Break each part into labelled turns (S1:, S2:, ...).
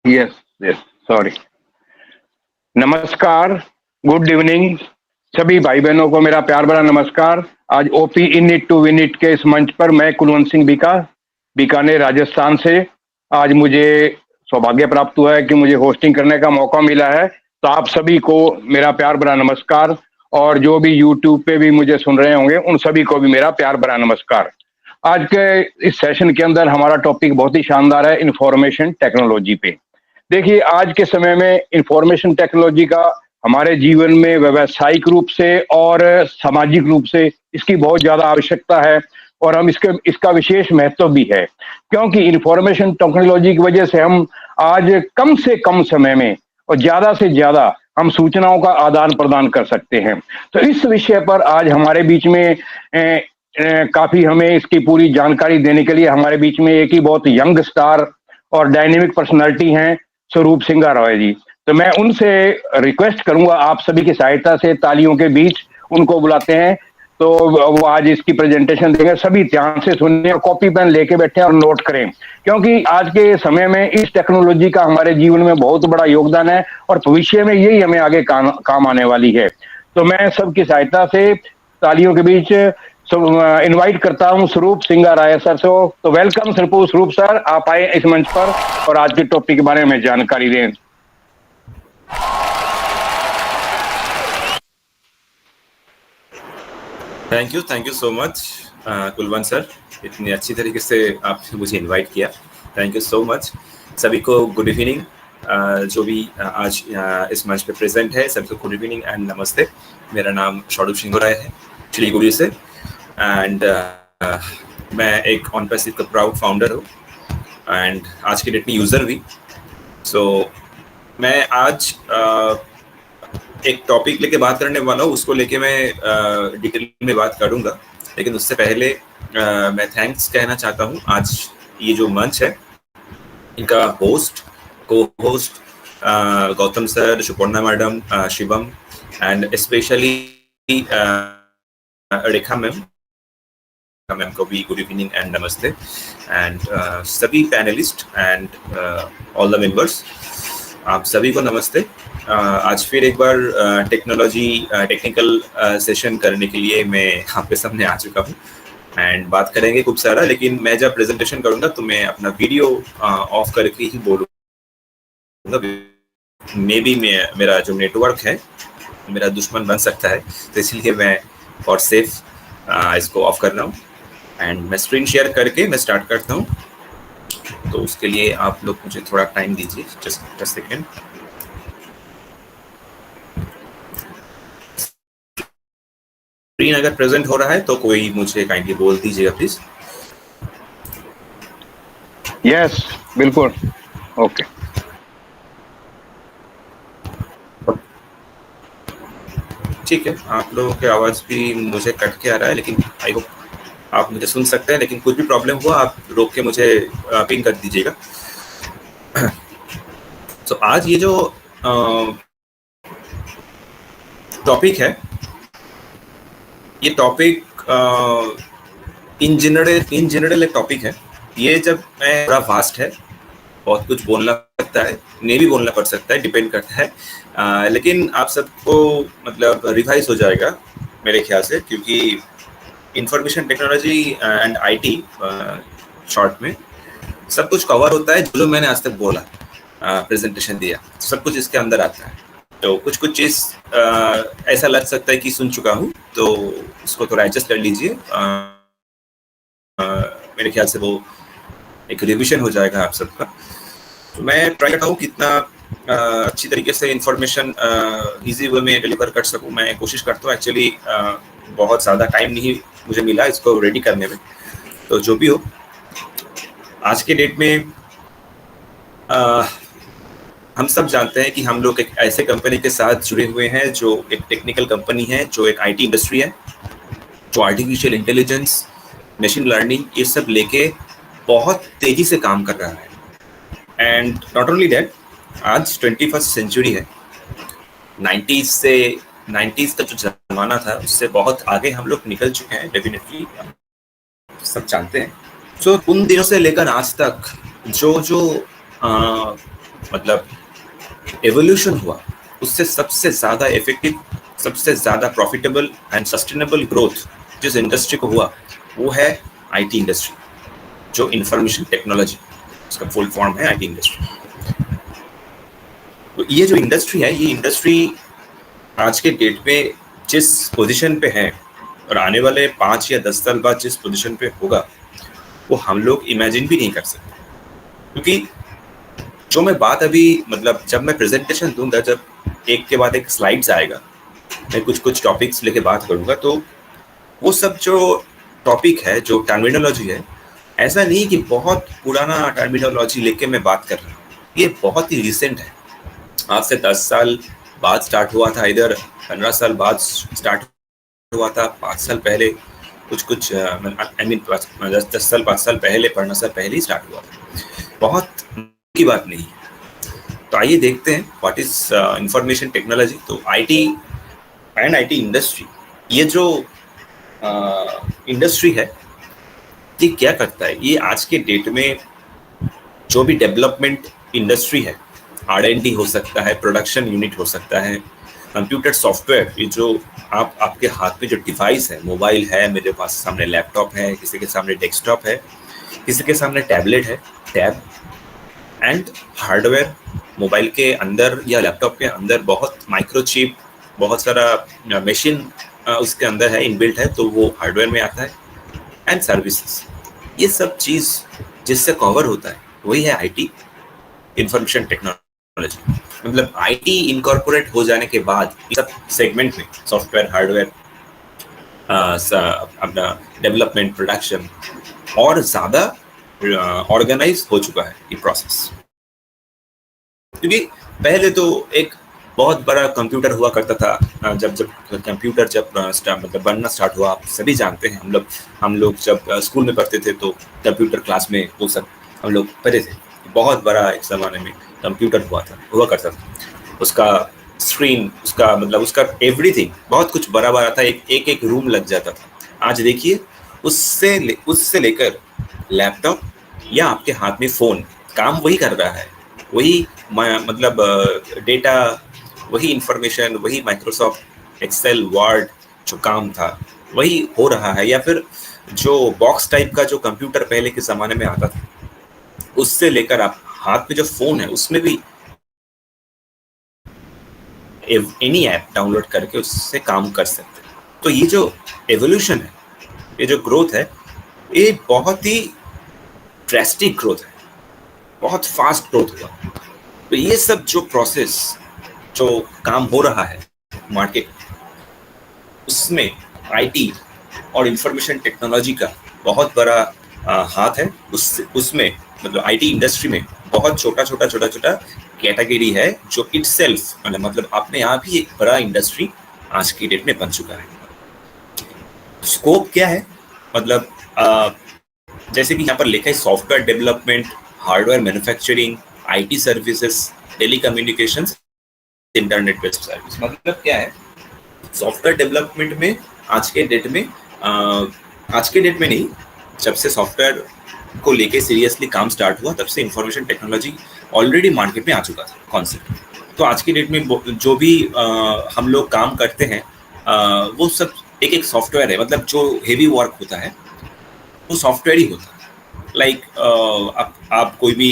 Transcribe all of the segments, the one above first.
S1: Yes, yes, sorry. नमस्कार, good evening सभी भाई बहनों को मेरा प्यार भरा नमस्कार। आज OP in it to win it के इस मंच पर मैं कुलवंत सिंह बीकानेर राजस्थान से आज मुझे सौभाग्य प्राप्त हुआ है कि मुझे होस्टिंग करने का मौका मिला है। तो आप सभी को मेरा प्यार भरा नमस्कार, और जो भी यूट्यूब पे भी मुझे सुन रहे होंगे उन सभी को भी मेरा प्यार भरा नमस्कार। आज के इस सेशन के अंदर हमारा टॉपिक बहुत ही शानदार है, इंफॉर्मेशन टेक्नोलॉजी पे। देखिए, आज के समय में इंफॉर्मेशन टेक्नोलॉजी का हमारे जीवन में व्यावसायिक रूप से और सामाजिक रूप से इसकी बहुत ज्यादा आवश्यकता है, और हम इसका विशेष महत्व भी है, क्योंकि इंफॉर्मेशन टेक्नोलॉजी की वजह से हम आज कम से कम समय में और ज्यादा से ज्यादा हम सूचनाओं का आदान प्रदान कर सकते हैं। तो इस विषय पर आज हमारे बीच में काफी हमें इसकी पूरी जानकारी देने के लिए हमारे बीच में एक ही बहुत यंग स्टार और डायनेमिक पर्सनालिटी हैं, स्वरूप सिंघा रॉय जी। तो मैं उनसे रिक्वेस्ट करूंगा, आप सभी की सहायता से तालियों के बीच उनको बुलाते हैं, तो वो आज इसकी प्रेजेंटेशन देंगे। सभी ध्यान से सुनिए और कॉपी पेन लेके बैठे और नोट करें, क्योंकि आज के समय में इस टेक्नोलॉजी का हमारे जीवन में बहुत बड़ा योगदान है और भविष्य में यही हमें आगे काम आने वाली है। तो मैं सबकी सहायता से तालियों के बीच इनवाइट करता हूं स्वरूप सिंघा राय सर से। तो वेलकम स्वरूप सर, आप आए इस मंच पर और आज के टॉपिक के बारे में जानकारी दें।
S2: Thank you so much Kulwant sir, इतनी अच्छी तरीके से आपने मुझे इनवाइट किया। Thank you so much. सभी को गुड इवनिंग, जो भी आज इस मंच पे प्रेजेंट है सबको गुड इवनिंग एंड नमस्ते। मेरा नाम स्वरूप सिंघा राय है सिलीगुड़ी से, एंड मैं एक ऑनपैसिव का प्राउड फाउंडर हूँ एंड आज की डेट में यूज़र भी। सो मैं आज एक टॉपिक लेके बात करने वाला हूँ, उसको लेके मैं डिटेल में बात करूँगा, लेकिन उससे पहले मैं थैंक्स कहना चाहता हूँ। आज ये जो मंच है, इनका को host Gautam sir, Suparna madam, Shivam and specially Rekha ma'am को भी गुड इवनिंग एंड नमस्ते, एंड सभी panelist and all the members, आप सभी को नमस्ते। आज फिर एक बार टेक्निकल सेशन करने के लिए मैं आपके सामने आ चुका हूँ एंड बात करेंगे खूब सारा, लेकिन मैं जब प्रेजेंटेशन करूँगा तो मैं अपना वीडियो ऑफ करके ही बोलूँगा। मे बी मेरा जो नेटवर्क है मेरा दुश्मन बन सकता है, तो इसलिए मैं फॉर सेफ इसको ऑफ कर रहा हूँ एंड मैं स्क्रीन शेयर करके मैं स्टार्ट करता हूँ। तो उसके लिए आप लोग मुझे थोड़ा टाइम दीजिए, जस्ट सेकेंड। स्क्रीन अगर प्रेजेंट हो रहा है तो कोई मुझे काइंडली बोल दीजिएगा प्लीज।
S1: यस, बिल्कुल, ओके।
S2: ठीक है, आप लोगों की आवाज भी मुझे कट के आ रहा है, लेकिन आई होप आप मुझे सुन सकते हैं। लेकिन कुछ भी प्रॉब्लम हुआ आप रोक के मुझे पिंग कर दीजिएगा। तो आज ये जो टॉपिक है, ये टॉपिक इन जनरल एक टॉपिक है। ये जब मैं बड़ा वास्ट है, बहुत कुछ बोलना पड़ता है, नहीं भी बोलना पड़ सकता है, डिपेंड करता है, लेकिन आप सबको मतलब रिवाइज हो जाएगा मेरे ख्याल से, क्योंकि information technology and IT short में सब कुछ कवर होता है। जो मैंने आज तक बोला, प्रेजेंटेशन दिया, सब कुछ इसके अंदर आता है। तो कुछ चीज़ ऐसा लग सकता है कि सुन चुका हूँ, तो उसको थोड़ा एडजस्ट कर लीजिए। मेरे ख्याल से वो एक रिविजन हो जाएगा आप सबका। तो मैं ट्राई करता हूँ कितना अच्छी तरीके से इंफॉर्मेशन इजी वे में डिलीवर कर सकूँ। मैं कोशिश करता हूँ। एक्चुअली बहुत ज़्यादा टाइम नहीं मुझे मिला इसको रेडी करने में। तो जो भी हो, आज के डेट में हम सब जानते हैं कि हम लोग एक ऐसे कंपनी के साथ जुड़े हुए हैं जो एक टेक्निकल कंपनी है, जो एक आईटी इंडस्ट्री है, जो आर्टिफिशियल इंटेलिजेंस, मशीन लर्निंग ये सब लेके बहुत तेजी से काम कर रहा है। एंड नॉट ओनली दैट, आज 21st सेंचुरी है। 90s का जो जमाना था उससे बहुत आगे हम लोग निकल चुके हैं, डेफिनेटली सब जानते हैं। तो उन दिनों से लेकर आज तक जो मतलब एवोल्यूशन हुआ, उससे सबसे ज़्यादा इफेक्टिव, सबसे ज़्यादा प्रॉफिटेबल एंड सस्टेनेबल ग्रोथ जिस इंडस्ट्री को हुआ वो है आईटी इंडस्ट्री, जो इंफॉर्मेशन टेक्नोलॉजी, उसका फुल फॉर्म है आईटी इंडस्ट्री। तो ये जो इंडस्ट्री है, ये इंडस्ट्री आज के डेट में जिस पोजीशन पे है और आने वाले 5 या 10 साल बाद जिस पोजीशन पे होगा वो हम लोग इमेजिन भी नहीं कर सकते। क्योंकि जो मैं बात अभी मतलब जब मैं प्रेजेंटेशन दूंगा, जब एक के बाद एक स्लाइड्स आएगा, मैं कुछ कुछ टॉपिक्स लेके बात करूंगा, तो वो सब जो टॉपिक है, जो टर्मिनोलॉजी है, ऐसा नहीं कि बहुत पुराना टर्मिनोलॉजी लेके मैं बात कर रहा हूँ, ये बहुत ही रिसेंट है। आज से 10 साल बाद स्टार्ट हुआ था, इधर 15 साल बाद स्टार्ट हुआ था, 5 साल पहले कुछ आई मीन 10 साल 5 साल पहले 15 साल पहले ही स्टार्ट हुआ था, बहुत की बात नहीं है। तो आइए देखते हैं व्हाट इज इंफॉर्मेशन टेक्नोलॉजी। तो आईटी एंड आईटी इंडस्ट्री, ये जो इंडस्ट्री है ये क्या करता है। ये आज के डेट में जो भी डेवलपमेंट इंडस्ट्री है, R&D हो सकता है, प्रोडक्शन यूनिट हो सकता है, कंप्यूटर सॉफ्टवेयर, ये जो आपके हाथ में जो डिवाइस है, मोबाइल है, मेरे पास सामने लैपटॉप है, किसी के सामने डेस्कटॉप है, किसी के सामने टैबलेट है, टैब एंड हार्डवेयर, मोबाइल के अंदर या लैपटॉप के अंदर बहुत माइक्रोचिप, बहुत सारा मशीन उसके अंदर है, इनबिल्ट है, तो वो हार्डवेयर में आता है, एंड सर्विसेज। ये सब चीज़ जिससे कवर होता है वही है आईटी, इंफॉर्मेशन टेक्नोलॉजी। मतलब आईटी इनकॉर्पोरेट हो जाने के बाद सब सेगमेंट में सॉफ्टवेयर, हार्डवेयर, अपना डेवलपमेंट, प्रोडक्शन और ज़्यादा ऑर्गेनाइज हो चुका है ये प्रोसेस। क्योंकि पहले तो एक बहुत बड़ा कंप्यूटर हुआ करता था, जब कंप्यूटर मतलब बनना स्टार्ट हुआ, आप सभी जानते हैं, हम लोग जब स्कूल में पढ़ते थे तो कंप्यूटर क्लास में वो सब हम लोग पढ़े थे। बहुत बड़ा एक ज़माने में कंप्यूटर हुआ करता था, उसका स्क्रीन, उसका मतलब उसका एवरीथिंग, बहुत कुछ बड़ा बड़ा था, एक रूम लग जाता था। आज देखिए उससे लेकर लैपटॉप या आपके हाथ में फ़ोन, काम वही कर रहा है, वही मतलब डेटा, वही इंफॉर्मेशन, वही माइक्रोसॉफ्ट एक्सेल, वर्ड जो काम था वही हो रहा है। या फिर जो बॉक्स टाइप का जो कंप्यूटर पहले के ज़माने में आता था, उससे लेकर आप हाथ में जो फ़ोन है उसमें भी एनी ऐप डाउनलोड करके उससे काम कर सकते हैं। तो ये जो एवोल्यूशन है, ये जो ग्रोथ है, ये बहुत ही ड्रेस्टिक ग्रोथ है, बहुत फास्ट ग्रोथ हुआ। तो ये सब जो प्रोसेस, जो काम हो रहा है मार्केट, उसमें आईटी और इंफॉर्मेशन टेक्नोलॉजी का बहुत बड़ा हाथ है। उसमें मतलब आईटी इंडस्ट्री में बहुत छोटा कैटेगरी है, जो इटसेल्फ मतलब अपने आप ही एक बड़ा इंडस्ट्री आज की डेट में बन चुका है। स्कोप क्या है, मतलब जैसे कि यहाँ पर लिखा है software development, hardware manufacturing, IT services, telecommunications, internet based service. मतलब क्या है, सॉफ्टवेयर डेवलपमेंट में आज के डेट में नहीं, जब से सॉफ्टवेयर को लेके सीरियसली काम स्टार्ट हुआ तब से इंफॉर्मेशन टेक्नोलॉजी ऑलरेडी मार्केट में आ चुका था कॉन्सेप्ट। तो आज की डेट में जो भी हम लोग काम करते हैं वो सब एक सॉफ्टवेयर है। मतलब जो हेवी वर्क होता है वो सॉफ्टवेयर ही होता है। लाइक आप कोई भी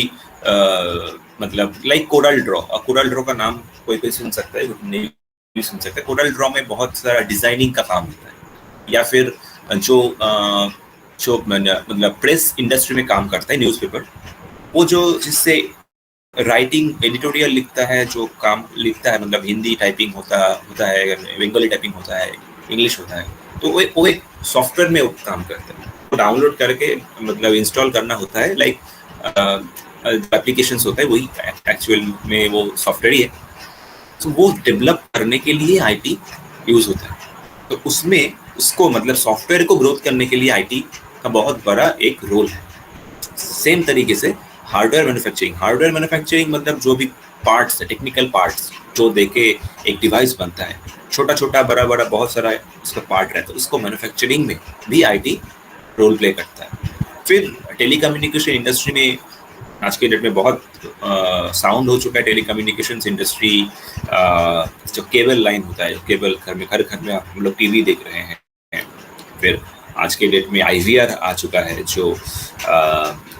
S2: मतलब लाइक कोरल ड्रॉ का नाम कोई सुन सकता है, नहीं भी सुन सकता है। कोरल ड्रॉ में बहुत सारा डिजाइनिंग का काम होता है, या फिर जो मतलब प्रेस इंडस्ट्री में काम करता है, न्यूज़पेपर, वो जो जिससे राइटिंग, एडिटोरियल लिखता है, जो काम लिखता है, मतलब हिंदी टाइपिंग होता है, बंगाली टाइपिंग होता है, इंग्लिश होता है, तो वो एक सॉफ्टवेयर में वो काम करता है। तो डाउनलोड करके मतलब इंस्टॉल करना होता है, लाइक एप्लीकेशंस होता है, वही एक्चुअल में वो सॉफ्टवेयर ही है। तो वो डेवलप करने के लिए आईटी यूज़ होता है। तो उसमें उसको मतलब सॉफ्टवेयर को ग्रोथ करने के लिए आईटी का बहुत बड़ा एक रोल है। सेम तरीके से हार्डवेयर मैन्युफैक्चरिंग मतलब जो भी पार्ट्स है, टेक्निकल पार्ट्स जो देके एक डिवाइस बनता है, छोटा बड़ा बहुत सारा उसका पार्ट रहता है, उसको मैन्युफैक्चरिंग में भी आईटी रोल प्ले करता है। फिर टेलीकम्युनिकेशन इंडस्ट्री में आज के डेट में बहुत साउंड हो चुका है टेलीकम्युनिकेशंस इंडस्ट्री। जो केबल लाइन होता है, केबल घर में हम लोग टीवी देख रहे हैं। फिर आज के डेट में IVR आ चुका है, जो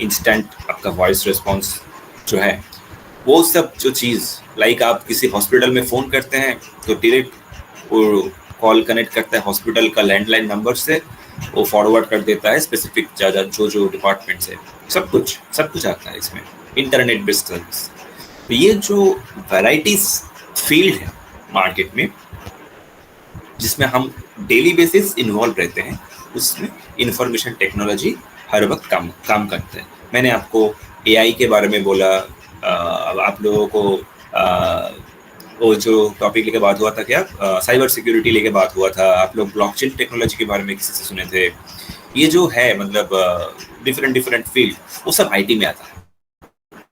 S2: इंस्टेंट आपका वॉइस रिस्पॉन्स जो है, वो सब जो चीज़, लाइक आप किसी हॉस्पिटल में फ़ोन करते हैं तो डायरेक्ट वो कॉल कनेक्ट करता है हॉस्पिटल का लैंडलाइन नंबर से, वो फॉरवर्ड कर देता है स्पेसिफिक जो डिपार्टमेंट से, सब कुछ आता है इसमें, इंटरनेट बेस्ड सर्विस। तो ये जो वैराइटीज फील्ड है मार्केट में जिसमें हम डेली बेसिस इन्वॉल्व रहते हैं, उसमें इंफॉर्मेशन टेक्नोलॉजी हर वक्त काम करते हैं। मैंने आपको AI के बारे में बोला, अब आप लोगों को वो जो टॉपिक लेके बात हुआ था, क्या साइबर सिक्योरिटी लेके बात हुआ था, आप लोग ब्लॉकचेन टेक्नोलॉजी के बारे में किसी से सुने थे। ये जो है मतलब डिफरेंट फील्ड, वो सब IT में आता है।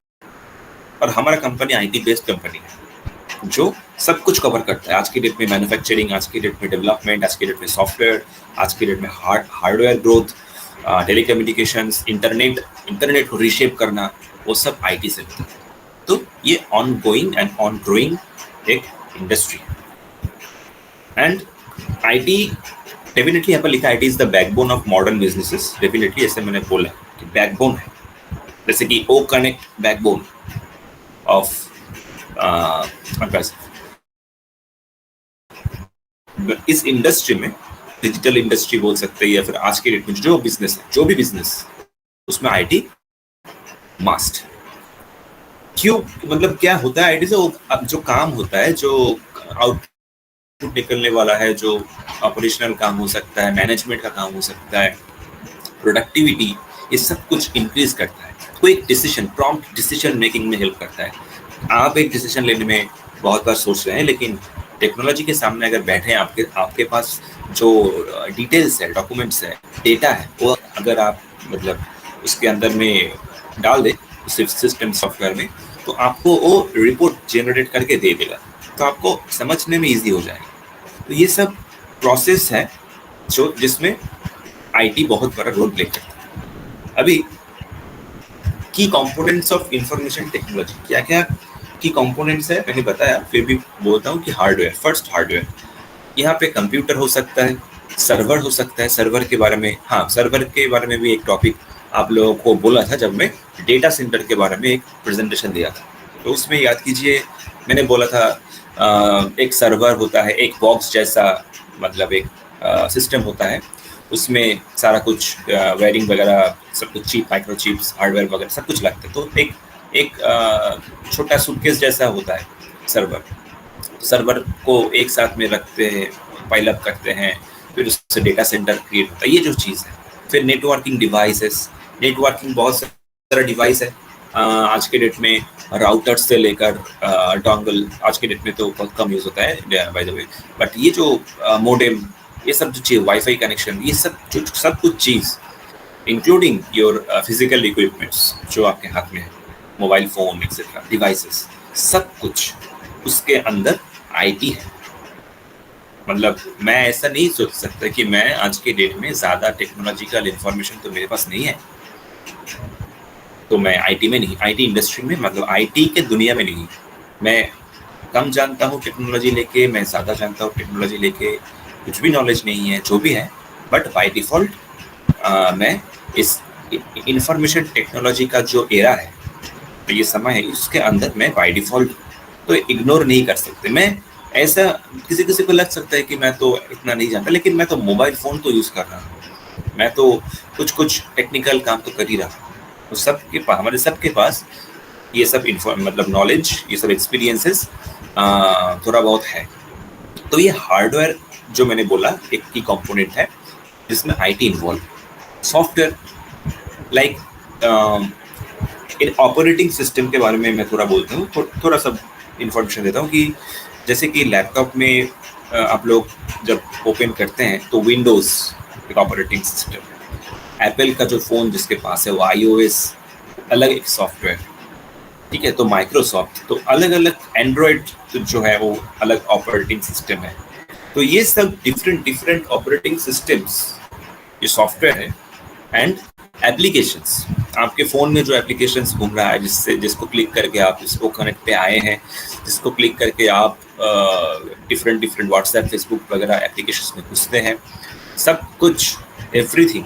S2: और हमारा कंपनी IT बेस्ड कंपनी है जो सब कुछ कवर करता है। आज की डेट में मैन्युफैक्चरिंग, आज की डेट में डेवलपमेंट, आज की डेट में सॉफ्टवेयर, आज की डेट में हार्डवेयर ग्रोथ, टेलीकम्युनिकेशंस, इंटरनेट को रीशेप करना, वो सब IT से होता है। तो ये ऑनगोइंग एंड ऑन ग्रोइंग एक इंडस्ट्री एंड IT डेफिनेटली यहाँ पर लिखा IT is the backbone of modern businesses. Definitely ऐसे मैंने बोला कि बैकबोन है, जैसे कि O कनेक्ट बैकबोन ऑफ इस इंडस्ट्री में, डिजिटल इंडस्ट्री बोल सकते हैं, या फिर आज के डेट में जो भी बिजनेस उसमें IT मस्ट। क्यों, मतलब क्या होता है IT से? जो काम होता है, जो आउटपुट निकलने वाला है, जो ऑपरेशनल काम हो सकता है, मैनेजमेंट का काम हो सकता है, प्रोडक्टिविटी, ये सब कुछ इंक्रीज करता है। कोई एक डिसीजन, प्रॉम्प्ट डिसीजन मेकिंग में हेल्प करता है। आप एक डिसीजन लेने में बहुत बार सोच रहे हैं, लेकिन टेक्नोलॉजी के सामने अगर बैठे हैं, आपके पास जो डिटेल्स है, डॉक्यूमेंट्स है, डेटा है, वो अगर आप मतलब उसके अंदर में डाल दें सिस्टम सॉफ्टवेयर में, तो आपको वो रिपोर्ट जनरेट करके दे देगा, तो आपको समझने में इजी हो जाएगा। तो ये सब प्रोसेस है जो जिसमें IT बहुत बड़ा रोल प्ले करता है। अभी की कंपोनेंट्स ऑफ इंफॉर्मेशन टेक्नोलॉजी, क्या क्या की कंपोनेंट्स है मैंने बताया, फिर भी बोलता हूँ कि हार्डवेयर, फर्स्ट हार्डवेयर, यहाँ पे कंप्यूटर हो सकता है, सर्वर हो सकता है। सर्वर के बारे में, हाँ, सर्वर के बारे में भी एक टॉपिक आप लोगों को बोला था जब मैं डेटा सेंटर के बारे में एक प्रेजेंटेशन दिया था। तो उसमें याद कीजिए, मैंने बोला था एक सर्वर होता है, एक बॉक्स जैसा, मतलब एक सिस्टम होता है, उसमें सारा कुछ वायरिंग वगैरह सब कुछ, चिप, माइक्रो चिप्स, हार्डवेयर वगैरह सब कुछ लगता है। तो एक छोटा सूटकेस जैसा होता है सर्वर। सर्वर को एक साथ में रखते हैं, पाइल अप करते हैं, फिर उससे डेटा सेंटर क्रिएट होता है, ये जो चीज़ है। फिर नेटवर्किंग डिवाइसेस, नेटवर्किंग बहुत सारा डिवाइस है आज के डेट में, राउटर से लेकर डोंगल, आज के डेट में तो बहुत कम यूज़ होता है बाय द वे, बट ये जो मोडेम, ये सब जो चीज़, वाईफाई कनेक्शन, ये सब कुछ चीज़, इंक्लूडिंग योर फिजिकल इक्विपमेंट्स जो आपके हाथ में है, मोबाइल फोन एक्सेट्रा डिवाइसेस, सब कुछ उसके अंदर IT है। मतलब मैं ऐसा नहीं सोच सकता कि मैं आज के डेट में ज़्यादा टेक्नोलॉजिकल इंफॉर्मेशन तो मेरे पास नहीं है, तो मैं IT में नहीं, IT इंडस्ट्री में, मतलब IT के दुनिया में नहीं। मैं कम जानता हूँ टेक्नोलॉजी लेके, मैं ज़्यादा जानता हूँ टेक्नोलॉजी लेके, कुछ भी नॉलेज नहीं है, जो भी है, बट बाय डिफ़ॉल्ट मैं इस इंफॉर्मेशन टेक्नोलॉजी का जो एरा है, तो ये समय है, उसके अंदर मैं बाय डिफ़ॉल्ट तो इग्नोर नहीं कर सकते। मैं ऐसा, किसी को लग सकता है कि मैं तो इतना नहीं जानता, लेकिन मैं तो मोबाइल फ़ोन तो यूज़ कर रहा हूँ, मैं तो कुछ टेक्निकल काम तो कर ही रहा हूँ। तो हमारे सबके पास ये सब मतलब नॉलेज, ये सब एक्सपीरियंसेस थोड़ा बहुत है। तो ये हार्डवेयर जो मैंने बोला एक की कंपोनेंट है जिसमें IT involve. Software like operating system के बारे में मैं थोड़ा बोलता हूँ, थोड़ा सा इन्फॉर्मेशन देता हूँ कि जैसे कि लैपटॉप में आप लोग जब ओपन करते हैं तो विंडोज़ एक ऑपरेटिंग सिस्टम है, एप्पल का जो फ़ोन जिसके पास है वो iOS अलग एक सॉफ्टवेयर, ठीक है, तो माइक्रोसॉफ्ट, तो अलग अलग एंड्रॉयड जो है वो अलग ऑपरेटिंग सिस्टम है। तो ये सब डिफरेंट ऑपरेटिंग सिस्टम्स, ये सॉफ्टवेयर है एंड एप्लीकेशंस। आपके फ़ोन में जो एप्लीकेशंस घूम रहा है, जिसको क्लिक करके आप इसको कनेक्ट पे आए हैं, जिसको क्लिक करके आप डिफरेंट व्हाट्सएप, फेसबुक वगैरह एप्लीकेशंस में घुसते हैं, सब कुछ एवरीथिंग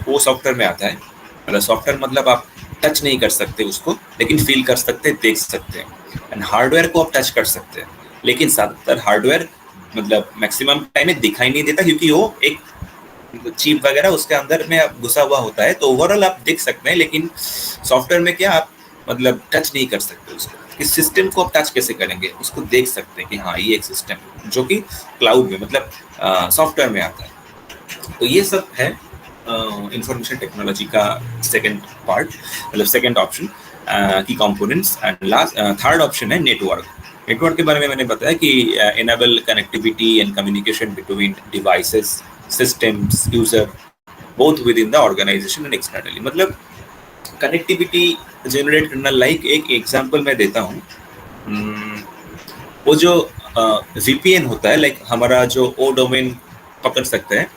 S2: वो सॉफ्टवेयर में आता है। मतलब सॉफ्टवेयर मतलब आप टच नहीं कर सकते उसको, लेकिन फील कर सकते हैं, देख सकते हैं। एंड हार्डवेयर को आप टच कर सकते हैं, लेकिन ज़्यादातर हार्डवेयर मतलब मैक्सिमम टाइम में दिखाई नहीं देता, क्योंकि वो एक चिप वगैरह उसके अंदर में घुसा हुआ होता है। तो ओवरऑल आप देख सकते हैं, लेकिन सॉफ्टवेयर में क्या आप मतलब टच नहीं कर सकते उसको। इस सिस्टम को आप टच कैसे करेंगे, उसको देख सकते हैं कि हाँ ये एक सिस्टम जो कि क्लाउड में मतलब सॉफ्टवेयर में आता है। तो ये सब है इंफॉर्मेशन टेक्नोलॉजी का सेकंड पार्ट, मतलब सेकंड ऑप्शन की components. And last third option है नेटवर्क। नेटवर्क के बारे में मैंने बताया कि enable connectivity and communication between devices, systems, user both within the organisation and externally. मतलब कनेक्टिविटी जनरेट करना, लाइक एक एग्जांपल मैं देता हूँ। वो जो VPN होता है, लाइक हमारा जो ओ डोमेन पकड़ सकते हैं,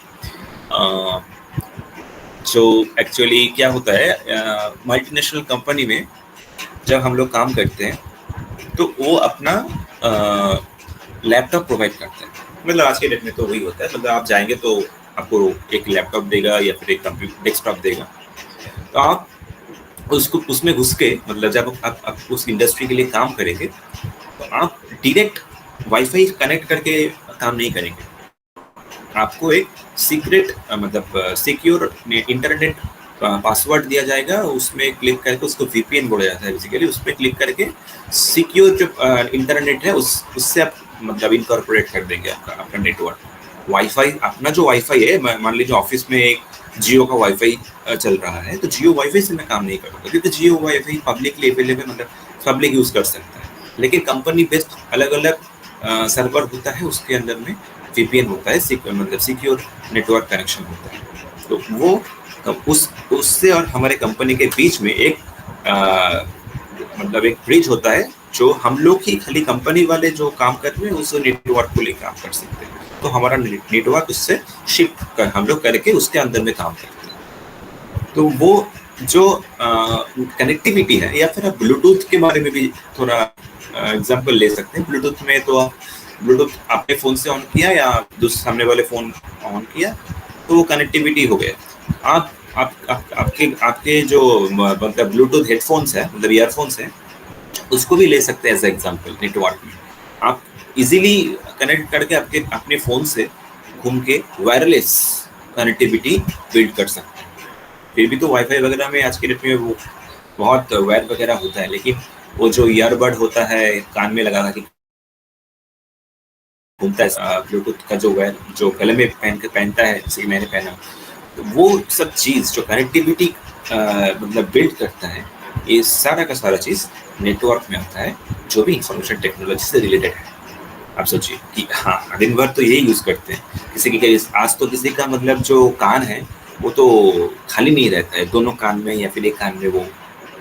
S2: जो एक्चुअली क्या होता है मल्टीनेशनल कंपनी में जब हम लोग काम करते हैं तो वो अपना लैपटॉप प्रोवाइड करते हैं। मतलब आज के डेट में तो वही होता है, मतलब आप जाएंगे तो आपको एक लैपटॉप देगा या फिर एक कंप्यूटर डेस्कटॉप देगा। तो आप उसको उसमें घुस के, मतलब जब आप उस इंडस्ट्री के लिए काम करेंगे तो आप डायरेक्ट वाईफाई कनेक्ट करके काम नहीं करेंगे। आपको एक सीक्रेट मतलब सिक्योर इंटरनेट पासवर्ड दिया जाएगा, उसमें क्लिक करके, उसको VPN बोला जाता है बेसिकली, उसमें क्लिक करके सिक्योर जो इंटरनेट है उससे आप मतलब इनकॉर्पोरेट कर देंगे आपका नेटवर्क। वाईफाई, अपना जो वाईफाई है, मान लीजिए ऑफिस में एक जियो का वाईफाई चल रहा है, तो जियो वाईफाई से मैं काम नहीं करूँगा, क्योंकि जियो वाईफाई पब्लिकली अवेलेबल, मतलब पब्लिक यूज कर सकता है। लेकिन कंपनी बेस्ड अलग अलग सर्वर होता है, उसके अंदर में VPN होता है, मतलब सिक्योर नेटवर्क कनेक्शन होता है। तो वो उससे और हमारे कंपनी के बीच में एक मतलब एक ब्रिज होता है, जो हम लोग ही खाली कंपनी वाले जो काम कर रहे हैं उस नेटवर्क को लेकर काम कर सकते हैं। तो हमारा नेटवर्क उससे शिफ्ट कर हम लोग करके उसके अंदर में काम करते हैं। तो वो जो कनेक्टिविटी है, या फिर आप ब्लूटूथ के बारे में भी थोड़ा एग्जांपल ले सकते हैं। ब्लूटूथ में तो ब्लूटूथ आपने फोन से ऑन किया या दूसरे सामने वाले फोन ऑन किया, तो वो कनेक्टिविटी हो गया। आपके जो मतलब ब्लूटूथ हेडफोन्स है, मतलब ईयरफोन्स है, उसको भी ले सकते हैं एज एग्जांपल। नेटवर्क में आप इजीली कनेक्ट करके अपने फोन से घूम के वायरलेस कनेक्टिविटी बिल्ड कर सकते हैं। फिर भी तो वाईफाई वगैरह में आज के डेट में वो बहुत वायर वगैरह होता है, लेकिन वो जो ईयरबड होता है कान में लगा के घूमता है, ब्लूटूथ का जो वायर जो गले में पहनता है, जैसे मैंने पहना, तो वो सब चीज़ जो कनेक्टिविटी मतलब बिल्ड करता है, ये सारा का सारा चीज़ नेटवर्क में आता है, जो भी इंफॉर्मेशन टेक्नोलॉजी से रिलेटेड है। आप सोचिए कि हाँ, दिन भर तो यही यूज़ करते हैं। किसी की आज तो किसी का मतलब जो कान है वो तो खाली नहीं रहता है, दोनों कान में या फिर एक कान में वो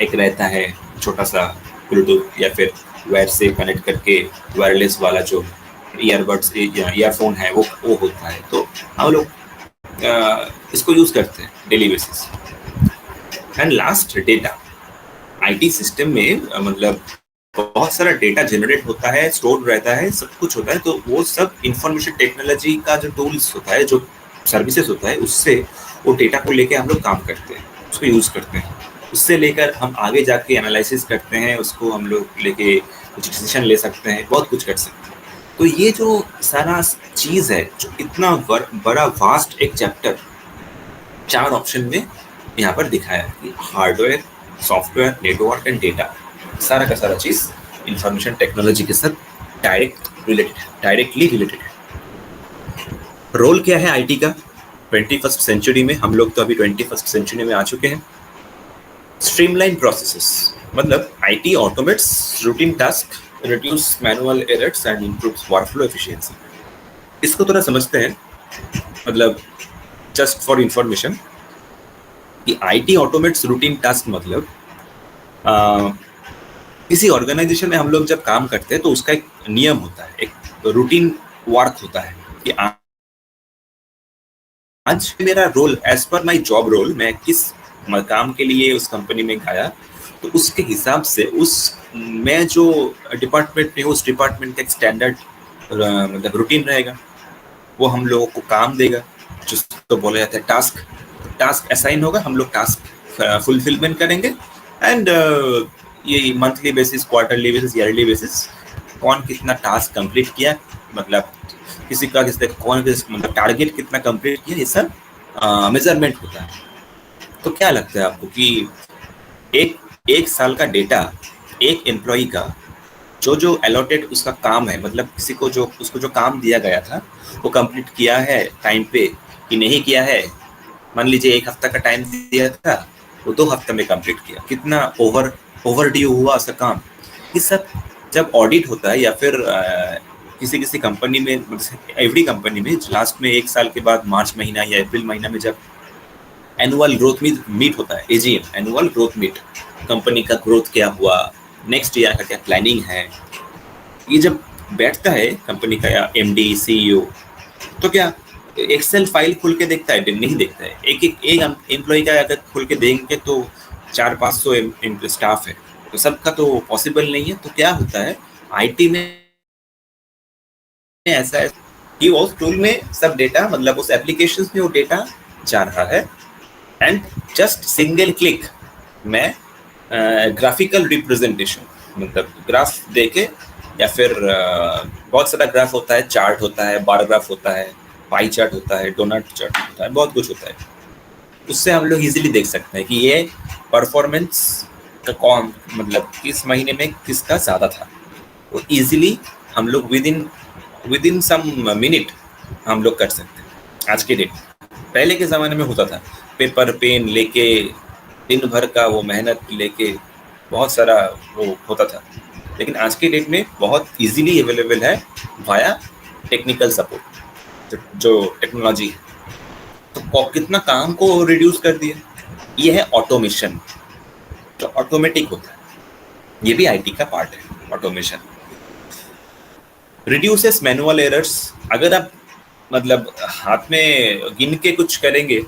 S2: एक रहता है छोटा सा ब्लूटूथ या फिर वायर से कनेक्ट करके वायरलेस वाला जो ईयरबड्स या ईयरफोन है वो होता है। तो हम लोग इसको यूज़ करते हैं daily basis. And last, data. IT system में मतलब बहुत सारा डेटा जनरेट होता है, स्टोर रहता है, सब कुछ होता है। तो वो सब इंफॉर्मेशन टेक्नोलॉजी का जो टूल्स होता है, जो सर्विसेज होता है, उससे वो डेटा को लेके हम लोग काम करते हैं, उसको यूज़ करते हैं। उससे लेकर हम आगे जाके एनालिसिस करते हैं, उसको हम लोग लेके कुछ डिसीजन ले सकते हैं, बहुत कुछ कर सकते हैं। तो ये जो सारा चीज़ है, जो इतना बड़ा वास्ट एक चैप्टर 4 ऑप्शन में यहाँ पर दिखाया है कि hardware, software, network and data, सारा का सारा चीज़ इंफॉर्मेशन टेक्नोलॉजी के साथ डायरेक्टली रिलेटेड है। रोल क्या है IT का 21st सेंचुरी में? हम लोग तो अभी 21st सेंचुरी में आ चुके हैं। स्ट्रीमलाइन प्रोसेसेस, मतलब IT automates routine task, reduce manual errors and improves workflow efficiency. इसको थोड़ा समझते हैं, मतलब जस्ट फॉर इंफॉर्मेशन कि IT ऑटोमेट्स रूटीन टास्क मतलब किसी ऑर्गेनाइजेशन में हम लोग जब काम करते हैं तो उसका एक नियम होता है, एक रूटीन वर्क होता है कि आज मेरा role as per my job role, मैं किस काम के लिए उस कंपनी में गया, तो उसके हिसाब से उस मैं जो डिपार्टमेंट में उस डिपार्टमेंट का एक स्टैंडर्ड मतलब रूटीन रहेगा, वो हम लोगों को काम देगा, जिसको बोला जाता है टास्क। टास्क असाइन होगा, हम लोग टास्क फुलफिलमेंट करेंगे, एंड ये monthly basis, quarterly basis, yearly basis कौन कितना टास्क कंप्लीट किया, मतलब किसी कौन मतलब टारगेट कितना कंप्लीट किया, ये सब मेजरमेंट होता है। तो क्या लगता है आपको कि एक साल का डेटा एक एम्प्लॉय का जो अलॉटेड उसका काम है, मतलब किसी को उसको जो काम दिया गया था वो कंप्लीट किया है टाइम पे कि नहीं किया है, मान लीजिए 1 हफ्ता का टाइम दिया था, वो 2 हफ्ते में कंप्लीट किया, कितना ओवर ड्यू हुआ उसका काम, ये सब जब ऑडिट होता है या फिर किसी कंपनी में, एवरी कंपनी में लास्ट में 1 साल के बाद मार्च महीना या अप्रैल महीना में जब एनुअल ग्रोथ मीट होता है, AGM, annual growth meet, company का ग्रोथ क्या हुआ, नेक्स्ट ईयर का क्या प्लानिंग है, ये जब बैठता है कंपनी का या एमडी सीईओ, तो क्या एक्सेल फाइल खुल के देखता है? नहीं देखता है। एक एम्प्लॉय का अगर खुल के देंगे तो 400-500 स्टाफ है, तो सबका तो पॉसिबल नहीं है। तो क्या होता है आईटी में ऐसा है कि उस टूल में सब डेटा, मतलब उस एप्लीकेशन में वो डेटा जा रहा है, एंड जस्ट सिंगल क्लिक में ग्राफिकल रिप्रेजेंटेशन, मतलब ग्राफ देके, या फिर बहुत सारा ग्राफ होता है, चार्ट होता है, बार ग्राफ होता है, पाई चार्ट होता है, डोनट चार्ट होता है, बहुत कुछ होता है। उससे हम लोग इजीली देख सकते हैं कि ये परफॉर्मेंस का कौन, मतलब किस महीने में किसका ज़्यादा था, वो इजीली हम लोग विद इन सम मिनट हम लोग कर सकते हैं आज के डेट। पहले के ज़माने में होता था पेपर पेन लेके, दिन भर का वो मेहनत लेके बहुत सारा वो होता था, लेकिन आज के डेट में बहुत इजीली अवेलेबल है वाया टेक्निकल सपोर्ट, जो टेक्नोलॉजी है। तो कितना काम को रिड्यूस कर दिया, ये है ऑटोमेशन, जो ऑटोमेटिक होता है, ये भी आईटी का पार्ट है ऑटोमेशन। रिड्यूसेस मैनुअल एरर्स, अगर आप मतलब हाथ में गिन के कुछ करेंगे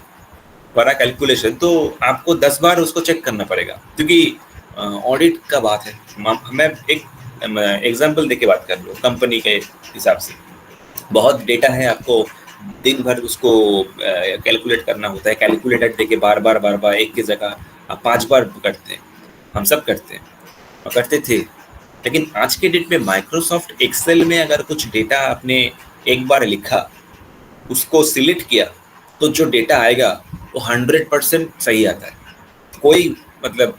S2: बड़ा कैलकुलेशन, तो आपको 10 बार उसको चेक करना पड़ेगा, क्योंकि ऑडिट का बात है। मैं एक एग्जांपल देके बात कर लो, कंपनी के हिसाब से बहुत डेटा है, आपको दिन भर उसको कैलकुलेट करना होता है, कैलकुलेटर देके बार बार एक की जगह आप 5 बार करते हैं, हम सब करते हैं और करते थे। लेकिन आज के डेट में माइक्रोसॉफ्ट एक्सेल में अगर कुछ डेटा आपने एक बार लिखा, उसको सिलेक्ट किया, तो जो डेटा आएगा वो 100% सही आता है, कोई मतलब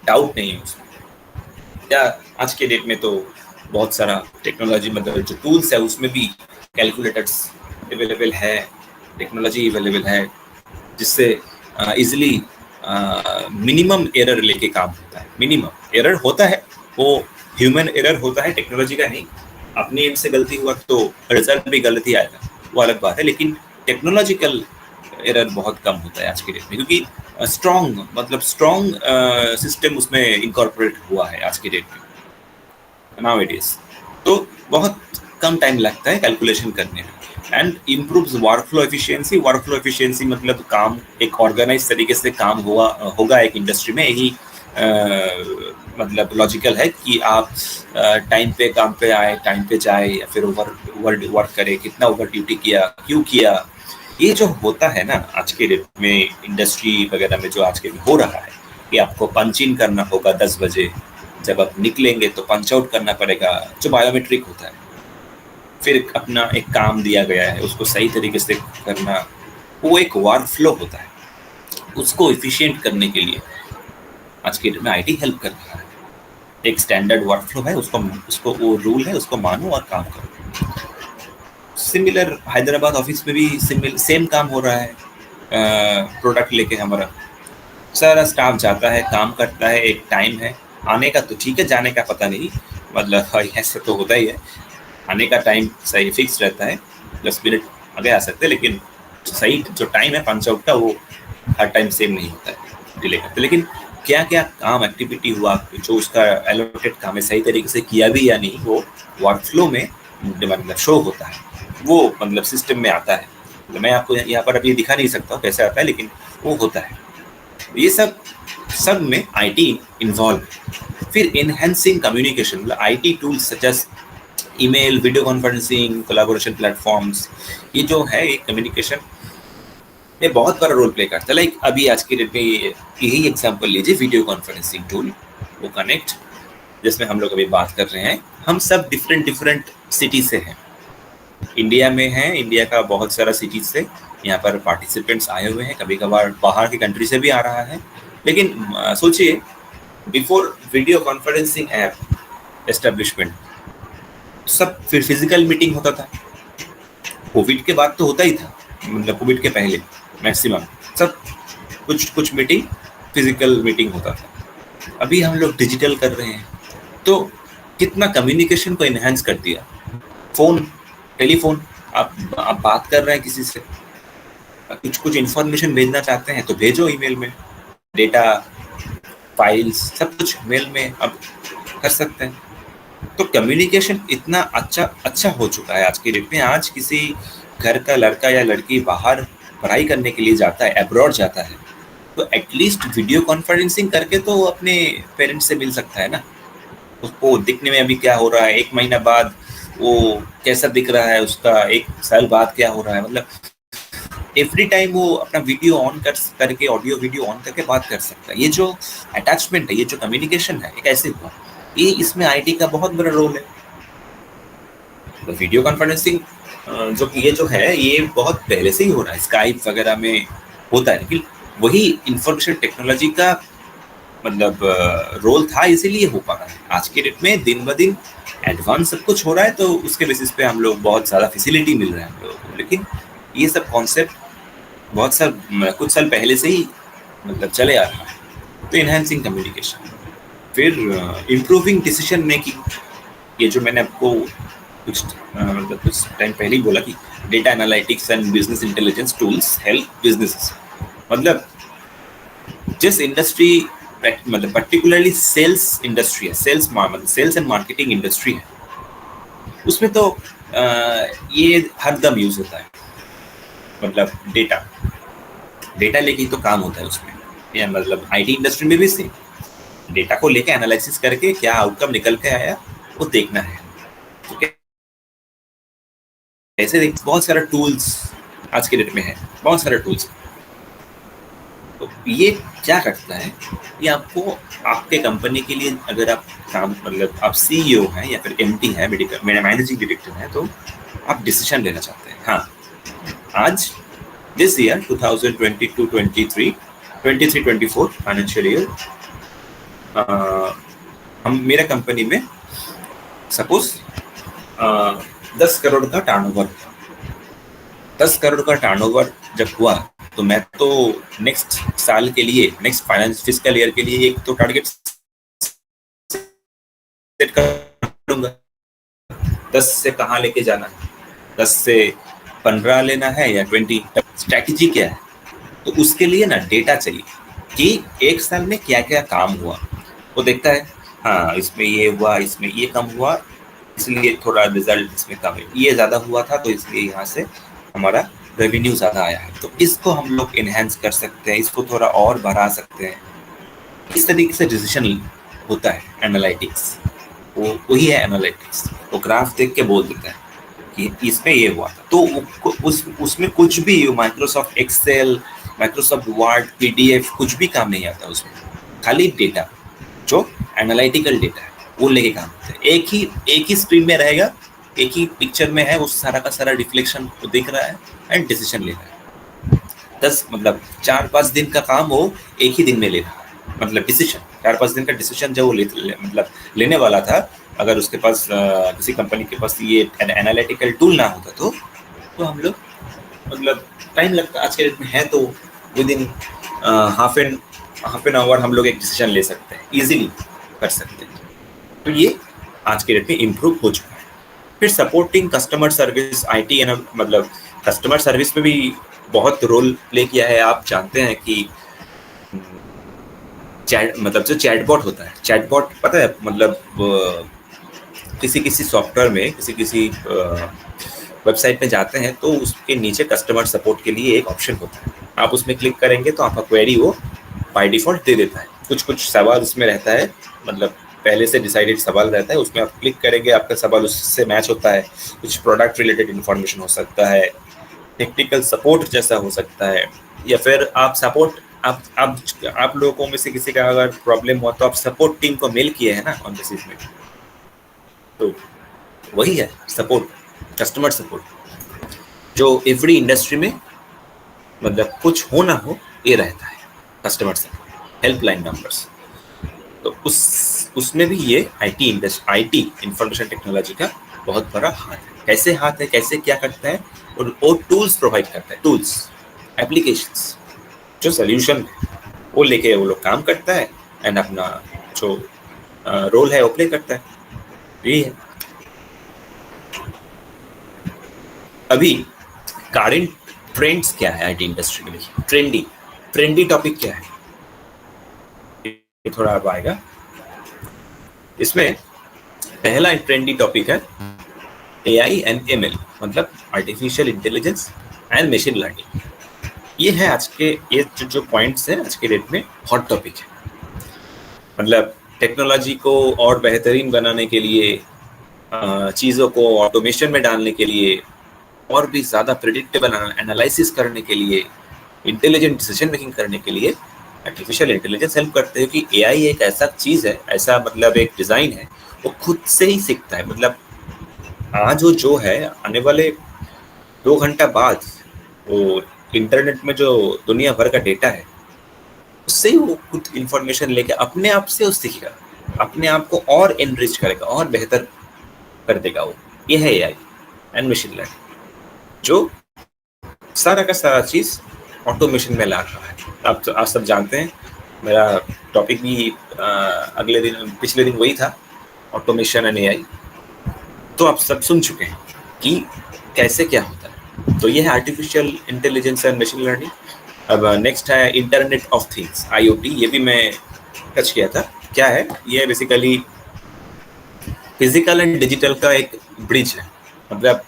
S2: डाउट नहीं है उसमें। या आज के डेट में तो बहुत सारा टेक्नोलॉजी, मतलब जो टूल्स है उसमें भी कैलकुलेटर्स अवेलेबल है, टेक्नोलॉजी अवेलेबल है, जिससे इजीली मिनिमम एरर लेके काम होता है। मिनिमम एरर होता है, वो ह्यूमन एरर होता है, टेक्नोलॉजी का नहीं। अपने एंड से गलती हुआ तो रिजल्ट भी गलती आएगा, वो अलग बात है, लेकिन टेक्नोलॉजिकल एरर बहुत कम होता है आज के डेट में, क्योंकि स्ट्रॉन्ग सिस्टम उसमें इनकॉर्पोरेट हुआ है आज के डेट में नाउएडेज। तो बहुत कम टाइम लगता है कैलकुलेशन करने में, and improves workflow efficiency. Workflow efficiency मतलब काम एक ऑर्गेनाइज तरीके से काम होगा एक इंडस्ट्री में, यही मतलब लॉजिकल है कि आप टाइम पे काम पे आए, टाइम पे जाए, या फिर ओवर वर्क करे, कितना ओवर ड्यूटी किया, क्यों किया। ये जो होता है ना आज के डेट में इंडस्ट्री वगैरह में, जो आज के हो रहा है कि आपको पंच इन करना होगा 10 बजे, जब आप निकलेंगे तो पंच आउट करना पड़ेगा, जो बायोमेट्रिक होता है, फिर अपना एक काम दिया गया है उसको सही तरीके से करना, वो एक वर्क फ्लो होता है। उसको एफिशिएंट करने के लिए आज के डेट में आईटी हेल्प कर रहा है। एक स्टैंडर्ड वर्क फ्लो है, उसको वो रूल है, उसको मानो और काम करो। सिमिलर हैदराबाद ऑफिस में भी सेम काम हो रहा है। प्रोडक्ट लेके हमारा सारा स्टाफ जाता है, काम करता है, एक टाइम है आने का, तो ठीक है, जाने का पता नहीं, मतलब ऐसे तो होता ही है। आने का टाइम सही फिक्स रहता है, 10 मिनट आगे आ सकते हैं, लेकिन सही जो टाइम है पंच आउट का, वो हर टाइम सेम नहीं होता है, डिले करते। लेकिन क्या क्या काम एक्टिविटी हुआ, जो उसका एलोकेटेड काम है सही तरीके से किया भी या नहीं, वो वर्क फ्लो में मतलब शो होता है, वो मतलब सिस्टम में आता है। मैं आपको यहाँ पर अभी दिखा नहीं सकता हूँ कैसे आता है, लेकिन वो होता है। ये सब में आईटी इन्वॉल्व। फिर एनहेंसिंग कम्युनिकेशन, मतलब IT tools such as email, video conferencing, collaboration platforms, ये जो है ये कम्युनिकेशन ये बहुत बड़ा रोल प्ले करता है। लाइक अभी आज की डेट में यही एग्जांपल लीजिए, वीडियो कॉन्फ्रेंसिंग टूल वो कनेक्ट, जिसमें हम लोग अभी बात कर रहे हैं, हम सब डिफरेंट सिटी से हैं, इंडिया में हैं, इंडिया का बहुत सारा सिटीज से यहाँ पर पार्टिसिपेंट्स आए हुए हैं, कभी कभार बाहर की कंट्री से भी आ रहा है। लेकिन सोचिए, before video conferencing app establishment सब फिर फिजिकल मीटिंग होता था। कोविड के बाद तो होता ही था, मतलब कोविड के पहले मैक्सिमम सब कुछ मीटिंग फिजिकल मीटिंग होता था। अभी हम लोग डिजिटल कर रहे हैं, तो कितना कम्युनिकेशन को इन्हांस कर दिया। फोन, टेलीफोन, आप बात कर रहे हैं किसी से, कुछ इन्फॉर्मेशन भेजना चाहते हैं तो भेजो ईमेल में, डेटा फाइल्स सब कुछ मेल में अब कर सकते हैं। तो कम्युनिकेशन इतना अच्छा हो चुका है आज की डेट में। आज किसी घर का लड़का या लड़की बाहर पढ़ाई करने के लिए जाता है, अब्रॉड जाता है, तो एटलीस्ट वीडियो कॉन्फ्रेंसिंग करके तो अपने पेरेंट्स से मिल सकता है ना। उसको दिखने में अभी क्या हो रहा है, 1 महीना बाद वो कैसा दिख रहा है, उसका 1 साल बाद क्या हो रहा है, मतलब एवरी टाइम वो अपना वीडियो ऑन करके ऑडियो वीडियो ऑन करके बात कर सकता है। ये जो अटैचमेंट है, ये जो कम्युनिकेशन है, ये कैसे हुआ, ये इसमें आईटी का बहुत बड़ा रोल है। तो वीडियो कॉन्फ्रेंसिंग जो है ये बहुत पहले से ही हो रहा है, स्काइप वगैरह में होता है, लेकिन वही इंफॉर्मेशन टेक्नोलॉजी का मतलब रोल था, इसीलिए हो पा रहा है। आज के डेट में दिन ब दिन एडवांस सब कुछ हो रहा है, तो उसके बेसिस पे हम लोग बहुत ज़्यादा फैसिलिटी मिल रहा है हम लोगों को। लेकिन ये सब कॉन्सेप्ट कुछ साल पहले से ही मतलब चले आ रहा है। तो इनहेंसिंग कम्युनिकेशन, फिर इम्प्रूविंग डिसीजन मेकिंग, ये जो मैंने आपको कुछ टाइम पहले ही बोला कि data analytics and business intelligence tools help businesses, मतलब जिस इंडस्ट्री मतलब पर्टिकुलरली सेल्स इंडस्ट्री है, सेल्स एंड मार्केटिंग इंडस्ट्री है, उसमें तो ये हर दम यूज होता है। मतलब डेटा लेके ही तो काम होता है उसमें, या मतलब आईटी इंडस्ट्री में भी सेम, डेटा को लेके एनालिसिस करके क्या आउटकम निकल के आया वो देखना है। तो ऐसे बहुत सारा टूल्स आज के डेट में है, बहुत सारे टूल्स। तो ये क्या करता है, ये आपको आपके कंपनी के लिए, अगर आप काम मतलब आप सीईओ हैं या फिर एमडी है, मैनेजिंग डायरेक्टर है, तो आप डिसीजन लेना चाहते हैं। हाँ, आज दिस ईयर 2022-23 फाइनेंशियल ईयर, हम मेरा कंपनी में सपोज 10 करोड़ का टर्नओवर, 10 करोड़ का टर्नओवर जब हुआ, तो मैं तो नेक्स्ट साल के लिए, नेक्स्ट फाइनेंस फिस्कल ईयर के लिए एक तो टारगेट सेट करूंगा। 10 से कहाँ लेके जाना है, 10 से 15 लेना है या 20, स्ट्रैटेजी क्या है। तो उसके लिए ना डेटा चाहिए कि 1 साल में क्या क्या काम हुआ, वो देखता है। हाँ, इसमें ये हुआ, इसमें ये कम हुआ, इसलिए थोड़ा रिजल्ट इसमें कम है, ये ज़्यादा हुआ था तो इसलिए यहाँ से हमारा रेवेन्यू ज़्यादा आया है। तो इसको हम लोग इन्हेंस कर सकते हैं, इसको थोड़ा और बढ़ा सकते हैं। इस तरीके से डिसीजन होता है एनालिटिक्स, वही है एनालिटिक्स। वो ग्राफ देख के बोल देता है कि इसमें ये हुआ था। तो उसमें कुछ भी Microsoft Excel, Microsoft Word, PDF कुछ भी काम नहीं आता उसमें, खाली डेटा जो एनालिटिकल डेटा है वो लेके काम करते हैं। एक ही स्क्रीन में रहेगा, एक ही पिक्चर में है, वो सारा का सारा रिफ्लेक्शन को देख रहा है एंड डिसीजन ले रहा है। 4-5 दिन का काम वो एक ही दिन में ले रहा है, मतलब डिसीजन 4-5 दिन का डिसीजन जो वो मतलब लेने वाला था, अगर उसके पास किसी कंपनी के पास ये एनालिटिकल टूल ना होता तो हम लोग मतलब टाइम लगता आज के डेट में है, तो with in half an hour हम लोग एक डिसीजन ले सकते हैं, इजीली कर सकते हैं। तो ये आज के डेट में इम्प्रूव हो चुका है। फिर सपोर्टिंग कस्टमर सर्विस, आईटी मतलब कस्टमर सर्विस में भी बहुत रोल प्ले किया है। आप जानते हैं कि मतलब जो चैटबॉट होता है, चैटबॉट पता है, मतलब किसी सॉफ्टवेयर में किसी वेबसाइट में जाते हैं तो उसके नीचे कस्टमर सपोर्ट के लिए एक ऑप्शन होता है, आप उसमें क्लिक करेंगे तो आपका क्वेरी वो बाय डिफॉल्ट दे देता है। कुछ कुछ सवाल उसमें रहता है, मतलब पहले से डिसाइडेड सवाल रहता है, उसमें आप क्लिक करेंगे आपका सवाल उससे मैच होता है। कुछ प्रोडक्ट रिलेटेड इंफॉर्मेशन हो सकता है, टेक्निकल सपोर्ट जैसा हो सकता है, या फिर आप सपोर्ट आप लोगों में से किसी का अगर प्रॉब्लम हुआ तो आप सपोर्ट टीम को मेल किए हैं ना ऑन बेसिस में, तो वही है सपोर्ट, कस्टमर सपोर्ट जो एवरी इंडस्ट्री में मतलब कुछ हो ना हो ये रहता है, कस्टमर सपोर्ट, हेल्पलाइन नंबर्स। तो उसमें भी ये आईटी इंफॉर्मेशन टेक्नोलॉजी का बहुत बड़ा हाथ है। कैसे हाथ है, कैसे क्या करता है, और वो टूल्स प्रोवाइड करता है, टूल्स एप्लीकेशंस जो सोल्यूशन वो लेके वो लोग काम करता है एंड अपना जो रोल है वो प्ले करता है। यही है। अभी करंट ट्रेंड्स क्या है आईटी इंडस्ट्री में, ट्रेंडी टॉपिक क्या है, ये थोड़ा अब आएगा। इसमें पहला ट्रेंडी टॉपिक है एआई एंड एमएल, मतलब artificial intelligence and machine learning. ये है आज के ये जो पॉइंट्स है आज के डेट में हॉट टॉपिक है। मतलब टेक्नोलॉजी को और बेहतरीन बनाने के लिए, चीज़ों को ऑटोमेशन में डालने के लिए, और भी ज़्यादा प्रेडिक्टेबल एनालिसिस करने के लिए, इंटेलिजेंट डिसीजन मेकिंग करने के लिए आर्टिफिशियल इंटेलिजेंस हेल्प करते हैं। कि एआई एक ऐसा चीज़ है, ऐसा मतलब एक डिज़ाइन है, वो खुद से ही सीखता है। मतलब आज वो जो है आने वाले 2 घंटा बाद वो इंटरनेट में जो दुनिया भर का डेटा है उससे ही वो खुद इंफॉर्मेशन लेके अपने आप से वो सीखेगा, अपने आप को और एनरिच करेगा और बेहतर कर देगा वो। ये है एआई एंड मशीन लर्निंग जो सारा का सारा चीज़ ऑटोमेशन में ला रहा है। आप सब जानते हैं, मेरा टॉपिक भी पिछले दिन वही था, ऑटोमेशन एंड एआई। तो आप सब सुन चुके हैं कि कैसे क्या होता है। तो ये है artificial intelligence and machine learning. अब नेक्स्ट है इंटरनेट ऑफ थिंग्स, आईओटी। ये भी मैं टच किया था। क्या है ये? बेसिकली फिजिकल एंड डिजिटल का एक ब्रिज है। मतलब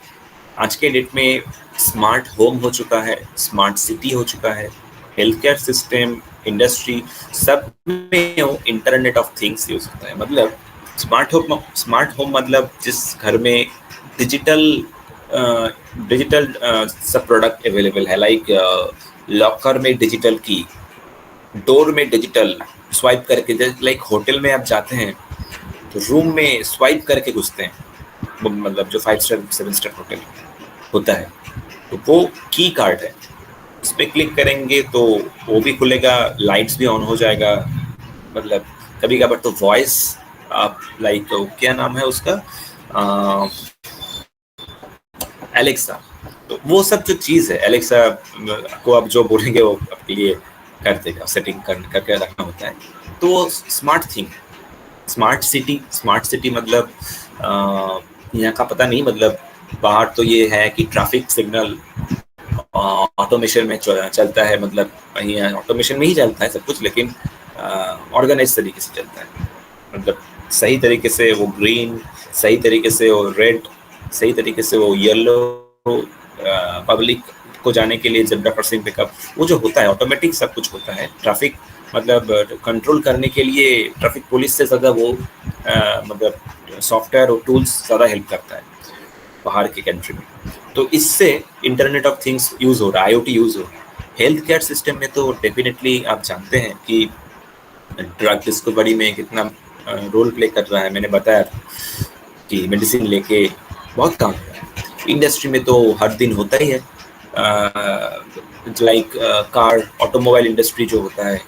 S2: आज के डेट में स्मार्ट होम हो चुका है, स्मार्ट सिटी हो चुका है, हेल्थ केयर सिस्टम, इंडस्ट्री, सब में इंटरनेट ऑफ थिंग्स यूज होता है। मतलब स्मार्ट होम मतलब जिस घर में डिजिटल सब प्रोडक्ट अवेलेबल है, लाइक लॉकर में डिजिटल की, डोर में डिजिटल स्वाइप करके, लाइक होटल में आप जाते हैं तो रूम में स्वाइप करके घुसते हैं, मतलब जो 5 स्टार 7 स्टार होटल होता है, तो वो की कार्ड है, उस पर क्लिक करेंगे तो वो भी खुलेगा, लाइट्स भी ऑन हो जाएगा। मतलब कभी कभार तो वॉइस आप लाइक क्या नाम है उसका, एलेक्सा, तो वो सब जो चीज़ है, एलेक्सा को आप जो बोलेंगे वो आपके लिए कर देगा, सेटिंग करके रखना होता है। तो स्मार्ट थिंग, स्मार्ट सिटी मतलब यहाँ का पता नहीं, मतलब बाहर तो ये है कि ट्रैफिक सिग्नल ऑटोमेशन में चलता है, मतलब यहाँ ऑटोमेशन में ही चलता है सब कुछ, लेकिन ऑर्गेनाइज तरीके से चलता है। मतलब सही तरीके से वो ग्रीन, सही तरीके से वो रेड, सही तरीके से वो येलो, पब्लिक को जाने के लिए जेब्रा क्रॉसिंग पिकअप, वो जो होता है ऑटोमेटिक सब कुछ होता है। ट्रैफिक मतलब कंट्रोल करने के लिए ट्रैफिक पुलिस से ज़्यादा वो मतलब सॉफ्टवेयर और टूल्स ज़्यादा हेल्प करता है बाहर के कंट्री में। तो इससे इंटरनेट ऑफ थिंग्स यूज़ हो रहा है, IoT यूज़ हो रहा है। हेल्थ केयर सिस्टम में तो डेफिनेटली आप जानते हैं कि ड्रग डिस्कवरी में कितना रोल प्ले कर रहा है। मैंने बताया था कि मेडिसिन लेके बहुत काम हो रहा है। इंडस्ट्री में तो हर दिन होता ही है, लाइक कार, ऑटोमोबाइल इंडस्ट्री जो होता है,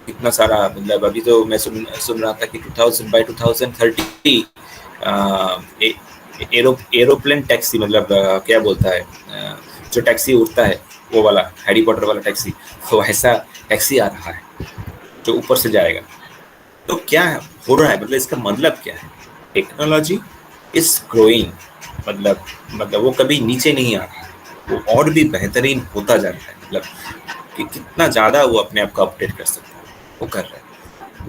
S2: इतना सारा, मतलब अभी तो मैं सुन रहा था कि 2030 एरोप्लेन टैक्सी, मतलब क्या बोलता है, जो टैक्सी उड़ता है वो वाला, हैरी पॉटर वाला टैक्सी, तो ऐसा टैक्सी आ रहा है जो ऊपर से जाएगा। तो क्या हो रहा है, मतलब इसका मतलब क्या है? टेक्नोलॉजी इज ग्रोइंग, मतलब वो कभी नीचे नहीं आ रहा है, वो और भी बेहतरीन होता जा रहा है। मतलब कि कितना ज़्यादा वो अपने आप को अपडेट कर सकता है, वो कर रहा है।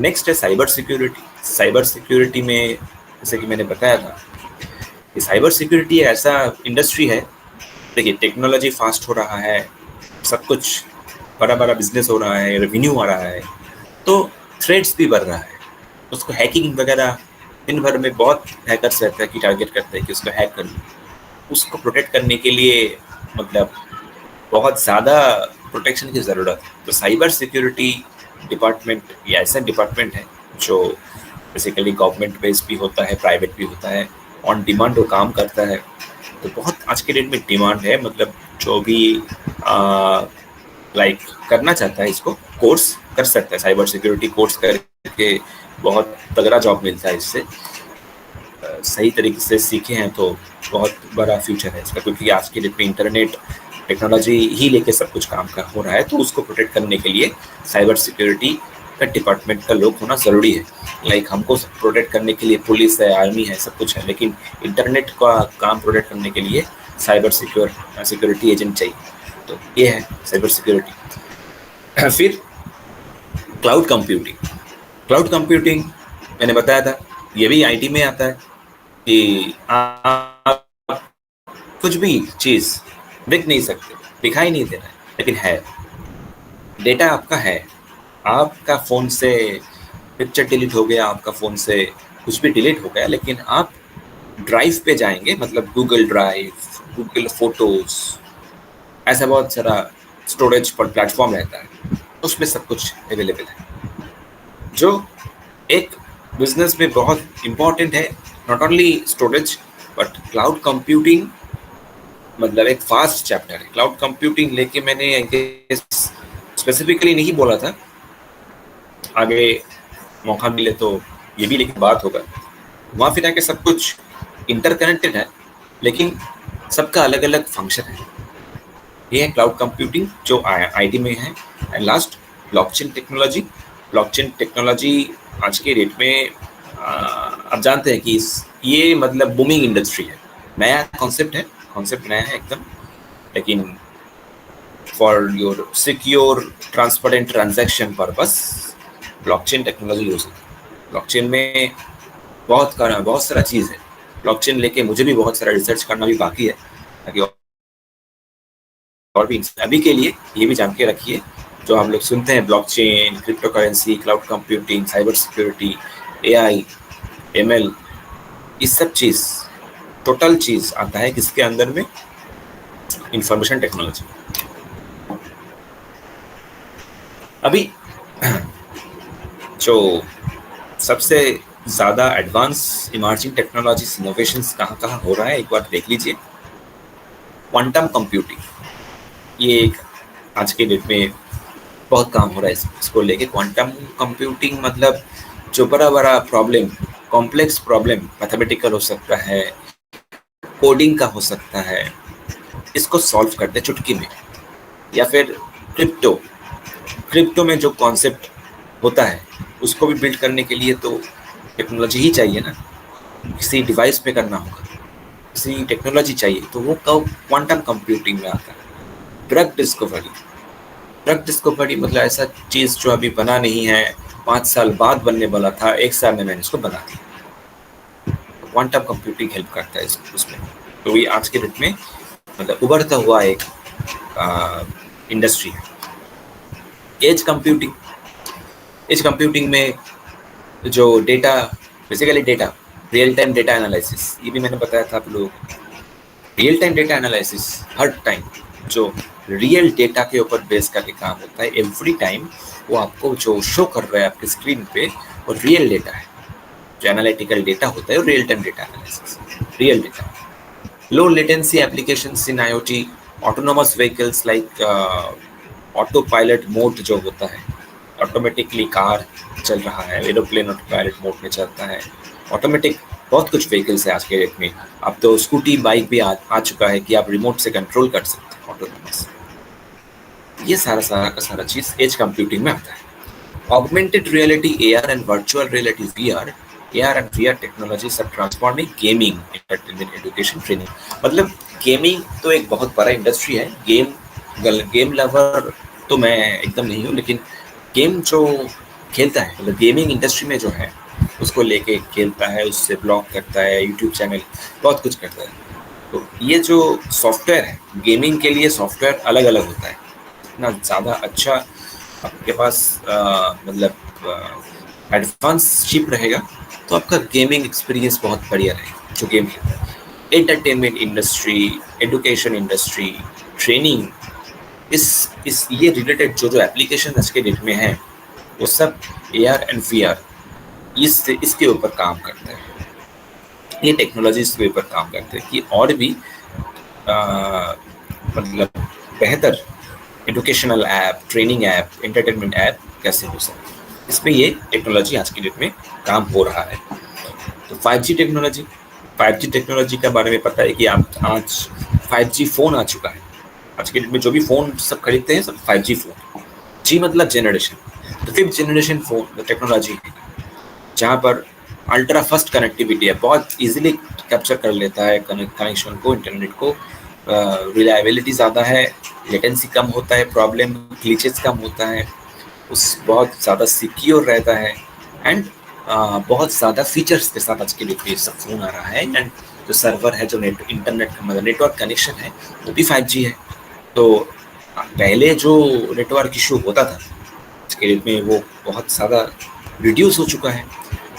S2: नेक्स्ट है साइबर सिक्योरिटी। साइबर सिक्योरिटी में जैसे कि मैंने बताया था कि साइबर सिक्योरिटी ऐसा इंडस्ट्री है, देखिए टेक्नोलॉजी फास्ट हो रहा है, सब कुछ बड़ा बड़ा बिजनेस हो रहा है, रेवेन्यू आ रहा है, थ्रेड्स भी बढ़ रहा है, उसको हैकिंग वगैरह दिन भर में बहुत हैकर्स रहता है कि टारगेट करते हैं कि उसको हैक कर लो। उसको प्रोटेक्ट करने के लिए मतलब बहुत ज़्यादा प्रोटेक्शन की ज़रूरत है। तो साइबर सिक्योरिटी डिपार्टमेंट या ऐसा डिपार्टमेंट है जो बेसिकली गवर्नमेंट बेस्ड भी होता है, प्राइवेट भी होता है, ऑन डिमांड वो काम करता है। तो बहुत आज के डेट में डिमांड है, मतलब जो भी लाइक करना चाहता है इसको कोर्स कर सकता है, साइबर सिक्योरिटी कोर्स करके बहुत तगड़ा जॉब मिलता है इससे। सही तरीके से सीखे हैं तो बहुत बड़ा फ्यूचर है इसका, क्योंकि आज के डेट में इंटरनेट टेक्नोलॉजी ही लेके सब कुछ काम का हो रहा है। तो उसको प्रोटेक्ट करने के लिए साइबर सिक्योरिटी का डिपार्टमेंट का लोग होना ज़रूरी है। लाइक हमको प्रोटेक्ट करने के लिए पुलिस है, आर्मी है, सब कुछ है, लेकिन इंटरनेट का काम प्रोटेक्ट करने के लिए साइबर सिक्योरिटी एजेंट चाहिए। तो ये है साइबर सिक्योरिटी। फिर क्लाउड कंप्यूटिंग। क्लाउड कंप्यूटिंग मैंने बताया था, ये भी आईटी में आता है कि आप कुछ भी चीज़ देख नहीं सकते, दिखाई नहीं दे रहा है, लेकिन है, डेटा आपका है। आपका फ़ोन से पिक्चर डिलीट हो गया, आपका फ़ोन से कुछ भी डिलीट हो गया, लेकिन आप ड्राइव पे जाएंगे, मतलब गूगल ड्राइव, गूगल फोटोज़, ऐसा बहुत सारा स्टोरेज पर प्लेटफॉर्म रहता है, उसमें सब कुछ अवेलेबल है, जो एक बिजनेस में बहुत इम्पॉर्टेंट है। Not only storage but cloud computing मतलब एक फास्ट चैप्टर है। क्लाउड कंप्यूटिंग लेके मैंने स्पेसिफिकली नहीं बोला था, आगे मौका मिले तो ये भी लेकिन बात होगा। वहाँ फिर आके सब कुछ इंटरकनेक्टेड है, लेकिन सबका अलग अलग फंक्शन है। ये है क्लाउड कंप्यूटिंग जो आईटी में है। And last blockchain technology. Blockchain technology आज के डेट में आप जानते हैं कि ये मतलब बूमिंग इंडस्ट्री है, नया कॉन्सेप्ट है, कॉन्सेप्ट नया है एकदम, लेकिन for your secure transparent transaction purpose blockchain technology use होती है। ब्लॉकचेन में बहुत सारा चीज़ है। ब्लॉकचेन लेके मुझे भी बहुत सारा रिसर्च करना भी बाकी है, ताकि और भी अभी के लिए ये भी जान के रखिए, जो हम लोग सुनते हैं blockchain, crypto currency, cloud computing, cyber security, AI, ML, इस सब चीज़ टोटल चीज़ आता है किसके अंदर में? Information technology. अभी जो सबसे ज़्यादा एडवांस इमर्जिंग टेक्नोलॉजीज इनोवेशंस कहाँ कहाँ हो रहा है, एक बार देख लीजिए। क्वांटम कंप्यूटिंग, ये एक आज के डेट में बहुत काम हो रहा है इसको लेके। क्वांटम कंप्यूटिंग मतलब जो बड़ा बड़ा प्रॉब्लम, कॉम्प्लेक्स प्रॉब्लम, मैथमेटिकल हो सकता है, कोडिंग का हो सकता है, इसको सॉल्व करते चुटकी में। या फिर क्रिप्टो में जो कॉन्सेप्ट होता है उसको भी बिल्ड करने के लिए तो टेक्नोलॉजी ही चाहिए ना, किसी डिवाइस पे करना होगा, किसी टेक्नोलॉजी चाहिए, तो वो क्वांटम कंप्यूटिंग में आता है। ड्रग डिस्कवरी मतलब ऐसा चीज़ जो अभी बना नहीं है, 5 साल बाद बनने वाला था, 1 साल में मैंने इसको बना दिया। क्वांटम कंप्यूटिंग हेल्प करता है उसमें। तो ये आज के डेट में मतलब उभरता हुआ एक इंडस्ट्री है। एज कंप्यूटिंग में जो data, basically data, real time data analysis, ये भी मैंने बताया था आप लोग। रियल टाइम डेटा एनालिसिस हर टाइम जो रियल डेटा के ऊपर बेस करके काम होता है। एवरी टाइम वो आपको जो शो कर रहा है आपके स्क्रीन पे वो रियल डेटा है। जो एनालिटिकल डेटा होता है वो real time data analysis, real data. Low latency applications in IoT, autonomous vehicles like auto pilot mode जो होता है, ऑटोमेटिकली कार चल रहा है, एरोप्लेन ऑटो पायलट मोड में चलता है, ऑटोमेटिक बहुत कुछ व्हीकल्स है आज के डेट में। अब तो स्कूटी बाइक भी आ चुका है कि आप रिमोट से कंट्रोल कर सकते हैं ऑटोनोमस। ये सारा का सारा चीज़ एज कंप्यूटिंग में आता है। Augmented reality, AR and virtual reality, AR and VR technologies are transforming gaming, entertainment, education, training. मतलब गेमिंग तो एक बहुत बड़ा इंडस्ट्री है। गेम लवर तो मैं एकदम नहीं हूँ, लेकिन गेम जो खेलता है, मतलब गेमिंग इंडस्ट्री में जो है उसको लेके खेलता है, उससे ब्लॉग करता है, यूट्यूब चैनल, बहुत कुछ करता है। तो ये जो सॉफ्टवेयर है, गेमिंग के लिए सॉफ्टवेयर अलग अलग होता है। इतना ज़्यादा अच्छा आपके पास मतलब एडवांस चिप रहेगा तो आपका गेमिंग एक्सपीरियंस बहुत बढ़िया रहेगा। जो गेम खेलता है, entertainment industry, education industry, training, इस ये रिलेटेड जो एप्लीकेशन आज के डेट में है वो सब AR एंड VR इसके ऊपर काम करते हैं। ये टेक्नोलॉजीज के ऊपर काम करते हैं कि और भी मतलब बेहतर educational app, training app, entertainment app कैसे हो सकते हैं, इस पे ये टेक्नोलॉजी आज की डेट में काम हो रहा है। तो 5G टेक्नोलॉजी के बारे में पता है कि आप आज 5G फोन आ चुका है। आज के डेट में जो भी फोन सब खरीदते हैं सब 5G फोन। जी मतलब जनरेशन, तो 5th जनरेशन फोन टेक्नोलॉजी है जहाँ पर अल्ट्रा फास्ट कनेक्टिविटी है, बहुत इजीली कैप्चर कर लेता है कनेक्शन को, इंटरनेट को, रिलायबिलिटी ज़्यादा है, लेटेंसी कम होता है, प्रॉब्लम ग्लिचेस कम होता है, उस बहुत ज़्यादा सिक्योर रहता है एंड बहुत ज़्यादा फीचर्स के साथ आज के लिए सब फोन आ रहा है। एंड जो सर्वर है, जो इंटरनेट का मतलब नेटवर्क कनेक्शन है वो भी 5G है। तो पहले जो नेटवर्क इशू होता था आज के डेट में वो बहुत ज़्यादा रिड्यूस हो चुका है।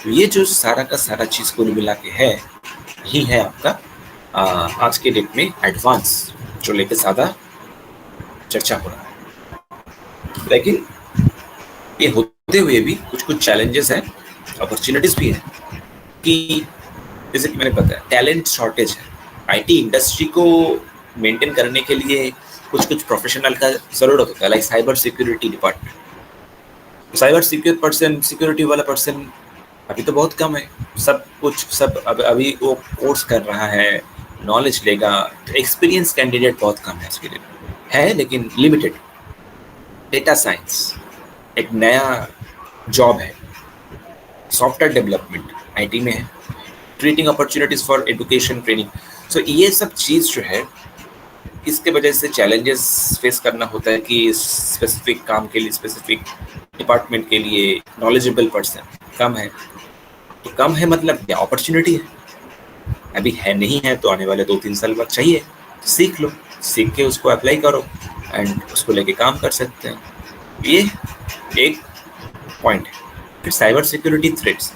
S2: तो ये जो सारा का सारा चीज़ को मिला के है, यही है आपका आज के डेट में एडवांस जो लेके ज़्यादा चर्चा हो रहा है। लेकिन ये होते हुए भी कुछ चैलेंजेस हैं, अपॉर्चुनिटीज भी है कि जैसे कि मैंने बताया टैलेंट शॉर्टेज है। IT इंडस्ट्री को मेंटेन करने के लिए कुछ प्रोफेशनल का जरूरत होता है, like cyber security department. Cyber security वाला पर्सन अभी तो बहुत कम है। सब अभी वो कोर्स कर रहा है, नॉलेज लेगा, तो एक्सपीरियंस कैंडिडेट बहुत कम है इसके लिए है, लेकिन लिमिटेड। डेटा साइंस एक नया जॉब है, सॉफ्टवेयर डेवलपमेंट IT में है, creating opportunities for education, training. So ये सब चीज़ जो है इसके वजह से चैलेंजेस फेस करना होता है कि स्पेसिफिक काम के लिए, स्पेसिफिक डिपार्टमेंट के लिए नॉलेजेबल पर्सन कम है। तो कम है मतलब क्या, अपॉर्चुनिटी है अभी है नहीं है, तो आने वाले 2-3 साल बाद चाहिए, सीख लो, सीख के उसको अप्लाई करो एंड उसको लेके काम कर सकते हैं। ये एक पॉइंट है। फिर साइबर सिक्योरिटी थ्रेट्स,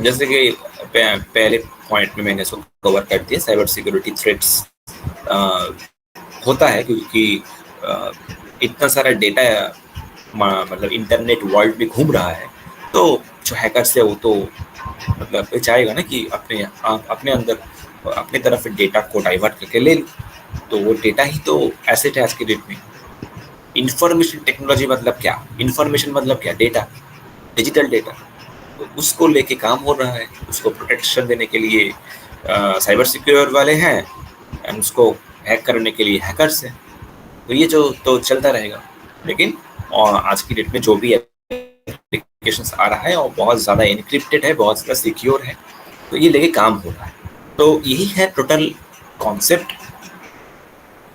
S2: जैसे कि पहले पॉइंट में मैंने इसको कवर कर दिया। साइबर सिक्योरिटी थ्रेट्स होता है क्योंकि इतना सारा डेटा मतलब इंटरनेट वर्ल्ड में घूम रहा है, तो जो हैकर्स है वो तो मतलब चाहेगा ना कि अपने अंदर अपने तरफ डेटा को डाइवर्ट करके ले लो। तो वो डेटा ही तो एसेट है आज के डेट में। इंफॉर्मेशन टेक्नोलॉजी मतलब क्या, इंफॉर्मेशन मतलब क्या, डेटा, डिजिटल डेटा, तो उसको लेके काम हो रहा है। उसको प्रोटेक्शन देने के लिए साइबर सिक्योर वाले हैं एंड उसको हैक करने के लिए हैकर्स हैं। तो ये जो तो चलता रहेगा। लेकिन आज की डेट में जो भी एप्लीकेशंस आ रहा है और बहुत ज़्यादा एनक्रिप्टेड है, बहुत ज़्यादा सिक्योर है, तो ये लेके काम हो रहा है। तो यही है टोटल कॉन्सेप्ट,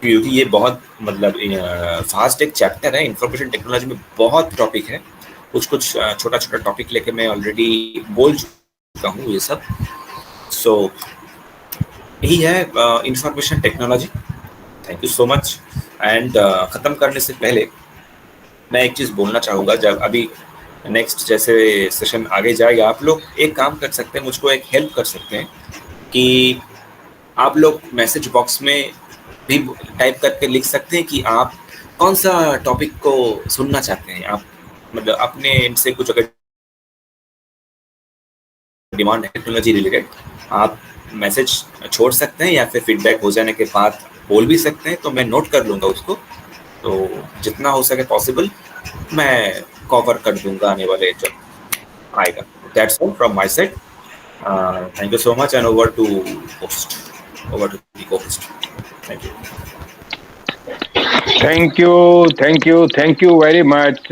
S2: क्योंकि ये बहुत मतलब फास्ट एक चैप्टर है। इंफॉर्मेशन टेक्नोलॉजी में बहुत टॉपिक है, कुछ छोटा छोटा टॉपिक लेके मैं ऑलरेडी बोल चुका हूँ ये सब। सो यही है information technology. Thank you so much. And ख़त्म करने से पहले मैं एक चीज़ बोलना चाहूँगा। जब अभी नेक्स्ट जैसे सेशन आगे जाएगा, आप लोग एक काम कर सकते हैं, मुझको एक हेल्प कर सकते हैं कि आप लोग मैसेज बॉक्स में भी टाइप करके लिख सकते हैं कि आप कौन सा टॉपिक को सुनना चाहते हैं। आप मतलब अपने इनसे कुछ अगर डिमांड है टेक्नोलॉजी रिलेटेड, आप मैसेज छोड़ सकते हैं या फिर फीडबैक हो जाने के बाद बोल भी सकते हैं, तो मैं नोट कर लूँगा उसको। तो जितना हो सके पॉसिबल मैं कवर कर दूंगा आने वाले जब आएगा। That's all from my side. Thank you so much and over to host, over to the co-host. Thank you.
S1: Thank you very much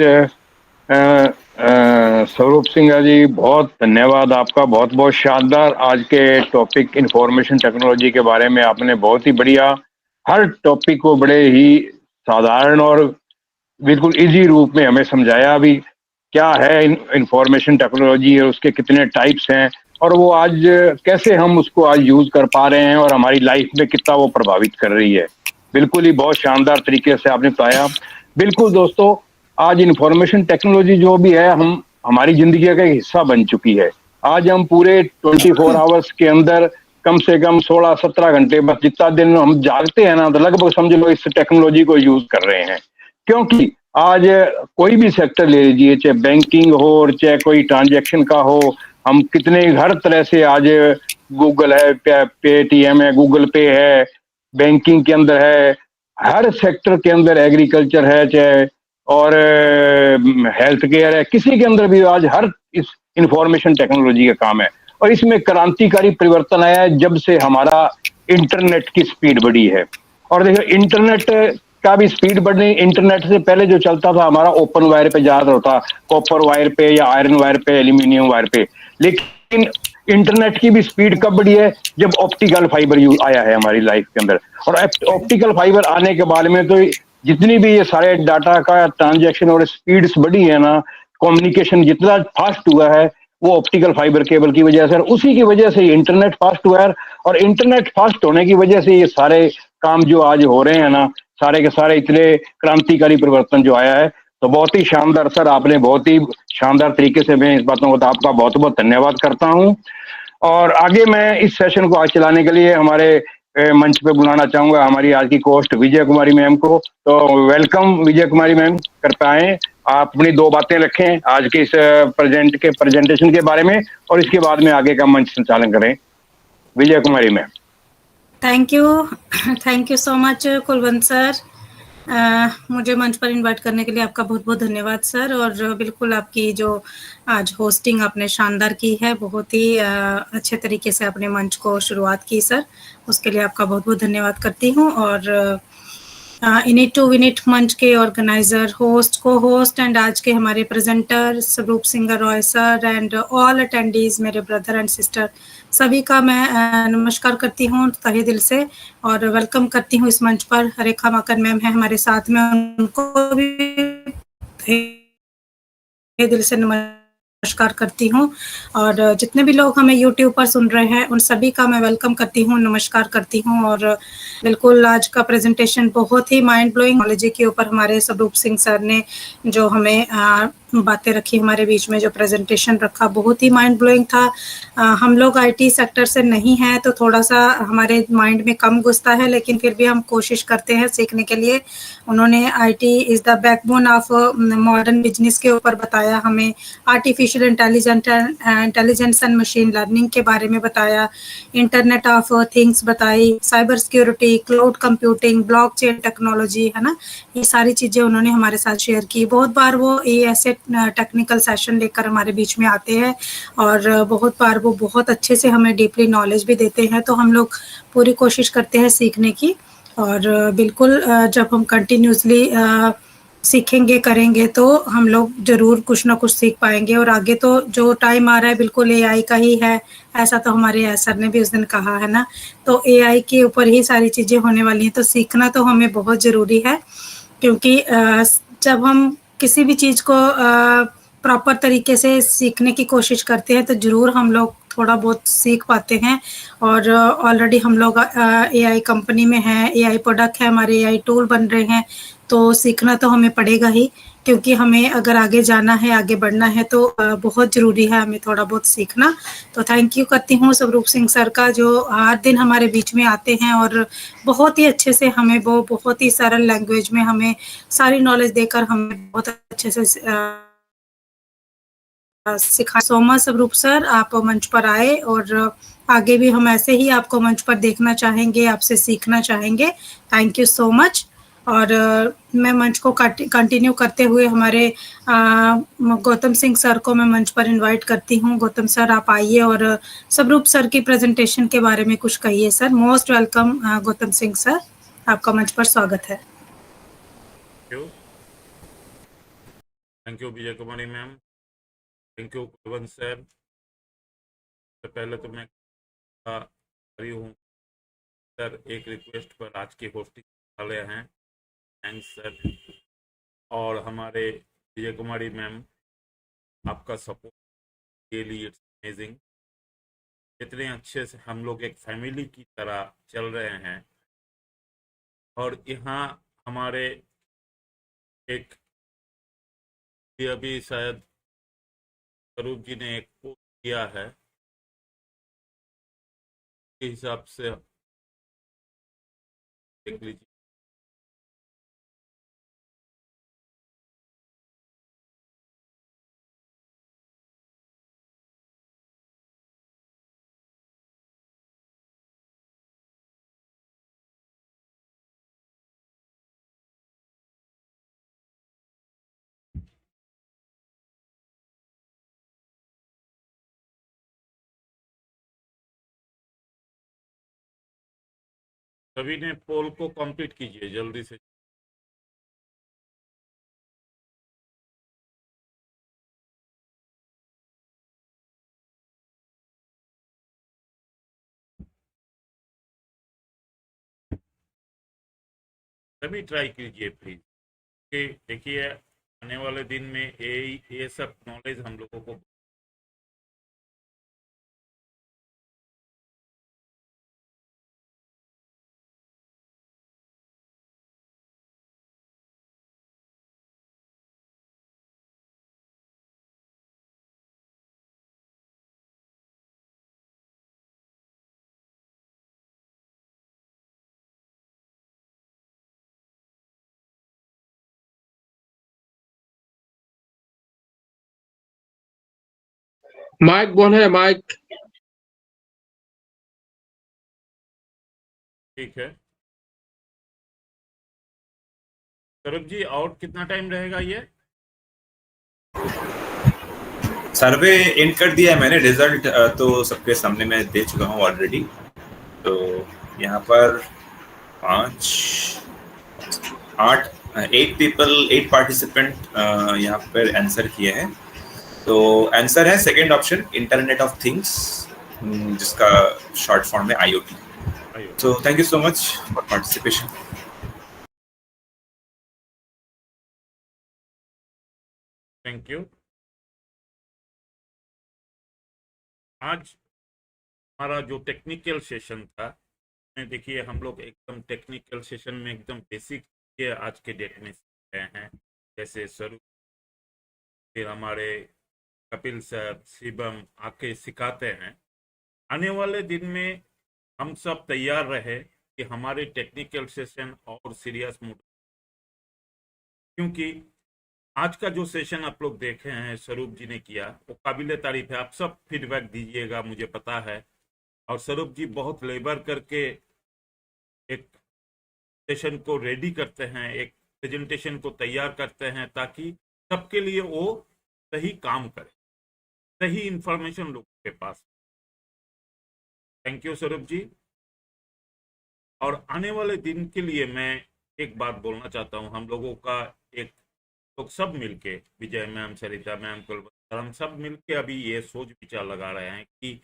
S1: Swaroop Singh जी, बहुत धन्यवाद आपका, बहुत बहुत शानदार। आज के टॉपिक इंफॉर्मेशन टेक्नोलॉजी के बारे में आपने बहुत ही बढ़िया हर टॉपिक को बड़े ही साधारण और बिल्कुल इजी रूप में हमें समझाया। अभी क्या है इंफॉर्मेशन टेक्नोलॉजी और उसके कितने टाइप्स हैं और वो आज कैसे हम उसको आज यूज कर पा रहे हैं और हमारी लाइफ में कितना वो प्रभावित कर रही है। बिल्कुल ही बहुत शानदार तरीके से आपने बताया। बिल्कुल दोस्तों, आज इंफॉर्मेशन टेक्नोलॉजी जो भी है, हम हमारी जिंदगी का एक हिस्सा बन चुकी है। आज हम पूरे 24 आवर्स के अंदर कम से कम 16-17 घंटे, बस जितना दिन हम जागते हैं ना, तो लगभग समझ लो इस टेक्नोलॉजी को यूज कर रहे हैं। क्योंकि आज कोई भी सेक्टर ले लीजिए, चाहे बैंकिंग हो और चाहे कोई ट्रांजैक्शन का हो, हम कितने हर तरह से आज गूगल है, पेटीएम है, गूगल पे है, बैंकिंग के अंदर है, हर सेक्टर के अंदर, एग्रीकल्चर है चाहे और हेल्थ केयर है, किसी के अंदर भी आज हर इस इंफॉर्मेशन टेक्नोलॉजी का काम है। और इसमें क्रांतिकारी परिवर्तन आया है जब से हमारा इंटरनेट की स्पीड बढ़ी है। और देखो इंटरनेट का भी स्पीड बढ़ने, इंटरनेट से पहले जो चलता था हमारा ओपन वायर पे ज्यादा होता, कॉपर वायर पे या आयरन वायर पे, एल्यूमिनियम वायर पे। लेकिन इंटरनेट की भी स्पीड कब बढ़ी है? जब ऑप्टिकल फाइबर आया है हमारी लाइफ के अंदर। और ऑप्टिकल फाइबर आने के बाद में तो जितनी भी ये सारे डाटा का ट्रांजैक्शन और स्पीड्स बढ़ी है ना, कम्युनिकेशन जितना फास्ट हुआ है वो ऑप्टिकल फाइबर केबल की वजह से, और उसी की वजह से इंटरनेट फास्ट हुआ है। और इंटरनेट फास्ट होने की वजह से ये सारे काम जो आज हो रहे हैं ना, सारे के सारे इतने क्रांतिकारी परिवर्तन जो आया है। तो बहुत ही शानदार सर, आपने बहुत ही शानदार तरीके से, मैं इस बातों को आपका बहुत बहुत धन्यवाद करता हूँ। और आगे मैं इस सेशन को आज चलाने के लिए हमारे मंच पे बुलाना चाहूंगा हमारी आज की कोस्ट विजय कुमारी मैम को। तो वेलकम विजय कुमारी मैम, कर पाए आप अपनी दो बातें रखें आज के इस प्रेजेंटेशन के बारे में, और इसके बाद में आगे का मंच संचालन करें। Vijay Kumari ma'am.
S3: Thank you so much Kulwant sir. मुझे मंच पर इनवाइट करने के लिए आपका बहुत बहुत धन्यवाद सर। और बिल्कुल आपकी जो आज होस्टिंग आपने शानदार की है, बहुत ही अच्छे तरीके से आपने मंच को शुरुआत की सर, उसके लिए आपका बहुत बहुत धन्यवाद करती हूँ। और इनिट टू विनिट मंच के ऑर्गेनाइजर, होस्ट, को होस्ट एंड आज के हमारे प्रेजेंटर स्वरूप singer Roy sir and all attendees, मेरे ब्रदर एंड सिस्टर, सभी का मैं नमस्कार करती हूँ तहे दिल से और वेलकम करती हूँ इस मंच पर। रेखा माकन मैम है हमारे साथ में, उनको भी तहे दिल से नमस्कार करती हूँ। और जितने भी लोग हमें यूट्यूब पर सुन रहे हैं उन सभी का मैं वेलकम करती हूँ, नमस्कार करती हूँ। और बिल्कुल आज का प्रेजेंटेशन बहुत ही माइंड ब्लोइंग टेक्नोलॉजी के ऊपर हमारे स्वरूप सिंह सर ने जो हमें बातें रखी हमारे बीच में, जो प्रेजेंटेशन रखा बहुत ही माइंड ब्लोइंग था। हम लोग आईटी सेक्टर से नहीं हैं तो थोड़ा सा हमारे माइंड में कम घुसता है, लेकिन फिर भी हम कोशिश करते हैं सीखने के लिए। उन्होंने IT is the backbone of modern business के ऊपर बताया हमें, artificial intelligence and machine learning के बारे में बताया, इंटरनेट ऑफ थिंग्स बताई, cyber security, cloud computing, blockchain technology, है ना, ये सारी चीज़ें उन्होंने हमारे साथ शेयर की। बहुत बार वो ये ऐसे टेक्निकल सेशन लेकर हमारे बीच में आते हैं और बहुत बार वो बहुत अच्छे से हमें डीपली नॉलेज भी देते हैं, तो हम लोग पूरी कोशिश करते हैं सीखने की। और बिल्कुल जब हम कंटिन्यूसली सीखेंगे करेंगे तो हम लोग ज़रूर कुछ ना कुछ सीख पाएंगे। और आगे तो जो टाइम आ रहा है बिल्कुल एआई का ही है, ऐसा तो हमारे सर ने भी उस दिन कहा है ना, तो एआई के ऊपर ही सारी चीज़ें होने वाली हैं। तो सीखना तो हमें बहुत ज़रूरी है, क्योंकि जब हम किसी भी चीज़ को प्रॉपर तरीके से सीखने की कोशिश करते हैं तो ज़रूर हम लोग थोड़ा बहुत सीख पाते हैं। और ऑलरेडी हम लोग एआई कंपनी में हैं, एआई प्रोडक्ट है हमारे, एआई टूल बन रहे हैं, तो सीखना तो हमें पड़ेगा ही, क्योंकि हमें अगर आगे जाना है, आगे बढ़ना है तो बहुत ज़रूरी है हमें थोड़ा बहुत सीखना। तो थैंक यू करती हूँ स्वरूप सिंह सर का, जो हर दिन हमारे बीच में आते हैं और बहुत ही अच्छे से हमें, वो बहुत ही सरल लैंग्वेज में हमें सारी नॉलेज देकर हमें बहुत अच्छे से सिखा। सो मच स्वरूप सर, आप मंच पर आए और आगे भी हम ऐसे ही आपको मंच पर देखना चाहेंगे, आपसे सीखना चाहेंगे। Thank you so much. और मैं मंच को कंटिन्यू करते हुए हमारे गौतम सिंह सर को मैं मंच पर इनवाइट करती हूँ। गौतम सर आप आइए और स्वरूप सर की प्रेजेंटेशन के बारे में कुछ कहिए sir. Most welcome Gautam Singh sir, आपका मंच पर स्वागत है।
S4: Thank you Vijay Kumari ma'am, thank you Kulwant sir. तो पहले तो मैं करी हूँ सर, एक रिक्वेस्ट पर आज की होस्टिंग वाले हैं, थैंक्स सर। और हमारे विजय कुमारी मैम, आपका सपोर्ट के लिए इट्स अमेजिंग। इतने अच्छे से हम लोग एक फैमिली की तरह चल रहे हैं। और यहाँ हमारे एक अभी शायद स्वरूप जी ने एक पोस्ट किया है, के हिसाब से देख लीजिए। सभी ने पोल को कंप्लीट कीजिए जल्दी से। सभी ट्राई कीजिए प्लीज, कि देखिए आने वाले दिन में ये सब नॉलेज हम लोगों को
S5: माइक बंद है, माइक।
S4: ठीक है। सौरभ जी और कितना टाइम रहेगा ये?
S2: सर्वे एंड कर दिया है मैंने, रिजल्ट तो सबके सामने मैं दे चुका हूँ ऑलरेडी। तो यहाँ पर 8 पार्टिसिपेंट यहाँ पर आंसर किए हैं। तो आंसर है second option, internet of things, जिसका शॉर्ट फॉर्म है IoT। So thank you so much for participation.
S4: Thank you. आज हमारा जो टेक्निकल सेशन था, देखिए हम लोग एकदम टेक्निकल सेशन में एकदम बेसिक के आज के डेट में सीख रहे हैं, जैसे स्वरूप, फिर हमारे कपिल सर, शिवम आके सिखाते हैं। आने वाले दिन में हम सब तैयार रहे कि हमारे टेक्निकल सेशन और सीरियस मूड, क्योंकि आज का जो सेशन आप लोग देखे हैं स्वरूप जी ने किया वो काबिल तारीफ है। आप सब फीडबैक दीजिएगा, मुझे पता है। और स्वरूप जी बहुत लेबर करके एक सेशन को रेडी करते हैं, एक प्रेजेंटेशन को तैयार करते हैं, ताकि सबके लिए वो सही काम करे, सही इंफॉर्मेशन लोगों के पास। थैंक यू स्वरूप जी। और आने वाले दिन के लिए मैं एक बात बोलना चाहता हूँ। हम लोगों का एक लोग सब मिलके, विजय मैम, सरिता मैम, कुलवंत, हम सब मिलके अभी ये सोच विचार लगा रहे हैं कि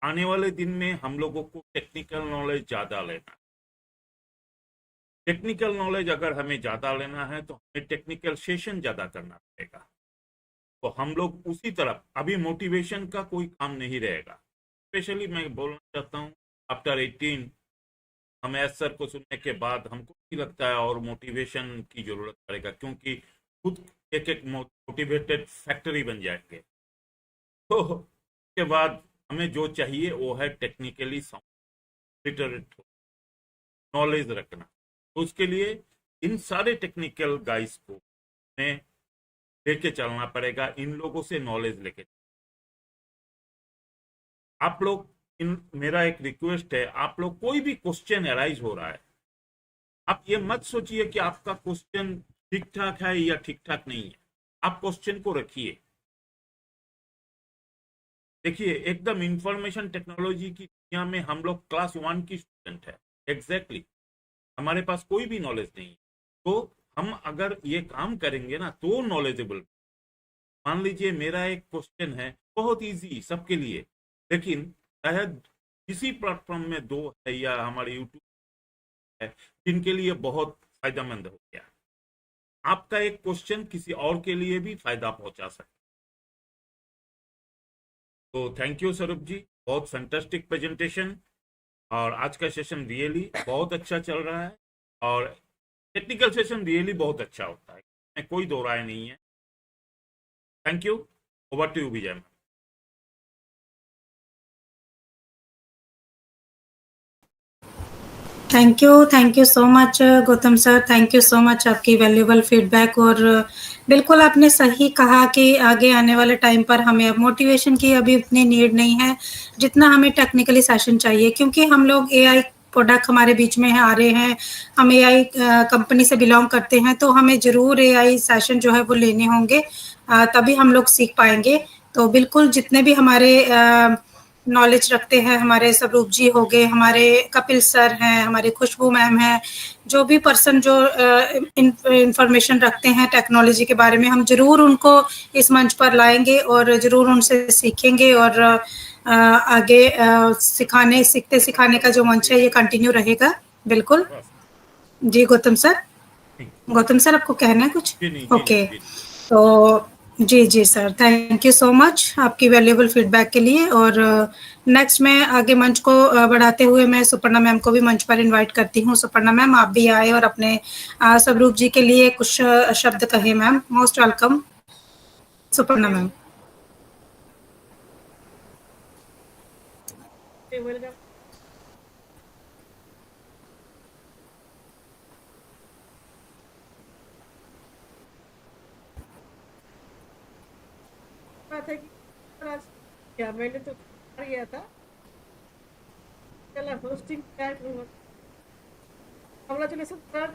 S4: आने वाले दिन में हम लोगों को टेक्निकल नॉलेज ज़्यादा लेना है। टेक्निकल नॉलेज अगर हमें ज़्यादा लेना है तो हमें टेक्निकल सेशन ज़्यादा करना पड़ेगा। तो हम लोग उसी तरफ, अभी मोटिवेशन का कोई काम नहीं रहेगा। स्पेशली मैं बोलना चाहता हूँ, आफ्टर 18 हम एस सर को सुनने के बाद हमको नहीं लगता है और मोटिवेशन की जरूरत पड़ेगा, क्योंकि खुद एक मोटिवेटेड फैक्ट्री बन जाएंगे। तो उसके बाद हमें जो चाहिए वो है टेक्निकली लिटरेट नॉलेज रखना। तो उसके लिए इन सारे टेक्निकल गाइस को हमें लेके चलना पड़ेगा, इन लोगों से नॉलेज लेके। आप लोग मेरा एक रिक्वेस्ट है, आप लोग कोई भी क्वेश्चन अराइज हो रहा है, आप ये मत सोचिए कि आपका क्वेश्चन ठीक ठाक है या ठीक ठाक नहीं है। आप क्वेश्चन को रखिए। देखिए एकदम इंफॉर्मेशन टेक्नोलॉजी की दुनिया में हम लोग क्लास 1 की स्टूडेंट है, एग्जैक्टली हमारे पास कोई भी नॉलेज नहीं। तो हम अगर ये काम करेंगे ना तो नॉलेजेबल। मान लीजिए मेरा एक क्वेश्चन है बहुत इजी सबके लिए, लेकिन शायद किसी प्लेटफॉर्म में 2 है या हमारे यूट्यूब है जिनके लिए बहुत फायदेमंद हो गया। आपका एक क्वेश्चन किसी और के लिए भी फायदा पहुंचा सकता है। तो थैंक यू स्वरूप जी, बहुत फैंटास्टिक प्रेजेंटेशन। और आज का सेशन रियली बहुत अच्छा चल रहा है, और टेक्निकल सेशन रियली बहुत अच्छा होता है, कोई दो राय नहीं है। Thank you. Over to you Vijay ma'am.
S3: Thank you so much Gautam sir, thank you so much आपकी वैल्यूएबल फीडबैक। और बिल्कुल आपने सही कहा कि आगे आने वाले टाइम पर हमें अब मोटिवेशन की अभी उतनी नीड नहीं है जितना हमें टेक्निकली सेशन चाहिए, क्योंकि हम लोग एआई प्रोडक्ट हमारे बीच में आ रहे हैं, हम एआई कंपनी से बिलोंग करते हैं, तो हमें ज़रूर एआई सेशन जो है वो लेने होंगे, तभी हम लोग सीख पाएंगे। तो बिल्कुल जितने भी हमारे नॉलेज रखते हैं, हमारे स्वरूप जी हो गए, हमारे कपिल सर हैं, हमारे खुशबू मैम हैं, जो भी पर्सन जो इंफॉर्मेशन रखते हैं टेक्नोलॉजी के बारे में, हम ज़रूर उनको इस मंच पर लाएंगे और ज़रूर उनसे सीखेंगे। और आगे सीखते सिखाने का जो मंच है ये कंटिन्यू रहेगा। बिल्कुल जी गौतम सर। गौतम सर आपको कहना है कुछ? ओके, तो जी sir, thank you so much आपकी वैल्यूएबल फीडबैक के लिए। और नेक्स्ट मैं आगे मंच को बढ़ाते हुए मैं सुपर्णा मैम को भी मंच पर इनवाइट करती हूँ। सुपर्णा मैम आप भी आए और अपने स्वरूप जी के लिए कुछ शब्द कहे ma'am. Most welcome Suparna ma'am.
S6: बात है कि आज क्या मैंने तो किया था, चला होस्टिंग क्या करूँगा, कॉन्ग्रेचुलेसन सर,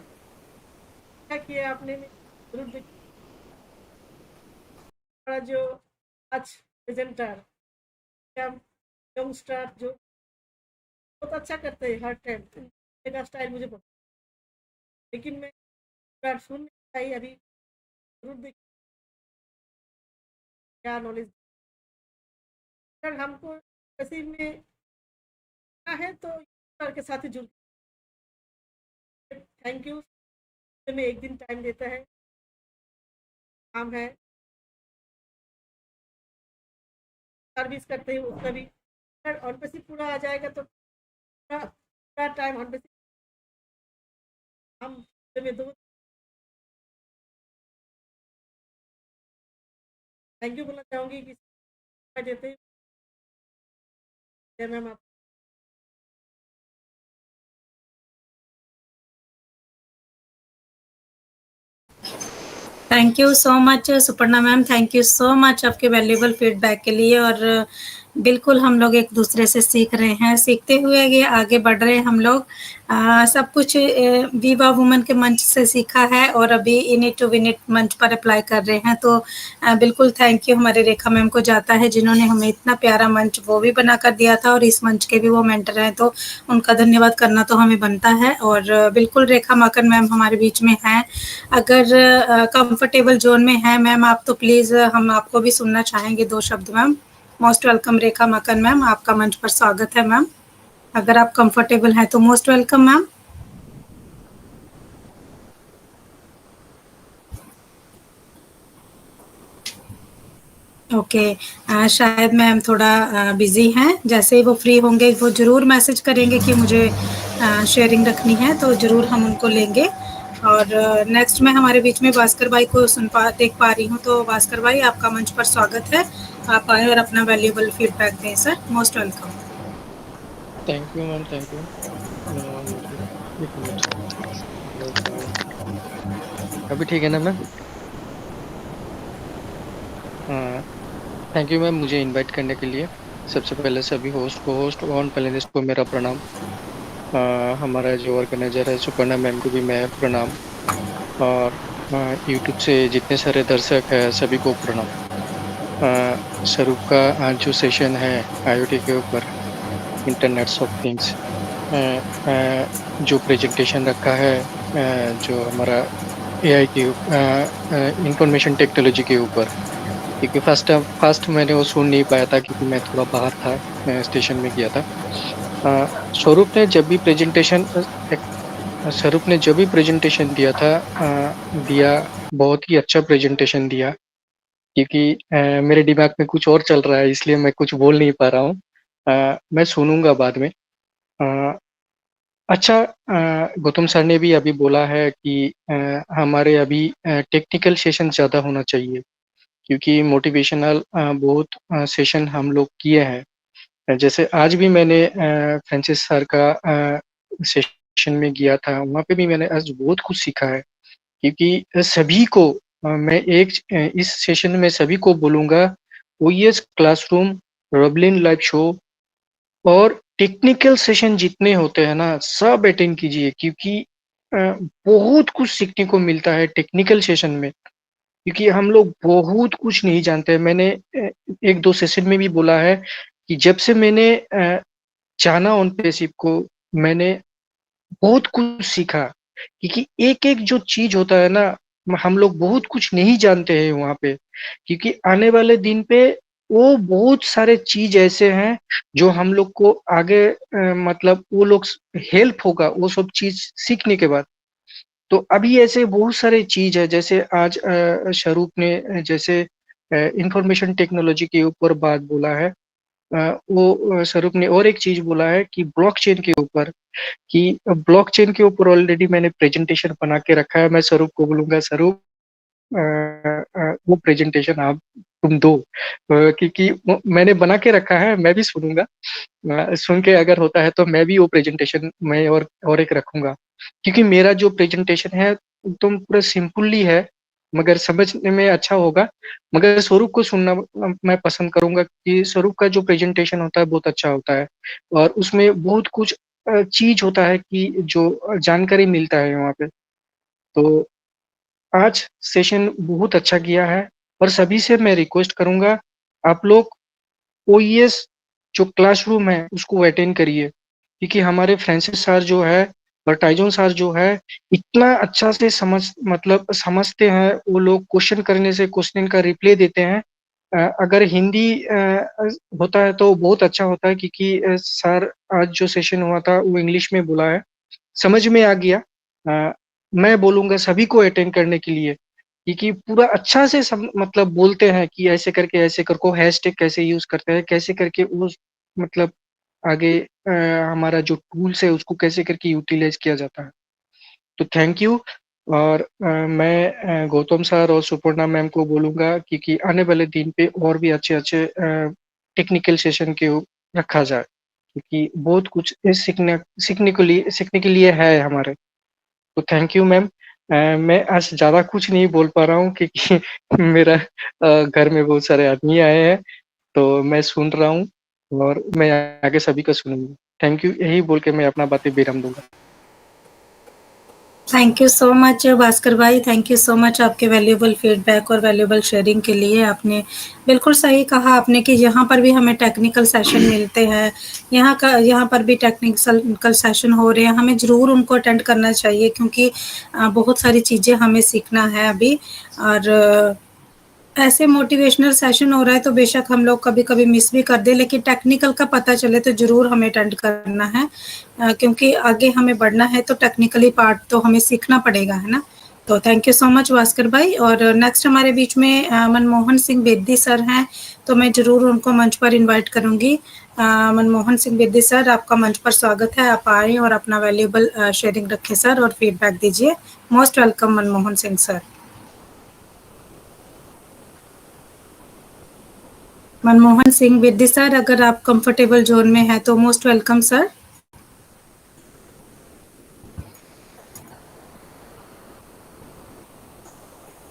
S6: क्या किया आपने जरूर देखा। जो आज प्रेजेंटर यंग स्टार जो बहुत अच्छा करते हैं हर टाइम, मेरा स्टाइल मुझे बहुत, लेकिन मैं बार सुन नहीं पाई अभी, जरूर देख क्या नॉलेज अगर हमको किसी में है तो सर के साथ ही जुड़। थैंक यू, में एक दिन टाइम देता है, काम है, सर्विस करते हैं उसका भी। अगर ऑन बेसिस पूरा आ जाएगा तो पूरा टाइम ऑन बेसिस हम में दो। थैंक यू बोलना चाहूँगी कि देते हैं मैम आप।
S3: Thank you so much Suparna ma'am, thank you so much आपके वैल्यूएबल फीडबैक के लिए। और बिल्कुल हम लोग एक दूसरे से सीख रहे हैं, सीखते हुए ये आगे बढ़ रहे हैं हम लोग। सब कुछ विवा वुमेन के मंच से सीखा है और अभी इनिट टू विनिट मंच पर अप्लाई कर रहे हैं। तो बिल्कुल थैंक यू हमारे रेखा मैम को जाता है जिन्होंने हमें इतना प्यारा मंच वो भी बना कर दिया था, और इस मंच के भी वो मेंटर हैं, तो उनका धन्यवाद करना तो हमें बनता है। और बिल्कुल रेखा माकन मैम हमारे बीच में हैं, अगर कंफर्टेबल जोन में है मैम आप, तो प्लीज़ हम आपको भी सुनना चाहेंगे 2 शब्द मैम। मोस्ट वेलकम रेखा माकन मैम, आपका मंच पर स्वागत है मैम। अगर आप कंफर्टेबल हैं तो मोस्ट वेलकम मैम। ओके, शायद मैम थोड़ा बिजी हैं, जैसे ही वो फ्री होंगे वो ज़रूर मैसेज करेंगे कि मुझे शेयरिंग रखनी है, तो ज़रूर हम उनको लेंगे। और नेक्स्ट में हमारे बीच में भास्कर भाई को देख पा रही हूँ, तो भास्कर भाई आपका मंच पर स्वागत है, आप आए और अपना वैल्यूएबल फीडबैक दें sir. Most welcome.
S7: Thank you ma'am, thank you. मुझे एक मिनट, मतलब अभी ठीक है ना मैम? थैंक यू मैम मुझे इनवाइट करने के लिए। सबसे पहले सभी होस्ट को होस्ट ऑन पैनलिस्ट को मेरा प्रणाम। हमारा जो ऑर्गेनाइजर है सुपर्णा मैम को भी मैं प्रणाम, और यूट्यूब से जितने सारे दर्शक हैं सभी को प्रणाम। स्वरूप का आज जो सेशन है आईओटी के ऊपर, इंटरनेट्स ऑफ थिंग्स, जो प्रेजेंटेशन रखा है, जो हमारा एआई के इंफॉर्मेशन टेक्नोलॉजी के ऊपर, क्योंकि फर्स्ट मैंने वो सुन नहीं पाया था क्योंकि मैं थोड़ा बाहर था, मैं स्टेशन में गया था। स्वरूप ने जब भी प्रेजेंटेशन दिया था, बहुत ही अच्छा प्रेजेंटेशन दिया, क्योंकि मेरे दिमाग में कुछ और चल रहा है इसलिए मैं कुछ बोल नहीं पा रहा हूँ। मैं सुनूंगा बाद में। अच्छा, गौतम सर ने भी अभी बोला है कि हमारे अभी टेक्निकल सेशन ज़्यादा होना चाहिए, क्योंकि मोटिवेशनल बहुत सेशन हम लोग किए हैं। जैसे आज भी मैंने फ्रांसिस सर का सेशन में गया था, वहाँ पे भी मैंने आज बहुत कुछ सीखा है। क्योंकि सभी को मैं इस सेशन में सभी को बोलूँगा, ओईएस क्लासरूम, रबलिन लाइव शो और टेक्निकल सेशन जितने होते हैं ना, सब अटेंड कीजिए, क्योंकि बहुत कुछ सीखने को मिलता है टेक्निकल सेशन में। क्योंकि हम लोग बहुत कुछ नहीं जानते हैं। मैंने 1-2 सेशन में भी बोला है कि जब से मैंने जाना ऑनपेसिव को, मैंने बहुत कुछ सीखा। क्योंकि एक-एक जो चीज़ होता है ना, हम लोग बहुत कुछ नहीं जानते हैं वहाँ पे। क्योंकि आने वाले दिन पे वो बहुत सारे चीज़ ऐसे हैं जो हम लोग को आगे मतलब वो लोग हेल्प होगा वो सब चीज़ सीखने के बाद। तो अभी ऐसे बहुत सारे चीज़ है, जैसे आज स्वरूप ने जैसे इंफॉर्मेशन टेक्नोलॉजी के ऊपर बात बोला है। वो स्वरूप ने और एक चीज़ बोला है कि ब्लॉकचेन के ऊपर, कि ब्लॉकचेन के ऊपर ऑलरेडी मैंने प्रेजेंटेशन बना के रखा है। मैं स्वरूप को बोलूँगा, स्वरूप वो प्रेजेंटेशन आप तुम दो, क्योंकि मैंने बना के रखा है, मैं भी सुनूँगा। सुन के अगर होता है तो मैं भी वो प्रेजेंटेशन मैं और एक रखूँगा। क्योंकि मेरा जो प्रेजेंटेशन है एकदम पूरा सिंपली है, मगर समझने में अच्छा होगा। मगर स्वरूप को सुनना मैं पसंद करूँगा, कि स्वरूप का जो प्रेजेंटेशन होता है बहुत अच्छा होता है और उसमें बहुत कुछ चीज़ होता है कि जो जानकारी मिलता है वहाँ पे। तो आज सेशन बहुत अच्छा गया है और सभी से मैं रिक्वेस्ट करूँगा, आप लोग ओईएस जो क्लासरूम है उसको अटेंड करिए। क्योंकि हमारे फ्रांसिस सर जो है और टाइजोन सर जो है, इतना अच्छा से समझते हैं। वो लोग क्वेश्चन करने से क्वेश्चन का रिप्लाई देते हैं। अगर हिंदी होता है तो बहुत अच्छा होता है, क्योंकि सर आज जो सेशन हुआ था वो इंग्लिश में बोला है, समझ में आ गया। मैं बोलूँगा सभी को अटेंड करने के लिए, क्योंकि पूरा अच्छा से मतलब बोलते हैं कि ऐसे करके ऐसे करको हैशटैग कैसे यूज़ करते हैं, कैसे करके उस मतलब आगे हमारा जो टूल्स है उसको कैसे करके यूटिलाइज़ किया जाता है। तो थैंक यू। और मैं गौतम सर और सुपर्णा मैम को बोलूँगा कि आने वाले दिन पे और भी अच्छे-अच्छे टेक्निकल सेशन रखा जाए, क्योंकि बहुत कुछ सीखने के लिए है हमारे। तो थैंक यू मैम। मैं आज ज़्यादा कुछ नहीं बोल पा रहा हूँ, क्योंकि मेरा घर में बहुत सारे आदमी आए हैं, तो मैं सुन रहा हूँ और मैं आगे सभी का सुनूँगा। थैंक यू, यही बोल के मैं अपना बातें विराम दूँगा।
S3: Thank you so much Bhaskar भाई, थैंक यू सो मच आपके वैल्यूएबल फीडबैक और वैल्यूएबल शेयरिंग के लिए। आपने बिल्कुल सही कहा आपने कि यहाँ पर भी हमें टेक्निकल सेशन मिलते हैं, यहाँ पर भी टेक्निकल सेशन हो रहे हैं, हमें ज़रूर उनको अटेंड करना चाहिए, क्योंकि बहुत सारी चीज़ें हमें सीखना है अभी। और ऐसे मोटिवेशनल सेशन हो रहा है तो बेशक हम लोग कभी-कभी मिस भी कर दें, लेकिन टेक्निकल का पता चले तो ज़रूर हमें अटेंड करना है, क्योंकि आगे हमें बढ़ना है तो टेक्निकली पार्ट तो हमें सीखना पड़ेगा, है ना? तो thank you so much Bhaskar भाई। और नेक्स्ट हमारे बीच में मनमोहन सिंह बेदी सर हैं, तो मैं ज़रूर उनको मंच पर इनवाइट करूँगी। मनमोहन सिंह बेदी सर, आपका मंच पर स्वागत है, आप आएँ और अपना वैल्यूएबल शेयरिंग रखें सर और फीडबैक दीजिए। Most welcome Manmohan Singh sir. Manmohan Singh Bedi sir, अगर आप कंफर्टेबल जोन में हैं तो मोस्ट वेलकम सर।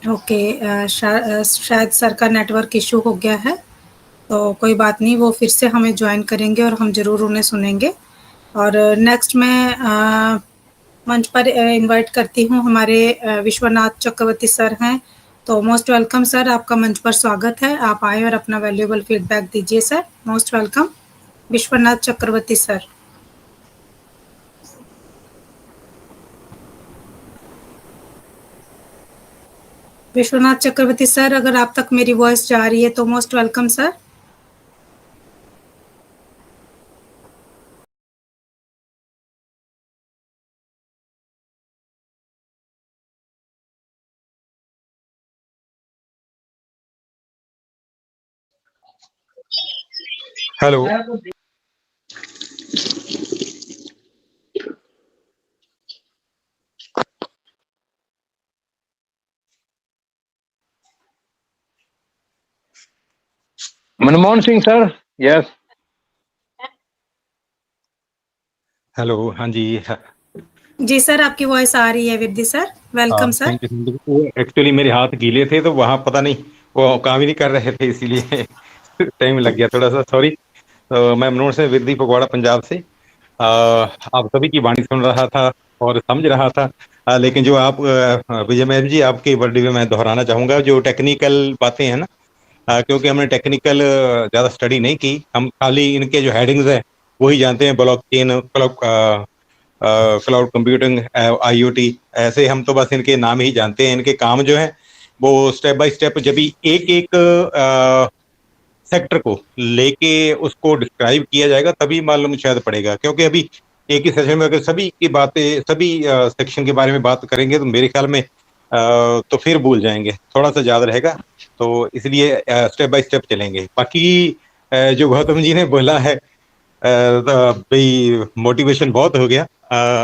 S3: ओके, शायद सर का नेटवर्क इशू हो गया है, तो कोई बात नहीं, वो फिर से हमें ज्वाइन करेंगे और हम ज़रूर उन्हें सुनेंगे। और नेक्स्ट मैं मंच पर इनवाइट करती हूँ, हमारे विश्वनाथ चक्रवर्ती सर हैं, तो मोस्ट वेलकम सर, आपका मंच पर स्वागत है, आप आए और अपना वैल्यूएबल फीडबैक दीजिए sir. Most welcome Vishwanath Chakravarti sir. Vishwanath Chakravarti sir, अगर आप तक मेरी वॉइस जा रही है तो most welcome sir.
S8: Hello.
S1: Manmohan Singh sir, yes.
S8: Hello, हाँ जी।
S3: जी सर, आपकी वॉइस आ रही है विद्य sir, welcome sir.
S8: Thank you. वो एक्चुअली मेरे हाथ गीले थे तो वहाँ पता नहीं वो काम ही नहीं कर रहे थे, इसीलिए टाइम लग गया थोड़ा सा, सॉरी। मैं मनोहर से विद्य फगवाड़ा पंजाब से आप सभी की वाणी सुन रहा था और समझ रहा था। लेकिन जो आप विजय मैम जी, आपके वर्ड में मैं दोहराना चाहूंगा जो टेक्निकल बातें हैं ना, क्योंकि हमने टेक्निकल ज़्यादा स्टडी नहीं की, हम खाली इनके जो हेडिंग्स हैं वही जानते हैं, ब्लॉकचेन, क्लाउड कंप्यूटिंग, आईओटी, ऐसे हम तो बस इनके नाम ही जानते हैं। इनके काम जो है वो स्टेप बाय स्टेप जब भी एक एक सेक्टर को लेके उसको डिस्क्राइब किया जाएगा तभी मालूम शायद पड़ेगा, क्योंकि अभी एक ही सेशन में अगर सभी की बातें सभी सेक्शन के बारे में बात करेंगे तो मेरे ख्याल में तो फिर भूल जाएंगे, थोड़ा सा याद रहेगा। तो इसलिए स्टेप बाय स्टेप चलेंगे। बाकी जो गौतम जी ने बोला है भाई मोटिवेशन बहुत हो गया,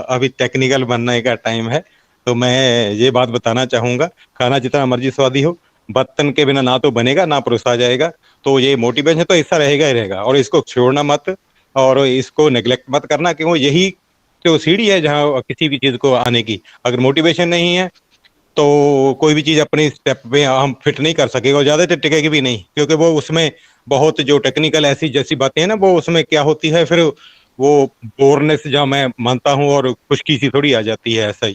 S8: अभी टेक्निकल बनने का टाइम है। तो मैं ये बात बताना चाहूंगा, खाना जितना मर्जी स्वादी हो, बर्तन के बिना ना तो बनेगा ना परोसा जाएगा। तो ये मोटिवेशन तो हिस्सा रहेगा ही रहेगा, और इसको छोड़ना मत और इसको नेग्लेक्ट मत करना, क्योंकि यही तो सीढ़ी है जहाँ किसी भी चीज को आने की। अगर मोटिवेशन नहीं है तो कोई भी चीज अपनी स्टेप पे हम फिट नहीं कर सकेगा और ज्यादा टिकेगी भी नहीं, क्योंकि वो उसमें बहुत जो टेक्निकल ऐसी जैसी बातें हैं ना, वो उसमें क्या होती है फिर वो बोरनेस जहाँ मैं मानता हूँ और खुशकी सी थोड़ी आ जाती है, ऐसा ही।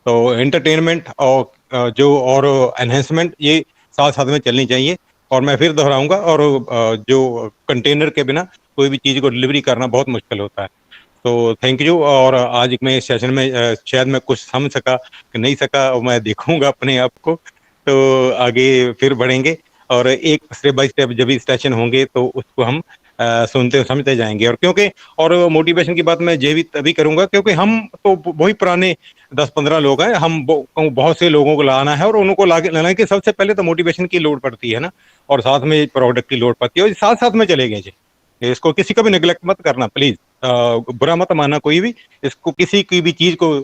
S8: तो एंटरटेनमेंट और जो और एनहेंसमेंट ये साथ साथ में चलनी चाहिए। और मैं फिर दोहराऊंगा, और जो कंटेनर के बिना कोई भी चीज को डिलीवरी करना बहुत मुश्किल होता है। तो थैंक यू। और आज मैं इस सेशन में शायद मैं कुछ समझ सका कि नहीं सका, और मैं देखूंगा अपने आप को। तो आगे फिर बढ़ेंगे और एक स्टेप बाय स्टेप जब भी सेशन होंगे तो उसको हम सुनते और समझते जाएंगे। और क्योंकि और मोटिवेशन की बात मैं ये भी तभी करूंगा क्योंकि हम तो वही पुराने 10-15 लोग हैं, हम बहुत से लोगों को लाना है और उनको लाने के सबसे पहले तो मोटिवेशन की लोड पड़ती है ना, और साथ में प्रोडक्ट की लोड पड़ती है, और साथ साथ में चले गए जी। इसको किसी का भी निगलेक्ट मत करना प्लीज, बुरा मत मानना कोई भी। इसको किसी की भी चीज को,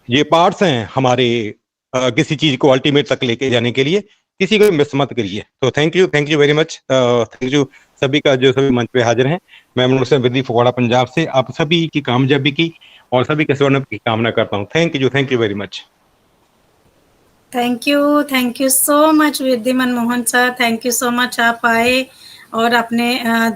S8: ये पार्ट्स हैं हमारे किसी चीज को अल्टीमेट तक लेके जाने के लिए, किसी को मिस मत करिए। तो thank you very much. Thank you सभी का जो सभी मंच पे हाजिर हैं। मैं मनोहर सिंह विद्य फगवाड़ा पंजाब से आप सभी की कामयाबी की और सभी के स्वर्ण की कामना करता हूँ। Thank you very much.
S3: Thank you so much विद्य Manmohan sir, thank you so much. आप आए और आपने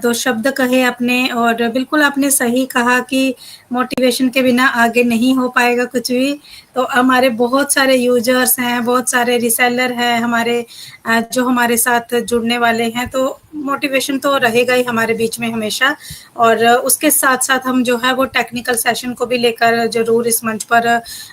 S3: दो शब्द कहे अपने, और बिल्कुल आपने सही कहा कि मोटिवेशन के बिना आगे नहीं हो पाएगा कुछ भी। तो हमारे बहुत सारे यूजर्स हैं, बहुत सारे रिसेलर हैं हमारे जो हमारे साथ जुड़ने वाले हैं, तो मोटिवेशन तो रहेगा ही हमारे बीच में हमेशा। और उसके साथ साथ हम जो है वो टेक्निकल सेशन को भी लेकर जरूर इस मंच पर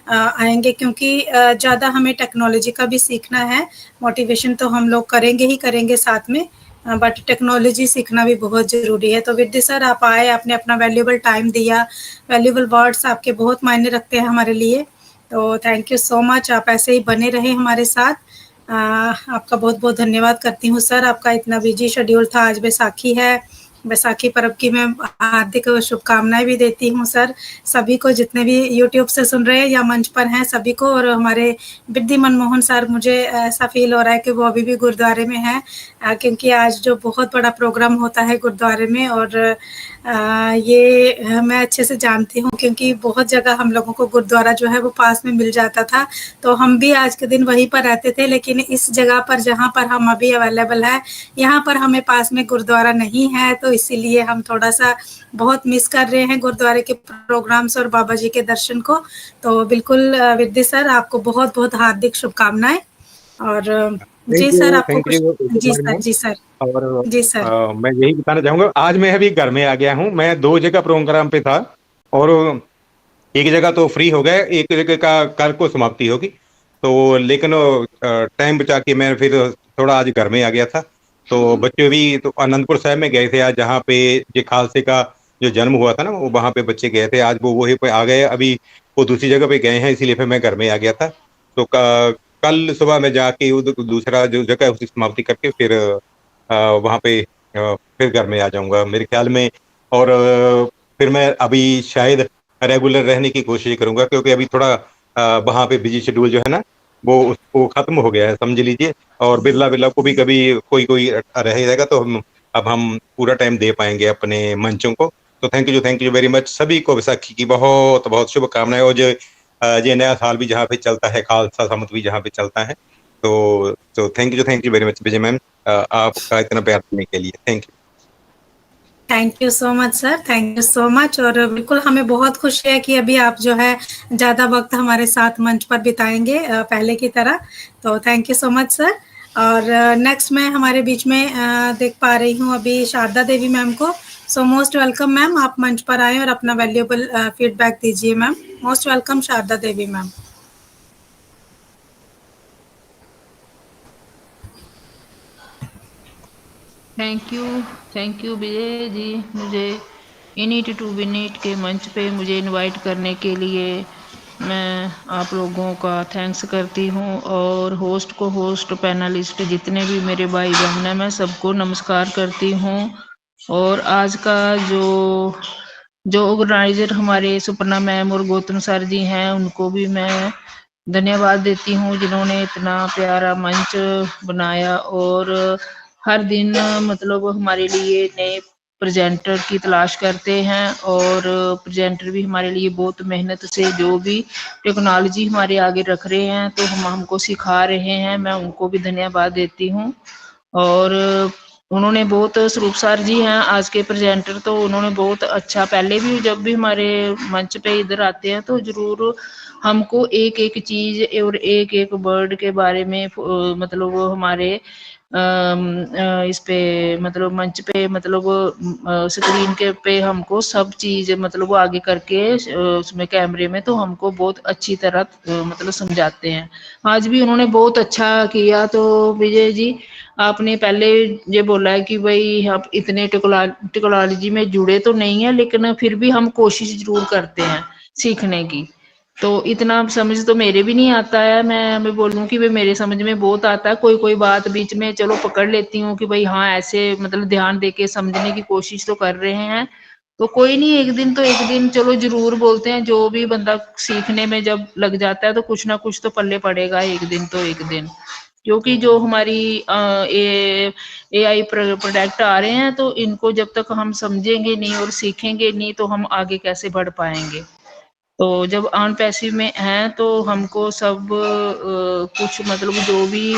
S3: आएंगे, क्योंकि ज़्यादा हमें टेक्नोलॉजी का भी सीखना है। मोटिवेशन तो हम लोग करेंगे ही करेंगे साथ में, बट टेक्नोलॉजी सीखना भी बहुत ज़रूरी है। तो विद्य सर आप आए, आपने अपना वैल्यूएबल टाइम दिया, वैल्यूएबल वर्ड्स आपके बहुत मायने रखते हैं हमारे लिए। तो थैंक यू सो मच, आप ऐसे ही बने रहे हमारे साथ। आपका बहुत बहुत धन्यवाद करती हूँ सर। आपका इतना बिजी शेड्यूल था, आज बैसाखी है, बैसाखी पर्व की मैं हार्दिक शुभकामनाएं भी देती हूँ सर सभी को, जितने भी यूट्यूब से सुन रहे हैं या मंच पर हैं सभी को। और हमारे विद्य मनमोहन सर, मुझे ऐसा फील हो रहा है कि वो अभी भी गुरुद्वारे में हैं, क्योंकि आज जो बहुत बड़ा प्रोग्राम होता है गुरुद्वारे में, और ये मैं अच्छे से जानती हूँ क्योंकि बहुत जगह हम लोगों को गुरुद्वारा जो है वो पास में मिल जाता था। तो हम भी आज के दिन वहीं पर रहते थे, लेकिन इस जगह पर जहाँ पर हम अभी अवेलेबल है, यहाँ पर हमें पास में गुरुद्वारा नहीं है, तो इसीलिए हम थोड़ा सा बहुत मिस कर रहे हैं गुरुद्वारे के प्रोग्राम्स और बाबा जी के दर्शन को। तो बिल्कुल विद्य सर, आपको बहुत बहुत हार्दिक शुभकामनाएं। और जी सर, आपको कुछ, जी सर
S8: और
S3: जी सर।
S8: मैं यही बताना चाहूंगा, आज मैं अभी घर में आ गया हूँ। मैं 2 जगह प्रोग्राम पे था और एक जगह तो फ्री हो गए, एक जगह का कल को समाप्ति होगी। तो लेकिन टाइम बचा के मैं फिर थोड़ा आज घर में आ गया था। तो बच्चे भी तो आनंदपुर साहब में गए थे आज, जहाँ पे ये खालसे का जो जन्म हुआ था ना, वो वहाँ पे बच्चे गए थे। आज वो वही पे आ गए, अभी वो दूसरी जगह पे गए हैं, इसीलिए फिर मैं घर में आ गया था। तो कल सुबह में जाके दूसरा जो जगह है उसकी समाप्ति करके फिर वहाँ पे फिर घर में आ जाऊंगा मेरे ख्याल में। और फिर मैं अभी शायद रेगुलर रहने की कोशिश करूंगा, क्योंकि अभी थोड़ा वहाँ पे बिजी शेड्यूल जो है ना वो खत्म हो गया है, समझ लीजिए। और बिरला को भी कभी कोई रह जाएगा तो हम अब हम पूरा टाइम दे पाएंगे अपने मंचों को। तो थैंक यू वेरी मच सभी को। विसाखी की बहुत बहुत शुभकामनाएं। और जो ये नया साल भी जहाँ पे चलता है, खालसा सम्मत भी जहाँ पे चलता है, तो thank you very much Vijay ma'am, आपका इतना प्यार देने के लिए। Thank you.
S3: Thank you so much sir, thank you so much. और बिल्कुल हमें बहुत खुशी है कि अभी आप जो है ज़्यादा वक्त हमारे साथ मंच पर बिताएंगे पहले की तरह। तो thank you so much sir. और नेक्स्ट मैं हमारे बीच में देख पा रही हूँ अभी शारदा देवी मैम को। सो मोस्ट वेलकम मैम, आप मंच पर आए और अपना वैल्यूएबल फीडबैक दीजिए ma'am. Most welcome Sharda Devi ma'am.
S9: Thank you Vijay ji, मुझे इनिट टू विनिट के मंच पे मुझे इनवाइट करने के लिए मैं आप लोगों का थैंक्स करती हूँ। और होस्ट को होस्ट, पैनलिस्ट, जितने भी मेरे भाई बहन हैं, मैं सबको नमस्कार करती हूँ। और आज का जो ऑर्गेनाइजर हमारे सुपर्णा मैम और गौतम सर जी हैं, उनको भी मैं धन्यवाद देती हूँ जिन्होंने इतना प्यारा मंच बनाया। और हर दिन मतलब हमारे लिए नए प्रेजेंटर की तलाश करते हैं, और प्रेजेंटर भी हमारे लिए बहुत मेहनत से जो भी टेक्नोलॉजी हमारे आगे रख रहे हैं तो हमको सिखा रहे हैं, मैं उनको भी धन्यवाद देती हूँ। और उन्होंने बहुत, स्वरूप सर जी हैं आज के प्रेजेंटर, तो उन्होंने बहुत अच्छा, पहले भी जब भी हमारे मंच पे इधर आते हैं तो जरूर हमको एक एक चीज और एक एक वर्ड के बारे में मतलब हमारे इस पे मतलब मंच पे मतलब स्क्रीन के पे हमको सब चीज मतलब आगे करके उसमें कैमरे में तो हमको बहुत अच्छी तरह मतलब समझाते हैं। आज भी उन्होंने बहुत अच्छा किया। तो विजय जी, आपने पहले ये बोला है कि भाई आप इतने टेक्नोलॉजी में जुड़े तो नहीं है, लेकिन फिर भी हम कोशिश जरूर करते हैं सीखने की। तो इतना समझ तो मेरे भी नहीं आता है, मैं बोलूँ कि भाई मेरे समझ में बहुत आता है, कोई बात बीच में चलो पकड़ लेती हूँ कि भाई हाँ ऐसे मतलब ध्यान देके समझने की कोशिश तो कर रहे हैं। तो कोई नहीं, एक दिन चलो जरूर बोलते हैं, जो भी बंदा सीखने में जब लग जाता है तो कुछ ना कुछ तो पल्ले पड़ेगा एक दिन। क्योंकि जो हमारी AI प्रोडक्ट आ रहे हैं तो इनको जब तक हम समझेंगे नहीं और सीखेंगे नहीं तो हम आगे कैसे बढ़ पाएंगे। तो जब ऑन पैसिव में हैं तो हमको सब कुछ मतलब जो भी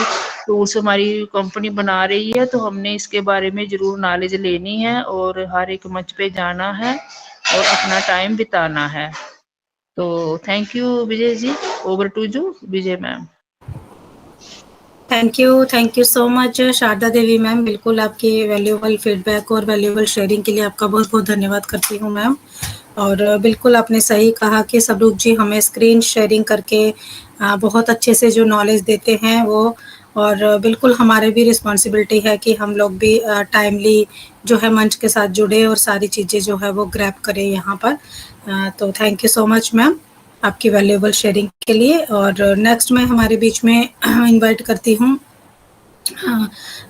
S9: टूल्स हमारी कंपनी बना रही है तो हमने इसके बारे में जरूर नॉलेज लेनी है और हर एक मंच पे जाना है और अपना टाइम बिताना है। तो thank you Vijay ji, over to you Vijay ma'am.
S3: Thank you so much Sharda Devi ma'am. बिल्कुल आपकी वैल्यूएबल फीडबैक और वैल्यूएबल शेयरिंग के लिए आपका बहुत बहुत धन्यवाद करती हूँ मैम। और बिल्कुल आपने सही कहा कि स्वरूप जी हमें स्क्रीन शेयरिंग करके बहुत अच्छे से जो नॉलेज देते हैं वो, और बिल्कुल हमारे भी रिस्पॉन्सिबिलिटी है कि हम लोग भी टाइमली जो है मंच के साथ जुड़े और सारी चीज़ें जो है वो ग्रैब करें यहाँ पर। तो thank you so much ma'am आपकी वैल्यूएबल शेयरिंग के लिए। और नेक्स्ट मैं हमारे बीच में इनवाइट करती हूँ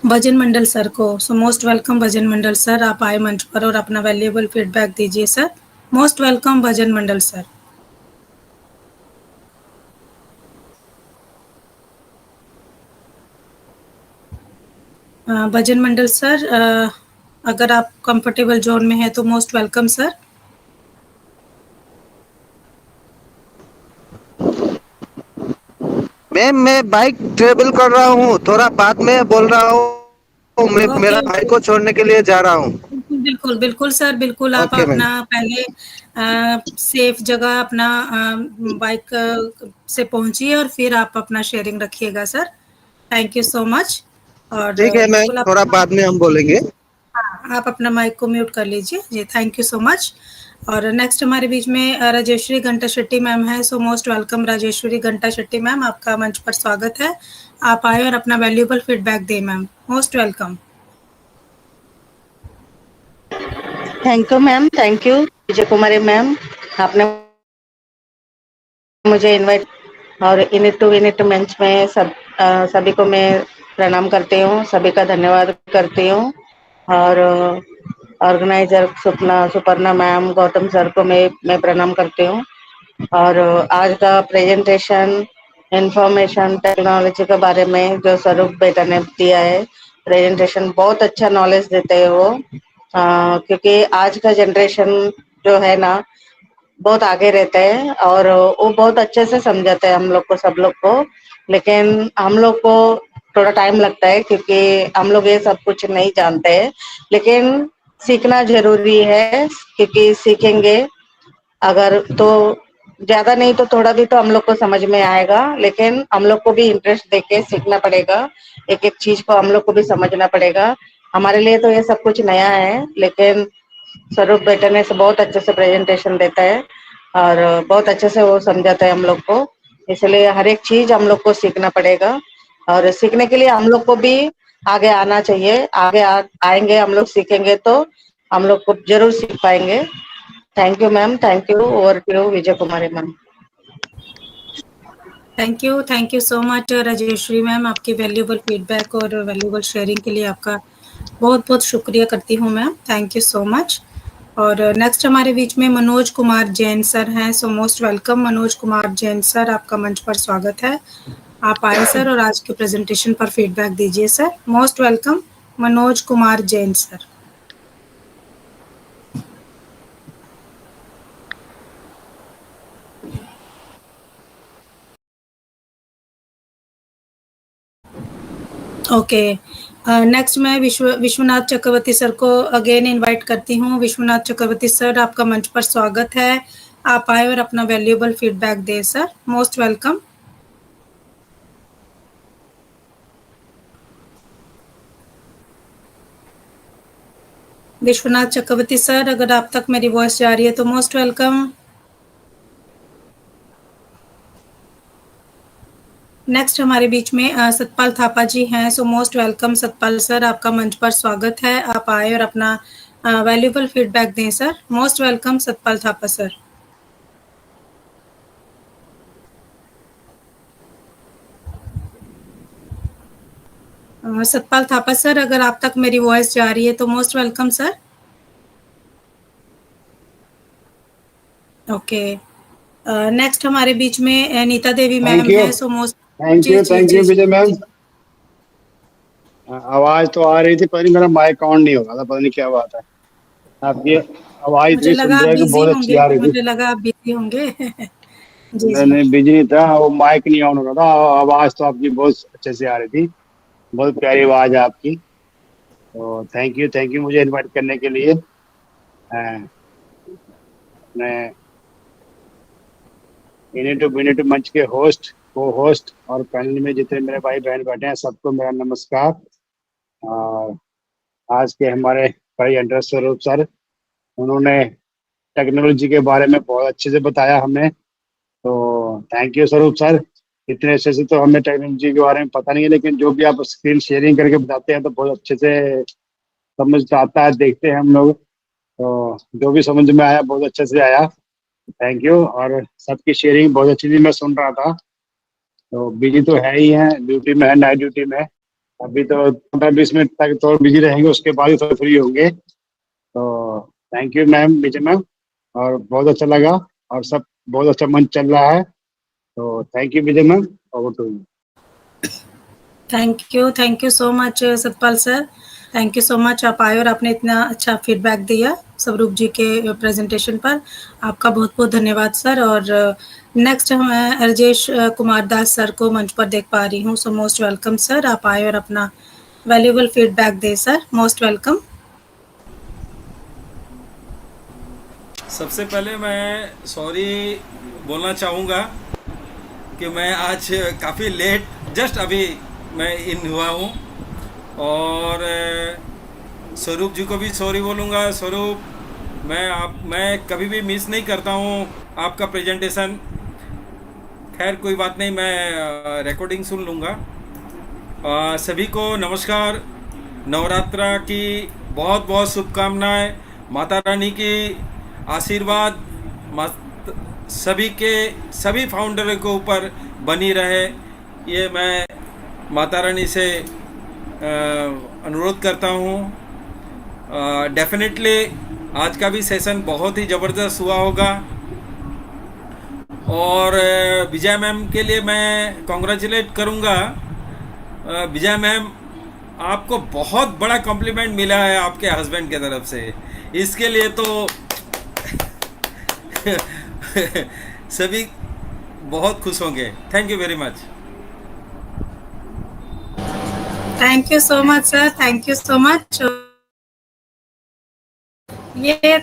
S3: भजन मंडल सर को। सो मोस्ट वेलकम भजन मंडल सर, आप आए मंच पर और अपना वैल्यूएबल फीडबैक दीजिए सर। मोस्ट वेलकम भजन मंडल सर। भजन मंडल सर, अगर आप कंफर्टेबल जोन में हैं तो मोस्ट वेलकम सर।
S10: मैम मैं बाइक ट्रेवल कर रहा हूँ, थोड़ा बाद में बोल रहा हूँ, मैं मेरा भाई को छोड़ने के लिए जा रहा हूँ।
S3: बिल्कुल सर, बिल्कुल आप
S10: Okay,
S3: अपना पहले सेफ जगह अपना बाइक से पहुंचिए और फिर आप अपना शेयरिंग रखिएगा sir. Thank you so much. और
S10: ठीक है मैम,
S3: बिल्कुल
S10: थोड़ा बाद में हम बोलेंगे।
S3: हाँ, आप अपना माइक को म्यूट कर लीजिए जी। Thank you so much. और नेक्स्ट हमारे बीच में राजेश्वरी घंटा शेट्टी मैम है। सो मोस्ट वेलकम राजेश्वरी घंटा शेट्टी मैम, आपका मंच पर स्वागत है। आप आए और अपना वैल्यूएबल फीडबैक दें ma'am. Most welcome.
S11: Thank you ma'am, thank you Vijay Kumari ma'am, आपने मुझे इनवाइट और इनिट टू विनिट मंच में सभी को मैं प्रणाम करती हूँ, सभी का धन्यवाद करती हूँ। और organiser Suparna ma'am, Gautam sir को मैं प्रणाम करती हूँ। और आज का प्रेजेंटेशन इंफॉर्मेशन टेक्नोलॉजी के बारे में जो स्वरूप बेटा ने दिया है, प्रेजेंटेशन बहुत अच्छा नॉलेज देते हैं वो, क्योंकि आज का जनरेशन जो है ना बहुत आगे रहते हैं और वो बहुत अच्छे से समझाते हैं हम लोग को, सब लोग को। लेकिन हम लोग को थोड़ा टाइम लगता है क्योंकि हम लोग ये सब कुछ नहीं जानते हैं, लेकिन सीखना जरूरी है क्योंकि सीखेंगे अगर तो ज्यादा नहीं तो थोड़ा भी तो हम लोग को समझ में आएगा, लेकिन हम लोग को भी इंटरेस्ट देके सीखना पड़ेगा, एक एक चीज को हम लोग को भी समझना पड़ेगा। हमारे लिए तो ये सब कुछ नया है, लेकिन स्वरूप बेटे ने बहुत अच्छे से प्रेजेंटेशन देता है और बहुत अच्छे से वो समझाता है हम लोग को, इसलिए हर एक चीज हम लोग को सीखना पड़ेगा और सीखने के लिए हम लोग को भी आगे आना चाहिए। आगे आएंगे हम लोग, सीखेंगे तो हम लोग को जरूर सीख पाएंगे। Thank you ma'am, thank you. Over to Vijay Kumari ma'am.
S3: Thank you so much Rajeshwari ma'am, आपकी वैल्यूएबल फीडबैक और वैल्यूएबल शेयरिंग के लिए आपका बहुत बहुत शुक्रिया करती हूँ ma'am, thank you so much. और नेक्स्ट हमारे बीच में मनोज कुमार जैन सर हैं, so most welcome Manoj Kumar Jain sir, आपका मंच पर स्वागत है। आप आए सर और आज के प्रेजेंटेशन पर फीडबैक दीजिए sir. Most welcome Manoj Kumar Jain sir. Okay, next मैं विश्वनाथ चक्रवर्ती सर को अगेन इनवाइट करती हूँ। विश्वनाथ चक्रवर्ती सर, आपका मंच पर स्वागत है, आप आए और अपना वैल्यूएबल फीडबैक दें sir, most welcome. Vishwanath Chakravarti sir, अगर आप तक मेरी वॉइस जा रही है तो मोस्ट वेलकम। नेक्स्ट हमारे बीच में सतपाल थापा जी हैं, so most welcome Satpal sir, आपका मंच पर स्वागत है, आप आए और अपना वैल्यूएबल फीडबैक दें sir, most welcome Satpal Thapa sir. Satpal Thapa sir, अगर आप तक मेरी वॉइस जा रही है तो most welcome sir. Okay, next हमारे बीच में नीता देवी मैम है, so most
S12: thank you Vijay ma'am. आवाज तो आ रही थी, पर मेरा माइक ऑन नहीं हो रहा था, पता नहीं क्या बात है। आपकी आवाज इतनी सुंदर है कि बहुत अच्छी आ रही थी।
S3: मुझे लगा आप बिजी होंगे।
S12: नहीं बिजी नहीं था, वो माइक नहीं ऑन हो रहा था। आवाज तो आपकी बहुत अच्छे से आ रही थी, बहुत प्यारी आवाज है आपकी। तो थैंक यू मुझे इनवाइट करने के लिए। मैं यूनिट टू मंच के होस्ट, को होस्ट और पैनल में जितने मेरे भाई बहन बैठे हैं सबको मेरा नमस्कार। और आज के हमारे प्रेजेंटर स्वरूप सर, उन्होंने टेक्नोलॉजी के बारे में बहुत अच्छे से बताया हमें, तो थैंक यू स्वरूप सर। इतने अच्छे से तो हमें टेक्नोलॉजी के बारे में पता नहीं है, लेकिन जो भी आप स्क्रीन शेयरिंग करके बताते हैं तो बहुत अच्छे से समझ आता है, देखते हैं हम लोग, तो जो भी समझ में आया बहुत अच्छे से आया, थैंक यू। और सबकी शेयरिंग बहुत अच्छी थी, मैं सुन रहा था। तो बिजी तो है ही है, ड्यूटी में है, नाइट ड्यूटी में। अभी तो 15-20 मिनट तक तो बिजी रहेंगे, उसके बाद ही तो फ्री होंगे। तो thank you ma'am, Vijay ma'am, और बहुत अच्छा लगा और सब बहुत अच्छा मंच चल रहा है। तो thank you Vijay ma'am, over to you.
S3: Thank you so much Satpal sir, thank you so much, आप आए और आपने इतना अच्छा फीडबैक दिया स्वरूप जी के प्रेजेंटेशन पर, आपका बहुत बहुत धन्यवाद सर। और नेक्स्ट मैं राजेश कुमार दास सर को मंच पर देख पा रही हूँ, सो मोस्ट वेलकम सर, आप आए और अपना वैल्यूएबल फीडबैक दें सर, मोस्ट वेलकम।
S13: सबसे पहले मैं सॉरी बोलना चाहूँगा कि मैं आज काफ़ी लेट, जस्ट अभी मैं इन हुआ हूँ, और स्वरूप जी को भी सॉरी बोलूँगा। स्वरूप, मैं कभी भी मिस नहीं करता हूँ आपका प्रेजेंटेशन। खैर कोई बात नहीं, मैं रिकॉर्डिंग सुन लूँगा। सभी को नमस्कार, नवरात्रा की बहुत बहुत शुभकामनाएं, माता रानी की आशीर्वाद सभी फाउंडर के ऊपर बनी रहे, ये मैं माता रानी से अनुरोध करता हूँ। डेफिनेटली आज का भी सेशन बहुत ही ज़बरदस्त हुआ होगा, और विजय मैम के लिए मैं कॉन्ग्रेचुलेट करूँगा। विजय मैम आपको बहुत बड़ा कॉम्प्लीमेंट मिला है आपके हस्बैंड के तरफ से, इसके लिए तो सभी बहुत खुश होंगे। Thank you very much.
S3: Thank you so much sir, thank you so much. ये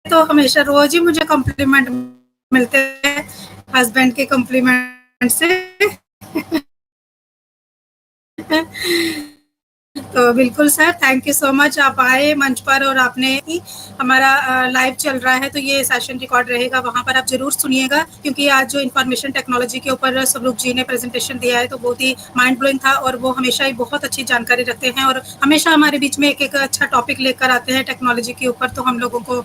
S3: तो हमेशा रोज ही मुझे कॉम्प्लीमेंट मिलते हैं हस्बैंड के कॉम्प्लीमेंट से। तो बिल्कुल sir, thank you so much, आप आए मंच पर और आपने हमारा लाइव चल रहा है तो ये सेशन रिकॉर्ड रहेगा, वहाँ पर आप जरूर सुनिएगा, क्योंकि आज जो इंफॉर्मेशन टेक्नोलॉजी के ऊपर स्वरूप जी ने प्रेजेंटेशन दिया है तो बहुत ही माइंड ब्लोइंग था, और वो हमेशा ही बहुत अच्छी जानकारी रखते हैं और हमेशा हमारे बीच में एक अच्छा टॉपिक लेकर आते हैं टेक्नोलॉजी के ऊपर। तो हम लोगों को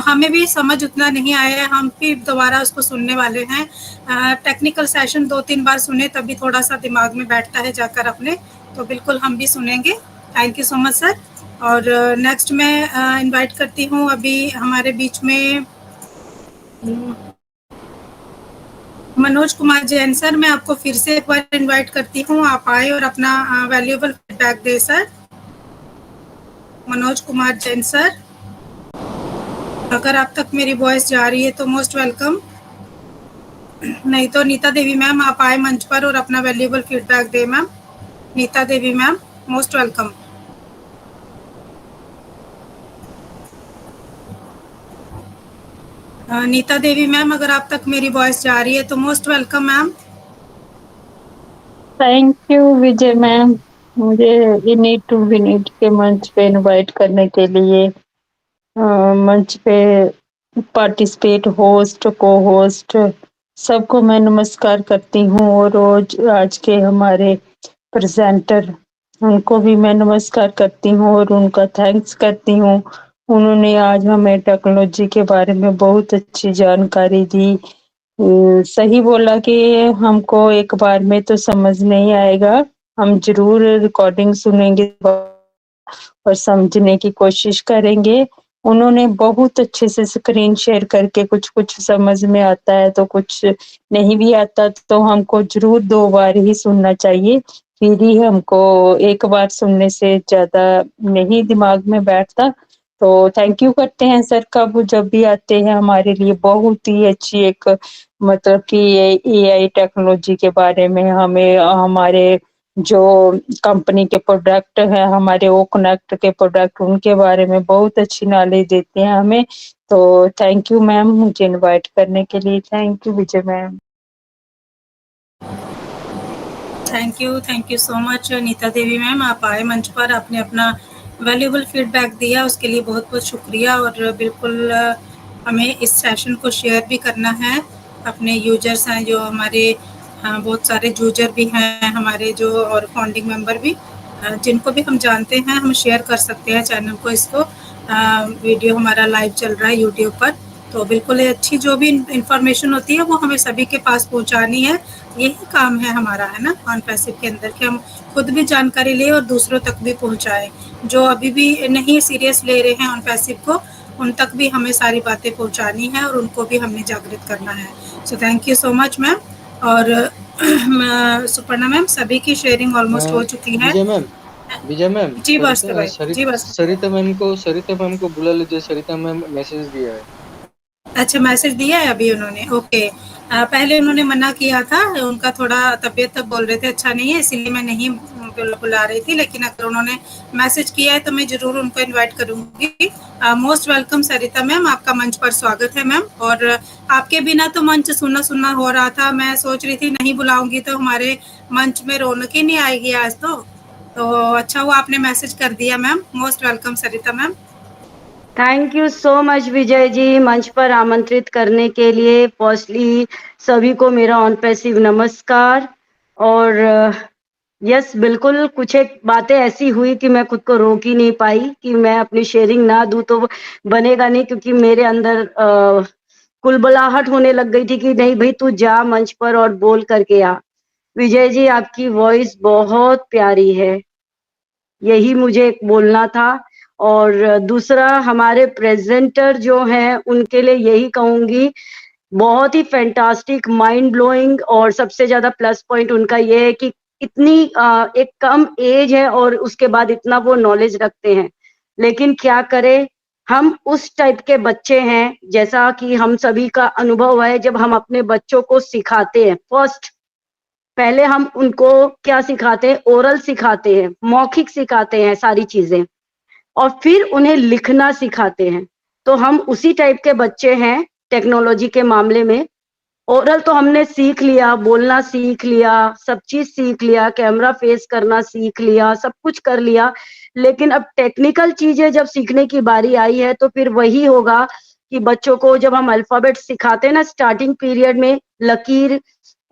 S3: हमें भी समझ उतना नहीं आया है, हम भी दोबारा उसको सुनने वाले हैं। टेक्निकल सेशन 2-3 बार सुने तभी थोड़ा सा दिमाग में बैठता है जाकर अपने, तो बिल्कुल हम भी सुनेंगे। Thank you so much sir. और नेक्स्ट मैं इनवाइट करती हूँ अभी हमारे बीच में मनोज कुमार जैन सर। मैं आपको फिर से एक बार इनवाइट करती हूँ, आप आए और अपना वैल्यूएबल फीडबैक दे सर। मनोज कुमार जैन सर, अगर आप तक मेरी वॉइस जा रही है तो मोस्ट वेलकम, नहीं तो नीता देवी मैम आप आए मंच पर और अपना वैल्यूएबल फीडबैक दे ma'am. Nita Devi ma'am most welcome. Nita Devi ma'am अगर आप तक मेरी वॉइस जा रही है तो most welcome ma'am.
S14: Thank you Vijay ma'am, मुझे इनिट टू विनिट के मंच पे इनवाइट करने के लिए। मंच पे पार्टिसिपेट होस्ट को होस्ट सबको मैं नमस्कार करती हूँ, और रोज आज के हमारे प्रेजेंटर उनको भी मैं नमस्कार करती हूँ और उनका थैंक्स करती हूँ। उन्होंने आज हमें टेक्नोलॉजी के बारे में बहुत अच्छी जानकारी दी। सही बोला कि हमको एक बार में तो समझ नहीं आएगा, हम जरूर रिकॉर्डिंग सुनेंगे और समझने की कोशिश करेंगे। उन्होंने बहुत अच्छे से स्क्रीन शेयर करके कुछ कुछ समझ में आता है तो कुछ नहीं भी आता, तो हमको जरूर 2 बार ही सुनना चाहिए, फिर ही हमको एक बार सुनने से ज्यादा नहीं दिमाग में बैठता। तो थैंक यू करते हैं सर का, वो जब भी आते हैं हमारे लिए बहुत ही अच्छी एक मतलब कि एआई टेक्नोलॉजी के बारे में हमें हमारे जो कंपनी के प्रोडक्ट है, हमारे ओ कनेक्ट के प्रोडक्ट, उनके बारे में बहुत अच्छी नॉलेज देते हैं हमें। तो थैंक यू मैम मुझे इनवाइट करने के लिए। Thank you Vijay ma'am.
S3: Thank you so much Neeta Devi ma'am, आप आए मंच पर, आपने अपना वैल्यूएबल फीडबैक दिया, उसके लिए बहुत बहुत शुक्रिया। और बिल्कुल हमें इस सेशन को शेयर भी करना है, अपने यूजर्स हैं जो हमारे बहुत सारे यूजर भी हैं हमारे जो, और फाउंडिंग मेंबर भी, जिनको भी हम जानते हैं हम शेयर कर सकते हैं चैनल को। इसको वीडियो हमारा लाइव चल रहा है यूट्यूब पर, तो बिल्कुल अच्छी जो भी इंफॉर्मेशन होती है वो हमें सभी के पास पहुंचानी है, यही काम है हमारा, है ना, ऑन पैसिव के अंदर, कि हम खुद भी जानकारी लें और दूसरों तक भी पहुंचाएं। जो अभी भी नहीं सीरियस ले रहे हैं ऑन पैसिव को, उन तक भी हमें सारी बातें पहुंचानी है और उनको भी हमने जागृत करना है। So thank you so much ma'am. और सुपर्णा मैम, सभी की शेयरिंग ऑलमोस्ट हो चुकी है।
S7: विजय मैम
S3: जी भास्कर भाई, जी भास्कर।
S7: सरिता मैम को बुला लीजिए, सरिता मैम मैसेज दिया है।
S3: अच्छा, मैसेज दिया है अभी उन्होंने, ओके। पहले उन्होंने मना किया था, उनका थोड़ा तबीयत बोल रहे थे अच्छा नहीं है, इसीलिए मैं नहीं बुला रही थी, लेकिन अगर उन्होंने मैसेज किया है तो मैं जरूर उनको इनवाइट करूंगी। मोस्ट वेलकम सरिता मैम, आपका मंच पर स्वागत है मैम। और आपके बिना तो मंच सुनना सुनना हो रहा था, मैं सोच रही थी नहीं बुलाऊंगी तो हमारे मंच में रौनक ही नहीं आएगी आज तो अच्छा हुआ आपने मैसेज कर दिया ma'am. Most welcome Sarita ma'am.
S15: Thank you so much Vijay ji, मंच पर आमंत्रित करने के लिए। फर्स्टली सभी को मेरा ऑन पैसिव नमस्कार। और यस, बिल्कुल कुछ एक बातें ऐसी हुई कि मैं खुद को रोक ही नहीं पाई कि मैं अपनी शेयरिंग ना दूं तो बनेगा नहीं, क्योंकि मेरे अंदर कुलबुलाहट होने लग गई थी कि नहीं भाई तू जा मंच पर और बोल करके आ। विजय जी आपकी वॉइस बहुत प्यारी है, यही मुझे बोलना था। और दूसरा, हमारे प्रेजेंटर जो हैं उनके लिए यही कहूंगी, बहुत ही फैंटास्टिक, माइंड ब्लोइंग, और सबसे ज्यादा प्लस पॉइंट उनका ये है कि इतनी एक कम एज है और उसके बाद इतना वो नॉलेज रखते हैं, लेकिन क्या करें, हम उस टाइप के बच्चे हैं, जैसा कि हम सभी का अनुभव है, जब हम अपने बच्चों को सिखाते हैं, फर्स्ट पहले हम उनको क्या सिखाते हैं, ओरल सिखाते हैं, मौखिक सिखाते हैं सारी चीजें, और फिर उन्हें लिखना सिखाते हैं। तो हम उसी टाइप के बच्चे हैं टेक्नोलॉजी के मामले में। ओरल तो हमने सीख लिया, बोलना सीख लिया, सब चीज सीख लिया, कैमरा फेस करना सीख लिया, सब कुछ कर लिया, लेकिन अब टेक्निकल चीजें जब सीखने की बारी आई है तो फिर वही होगा कि बच्चों को जब हम अल्फाबेट सिखाते हैं ना स्टार्टिंग पीरियड में, लकीर,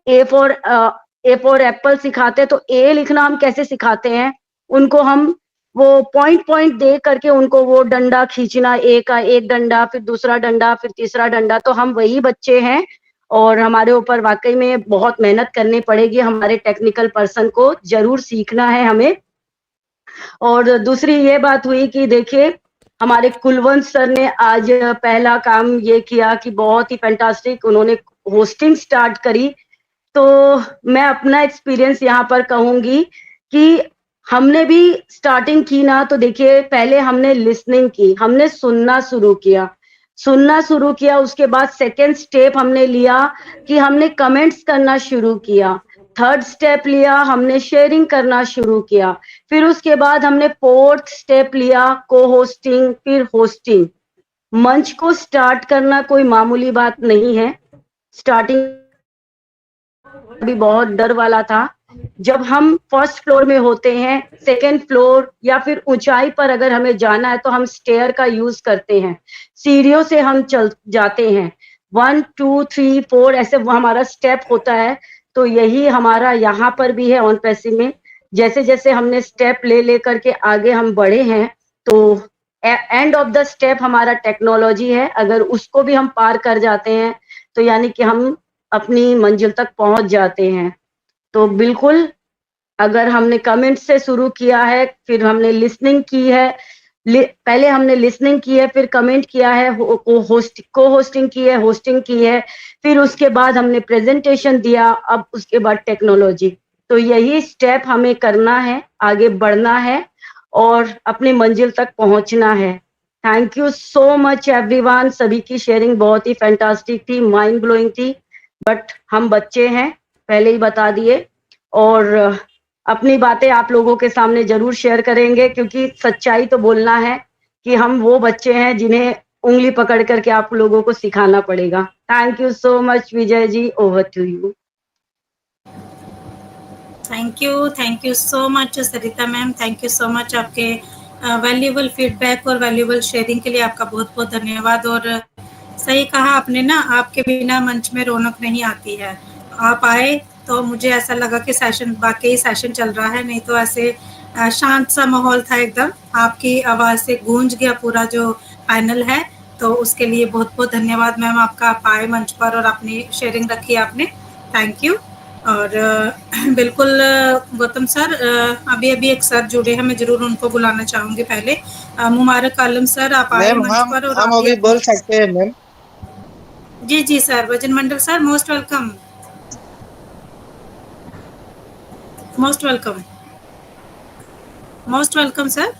S15: ए फॉर एप्पल सिखाते हैं, तो ए लिखना हम कैसे सिखाते हैं उनको, हम वो पॉइंट पॉइंट दे करके उनको वो डंडा खींचना, ए का एक डंडा, फिर दूसरा डंडा, फिर तीसरा डंडा, तो हम वही बच्चे हैं और हमारे ऊपर वाकई में बहुत मेहनत करनी पड़ेगी, हमारे टेक्निकल पर्सन को जरूर सीखना है हमें। और दूसरी ये बात हुई कि देखिए हमारे कुलवंत सर ने आज पहला काम ये किया कि बहुत ही फैंटास्टिक, उन्होंने होस्टिंग स्टार्ट करी। तो मैं अपना एक्सपीरियंस यहाँ पर कहूंगी कि हमने भी स्टार्टिंग की ना, तो देखिए पहले हमने लिसनिंग की, हमने सुनना शुरू किया, उसके बाद सेकेंड स्टेप हमने लिया कि हमने कमेंट्स करना शुरू किया, थर्ड स्टेप लिया हमने शेयरिंग करना शुरू किया, फिर उसके बाद हमने फोर्थ स्टेप लिया को होस्टिंग, फिर होस्टिंग। मंच को स्टार्ट करना कोई मामूली बात नहीं है, स्टार्टिंग भी बहुत डर वाला था। जब हम फर्स्ट फ्लोर में होते हैं, सेकेंड फ्लोर या फिर ऊंचाई पर अगर हमें जाना है तो हम स्टेयर का यूज करते हैं, सीढ़ियों से हम चल जाते हैं, 1 2 3 4 ऐसे वो हमारा स्टेप होता है। तो यही हमारा यहाँ पर भी है ऑन पैसिव में, जैसे जैसे हमने स्टेप ले करके आगे हम बढ़े हैं, तो एंड ऑफ द स्टेप हमारा टेक्नोलॉजी है, अगर उसको भी हम पार कर जाते हैं तो यानी कि हम अपनी मंजिल तक पहुंच जाते हैं। तो बिल्कुल अगर हमने कमेंट से शुरू किया है, फिर हमने लिसनिंग की है, पहले हमने लिसनिंग की है, फिर कमेंट किया है, को होस्टिंग की है, होस्टिंग की है, फिर उसके बाद हमने प्रेजेंटेशन दिया, अब उसके बाद टेक्नोलॉजी। तो यही स्टेप हमें करना है, आगे बढ़ना है और अपनी मंजिल तक पहुंचना है। Thank you so much everyone, सभी की शेयरिंग बहुत ही फैंटास्टिक थी, माइंड ब्लोइंग थी, बट हम बच्चे हैं पहले ही बता दिए, और अपनी बातें आप लोगों के सामने जरूर शेयर करेंगे, क्योंकि सच्चाई तो बोलना है कि हम वो बच्चे हैं जिन्हें उंगली पकड़ करके आप लोगों को सिखाना पड़ेगा। Thank you so much Vijay ji, over to you.
S3: Thank you so much Sarita ma'am, thank you so much आपके वैल्यूएबल फीडबैक और वैल्यूएबल शेयरिंग के लिए आपका बहुत बहुत धन्यवाद। और सही कहा आपने ना, आपके बिना मंच में रौनक नहीं आती है। आप आए तो मुझे ऐसा लगा कि सेशन वाकई सेशन चल रहा है, नहीं तो ऐसे शांत सा माहौल था एकदम, आपकी आवाज़ से गूंज गया पूरा जो पैनल है। तो उसके लिए बहुत बहुत धन्यवाद मैम आपका, आप आए मंच पर और अपनी शेयरिंग रखी आपने, थैंक यू। और बिल्कुल गौतम सर, अभी एक सर जुड़े हैं, मैं जरूर उनको बुलाना चाहूंगी पहले। मुबारक आलम सर, आप आए मंच पर और
S10: हम अभी बोल सकते हैं मैम।
S3: जी sir, Bhajan Mandal sir, most welcome, most welcome sir.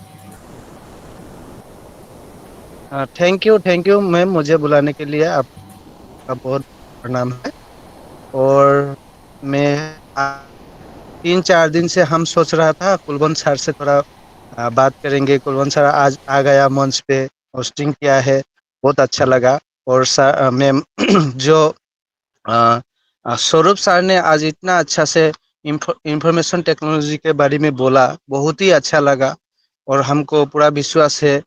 S10: Thank you ma'am, मुझे बुलाने के लिए आपका बहुत प्रणाम है। और मैं 3-4 दिन से हम सोच रहा था कुलवंत सर से थोड़ा बात करेंगे। कुलवंत सर आज आ गया मंच पे, होस्टिंग किया है, बहुत अच्छा लगा। और सर मैम जो स्वरूप सर ने आज इतना अच्छा से इंफॉर्मेशन टेक्नोलॉजी के बारे में बोला, बहुत ही अच्छा लगा। और हमको पूरा विश्वास है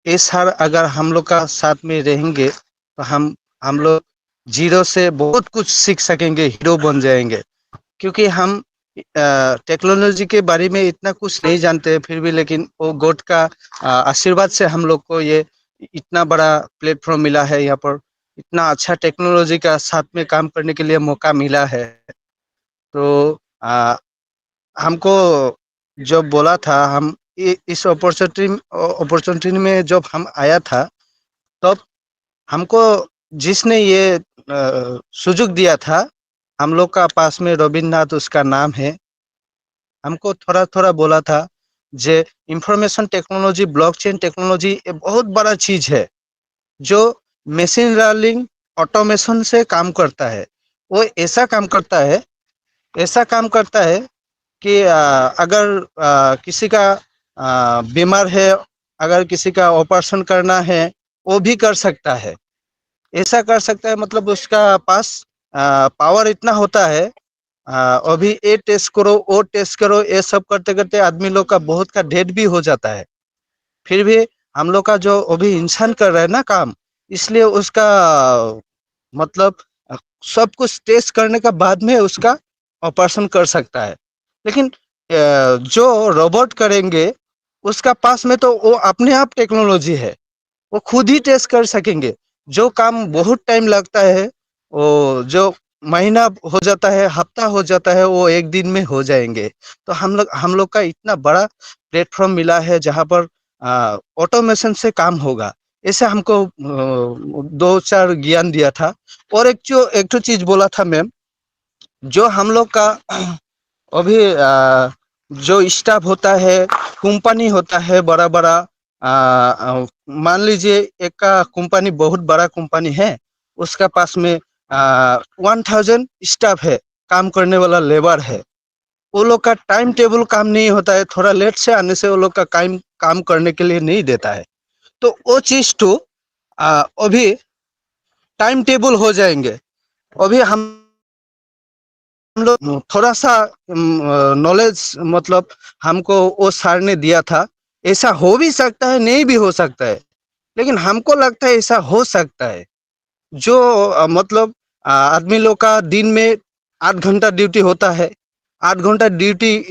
S10: ये सर अगर हम लोग का साथ में रहेंगे तो हम लोग जीरो से बहुत कुछ सीख सकेंगे, हीरो बन जाएंगे। क्योंकि हम टेक्नोलॉजी के बारे में इतना कुछ नहीं जानते, फिर भी लेकिन वो गॉड का आशीर्वाद से हम लोग को ये इतना बड़ा प्लेटफॉर्म मिला है, यहाँ पर इतना अच्छा टेक्नोलॉजी का साथ में काम करने के लिए मौका मिला है। तो हमको जब बोला था, हम इस अपॉर्चुनिटी में जब हम आया था, तब हमको जिसने ये सुযোগ दिया था, हम लोग का पास में रविन्द्रनाथ उसका नाम है, हमको थोड़ा थोड़ा बोला था जे इंफॉर्मेशन टेक्नोलॉजी, ब्लॉकचेन टेक्नोलॉजी ये बहुत बड़ा चीज है जो मशीन लर्निंग ऑटोमेशन से काम करता है। वो ऐसा काम करता है, ऐसा काम करता है कि अगर किसी का बीमार है, अगर किसी का ऑपरेशन करना है, वो भी कर सकता है। ऐसा कर सकता है मतलब उसका पास पावर इतना होता है। अभी ये टेस्ट करो, वो टेस्ट करो, ये सब करते करते आदमी लोग का बहुत का डेथ भी हो जाता है। फिर भी हम लोग का जो अभी इंसान कर रहा है ना काम, इसलिए उसका मतलब सब कुछ टेस्ट करने का बाद में उसका ऑपरेशन कर सकता है। लेकिन जो रोबोट करेंगे उसका पास में तो वो अपने आप टेक्नोलॉजी है, वो खुद ही टेस्ट कर सकेंगे। जो काम बहुत टाइम लगता है, वो जो महीना हो जाता है, हफ्ता हो जाता है, वो एक दिन में हो जाएंगे। तो हम लोग का इतना बड़ा प्लेटफॉर्म मिला है जहाँ पर ऑटोमेशन से काम होगा। ऐसे हमको 2-4 ज्ञान दिया था। और एक तो चीज बोला था मैम, जो हम लोग का अभी जो स्टाफ होता है, कंपनी होता है बड़ा बड़ा, मान लीजिए एक का कंपनी बहुत बड़ा कंपनी है, उसका पास में 1000 स्टाफ है, काम करने वाला लेबर है। वो लोग का टाइम टेबल काम नहीं होता है, थोड़ा लेट से आने से वो लोग का काम करने के लिए नहीं देता है। तो वो चीज तो अभी टाइम टेबल हो जाएंगे। अभी हम लोग थोड़ा सा नॉलेज मतलब हमको वो सर ने दिया था। ऐसा हो भी सकता है, नहीं भी हो सकता है, लेकिन हमको लगता है ऐसा हो सकता है। जो मतलब आदमी लोग का दिन में 8 घंटा ड्यूटी होता है, 8 घंटा ड्यूटी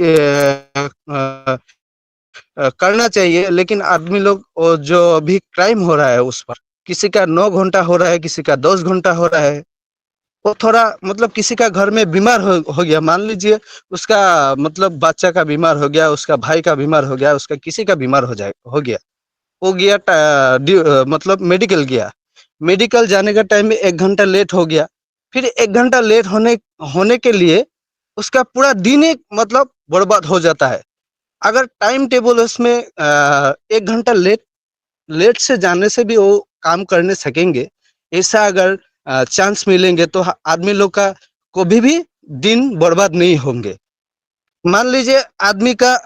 S10: करना चाहिए, लेकिन आदमी लोग जो अभी क्राइम हो रहा है उस पर, किसी का 9 घंटा हो रहा है, किसी का 10 घंटा हो रहा है। वो थोड़ा मतलब किसी का घर में बीमार हो गया, मान लीजिए उसका मतलब बच्चा का बीमार हो गया, उसका भाई का बीमार हो गया, उसका किसी का बीमार हो गया, वो गया मतलब मेडिकल गया, मेडिकल जाने का टाइम में 1 घंटा लेट हो गया। फिर 1 घंटा लेट होने के लिए उसका पूरा दिन एक मतलब बर्बाद हो जाता है। अगर टाइम टेबल उसमें 1 घंटा लेट से जाने से भी वो काम करने सकेंगे, ऐसा अगर चांस मिलेंगे तो आदमी लोग का कभी भी दिन बर्बाद नहीं होंगे। मान लीजिए आदमी का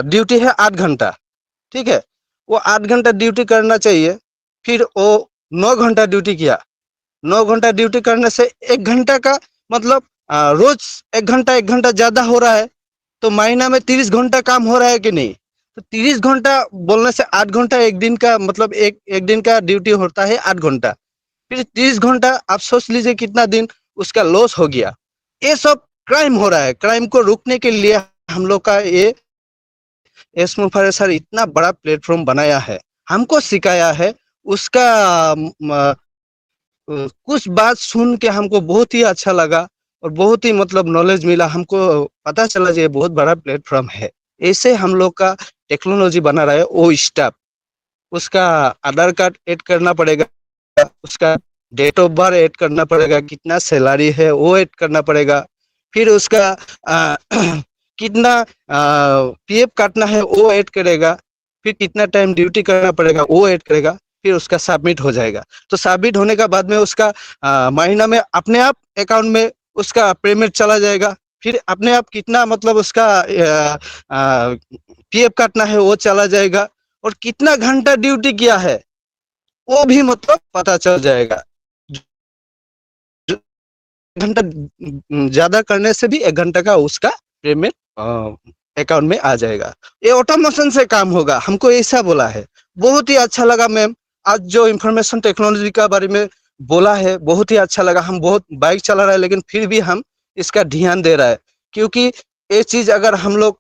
S10: ड्यूटी है 8 घंटा, ठीक है, वो 8 घंटा ड्यूटी करना चाहिए, फिर वो 9 घंटा ड्यूटी किया। 9 घंटा ड्यूटी करने से 1 घंटा का मतलब रोज 1 घंटा ज्यादा हो रहा है, तो महीना में 30 घंटा काम हो रहा है कि नहीं? तो 30 घंटा बोलने से 8 घंटा एक दिन का मतलब एक दिन का ड्यूटी होता है 8 घंटा, फिर 30 घंटा आप सोच लीजिए कितना दिन उसका लॉस हो गया। ये सब क्राइम हो रहा है। क्राइम को रोकने के लिए हम लोग का ये एस्मोफायर सर इतना बड़ा प्लेटफॉर्म बनाया है, हमको सिखाया है। उसका कुछ बात सुन के हमको बहुत ही अच्छा लगा और बहुत ही मतलब नॉलेज मिला, हमको पता चला ये बहुत बड़ा प्लेटफॉर्म है। ऐसे हम लोग का टेक्नोलॉजी बना रहा है। वो स्टाफ, उसका आधार कार्ड ऐड करना पड़ेगा, उसका डेट ऑफ बर्थ ऐड करना पड़ेगा, कितना सैलरी है वो ऐड करना पड़ेगा, फिर उसका कितना पीएफ काटना है वो ऐड करेगा, फिर कितना टाइम ड्यूटी करना पड़ेगा वो ऐड करेगा, फिर उसका सबमिट हो जाएगा। तो सबमिट होने का बाद में उसका महीना में अपने आप अकाउंट में उसका पेमेंट चला जाएगा। फिर अपने आप कितना मतलब उसका पीएफ काटना है वो चला जाएगा, और कितना घंटा ड्यूटी किया है वो भी मतलब पता चल जाएगा। घंटा ज्यादा करने से भी 1 घंटा का उसका पेमेंट अकाउंट में आ जाएगा। ये ऑटोमेशन से काम होगा, हमको ऐसा बोला है। बहुत ही अच्छा लगा मैम, आज जो इंफॉर्मेशन टेक्नोलॉजी का बारे में बोला है बहुत ही अच्छा लगा। हम बहुत बाइक चला रहे हैं लेकिन फिर भी हम इसका ध्यान दे रहा है, क्योंकि ये चीज अगर हम लोग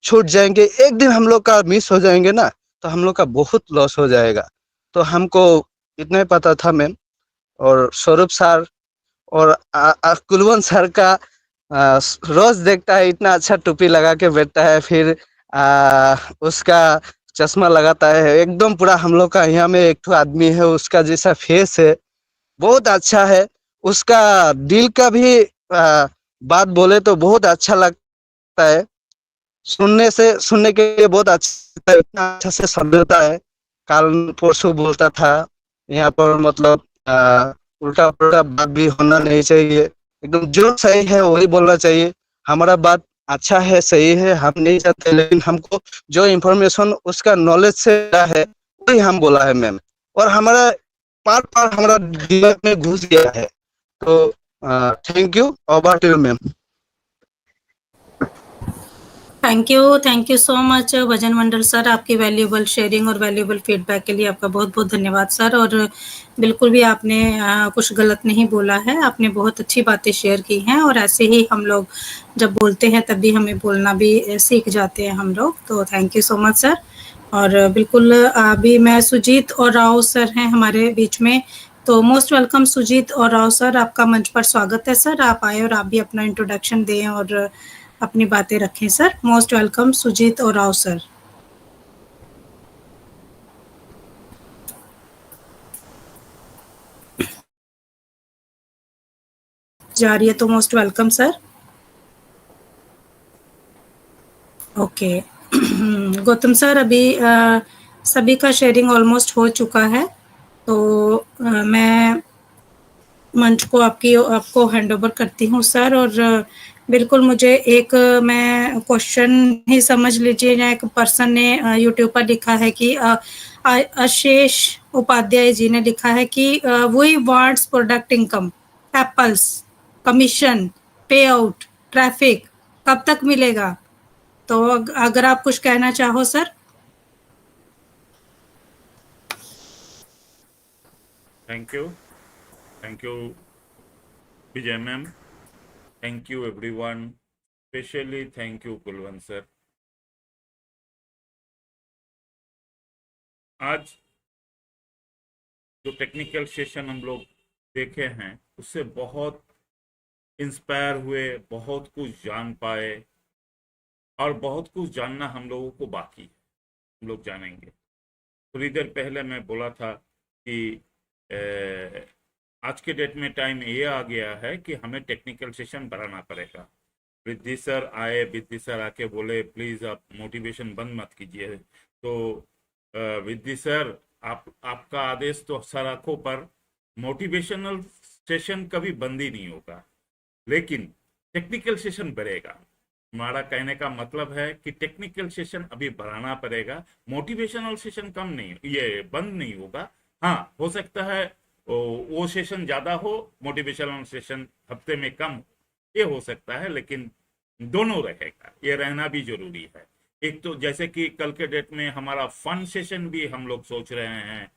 S10: छूट जाएंगे, एक दिन हम लोग का मिस हो जाएंगे ना, तो हम लोग का बहुत लॉस हो जाएगा। तो हमको इतना ही पता था मैम। और स्वरूप सर और कुलवंत सर का रोज देखता है, इतना अच्छा टोपी लगा के बैठता है, फिर उसका चश्मा लगाता है, एकदम पूरा हम लोग का यहाँ में एक आदमी है उसका जैसा फेस है, बहुत अच्छा है। उसका दिल का भी बात बोले तो बहुत अच्छा लगता लगता है, सुनने के लिए बहुत अच्छा, इतना अच्छा से समझता है। काल परसों बोलता था यहाँ पर, मतलब उल्टा पुल्टा बात भी होना नहीं चाहिए, एकदम जो सही है वही बोलना चाहिए। हमारा बात अच्छा है, सही है, हम नहीं चाहते, लेकिन हमको जो इन्फॉर्मेशन उसका नॉलेज से मिला है वही हम बोला है मैम, और हमारा पार पार हमारा दिमाग में घुस गया है। तो thank you, over to you ma'am.
S3: Thank you so much Bhajan Mandal sir, आपकी वैल्यूएबल शेयरिंग और वैल्यूएबल फीडबैक के लिए आपका बहुत बहुत धन्यवाद सर। और बिल्कुल भी आपने कुछ गलत नहीं बोला है, आपने बहुत अच्छी बातें शेयर की हैं, और ऐसे ही हम लोग जब बोलते हैं तभी हमें बोलना भी सीख जाते हैं हम लोग। तो thank you so much sir. और बिल्कुल अभी मैं सुजीत और राव सर हैं हमारे बीच में, तो मोस्ट वेलकम सुजीत और राव सर, आपका मंच पर स्वागत है सर। आप आए और आप भी अपना इंट्रोडक्शन दें और अपनी बातें रखें सर। मोस्ट वेलकम सुजीत और राव सर। जा रही है तो most welcome sir. Okay Gautam sir, अभी सभी का शेयरिंग ऑलमोस्ट हो चुका है, तो मैं मंच को आपको हैंड ओवर करती हूँ सर। और बिल्कुल मुझे एक मैं क्वेश्चन ही समझ लीजिए, या एक पर्सन ने यूट्यूब पर लिखा है कि आशीष उपाध्याय जी ने लिखा है कि we wants product income, apples, commission, pay out, traffic कब तक मिलेगा? तो अगर आप कुछ कहना चाहो sir.
S4: Thank you Vijay ma'am, thank you everyone, specially thank you Kulwant sir. आज जो टेक्निकल सेशन हम लोग देखे हैं उससे बहुत इंस्पायर हुए, बहुत कुछ जान पाए, और बहुत कुछ जानना हम लोगों को बाकी है, हम लोग जानेंगे। थोड़ी देर पहले मैं बोला था कि आज के डेट में टाइम ये आ गया है कि हमें टेक्निकल सेशन बढ़ाना पड़ेगा। विद्य सर आए, विद्य सर आके बोले प्लीज आप मोटिवेशन बंद मत कीजिए। तो विद्य सर, आपका आदेश तो सर रखो, पर मोटिवेशनल सेशन कभी बंद ही नहीं होगा, लेकिन टेक्निकल सेशन बढ़ेगा। हमारा कहने का मतलब है कि टेक्निकल सेशन अभी बढ़ाना पड़ेगा, मोटिवेशनल सेशन कम नहीं, ये बंद नहीं होगा। हाँ, हो सकता है वो सेशन ज्यादा हो, मोटिवेशनल सेशन हफ्ते में कम, ये हो सकता है, लेकिन दोनों रहेगा, ये रहना भी जरूरी है। एक तो जैसे कि कल के डेट में हमारा फन सेशन भी हम लोग सोच रहे हैं,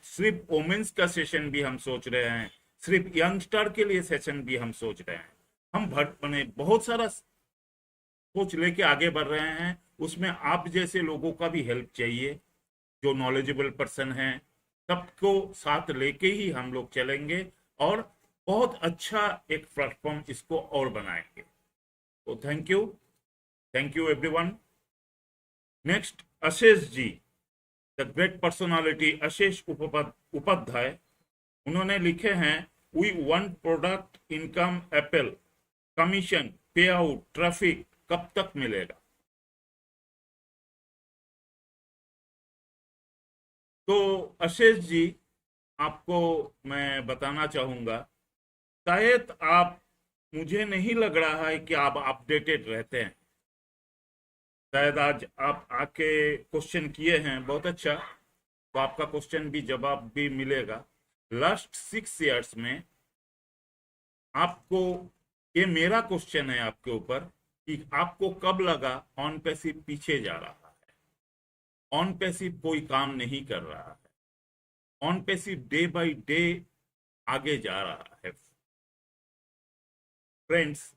S4: सिर्फ वोमेन्स का सेशन भी हम सोच रहे हैं, सिर्फ यंगस्टर के लिए सेशन भी हम सोच रहे हैं। हम बहुत सारा सोच लेके आगे बढ़ रहे हैं, उसमें आप जैसे लोगों का भी हेल्प चाहिए, जो नॉलेजेबल पर्सन हैं, सबको साथ लेके ही हम लोग चलेंगे और बहुत अच्छा एक प्लेटफॉर्म इसको और बनाएंगे। तो thank you everyone. Next Ashish ji, the great personality Ashish Upadhyay, उन्होंने लिखे हैं we want product income, apple, commission, pay out, traffic कब तक मिलेगा? तो आशीष जी, आपको मैं बताना चाहूंगा, शायद आप, मुझे नहीं लग रहा है कि आप अपडेटेड रहते हैं। शायद आज आप आके क्वेश्चन किए हैं, बहुत अच्छा, तो आपका क्वेश्चन भी जवाब भी मिलेगा। लास्ट 6 इयर्स में आपको, ये मेरा क्वेश्चन है आपके ऊपर, कि आपको कब लगा ऑन पैसिव पीछे जा रहा है, ऑन पैसिव कोई काम नहीं कर रहा है, on passive day by day आगे जा रहा है? फ्रेंड्स,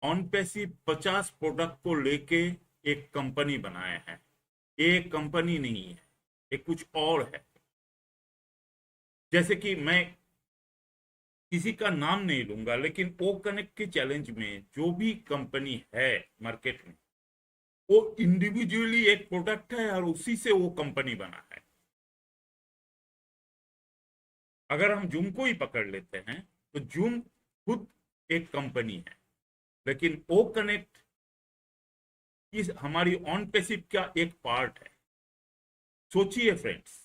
S4: ऑन पैसिव 50 प्रोडक्ट को लेके एक कंपनी बनाए हैं। ये एक कंपनी नहीं है, ये कुछ और है। जैसे कि मैं किसी का नाम नहीं लूंगा, लेकिन ओ कनेक्ट के चैलेंज में जो भी कंपनी है मार्केट में, वो इंडिविजुअली एक प्रोडक्ट है और उसी से वो कंपनी बना है। अगर हम जूम को ही पकड़ लेते हैं तो जूम खुद एक कंपनी है, लेकिन ओ कनेक्ट ये हमारी ऑन पैसिव का एक पार्ट है। सोचिए फ्रेंड्स,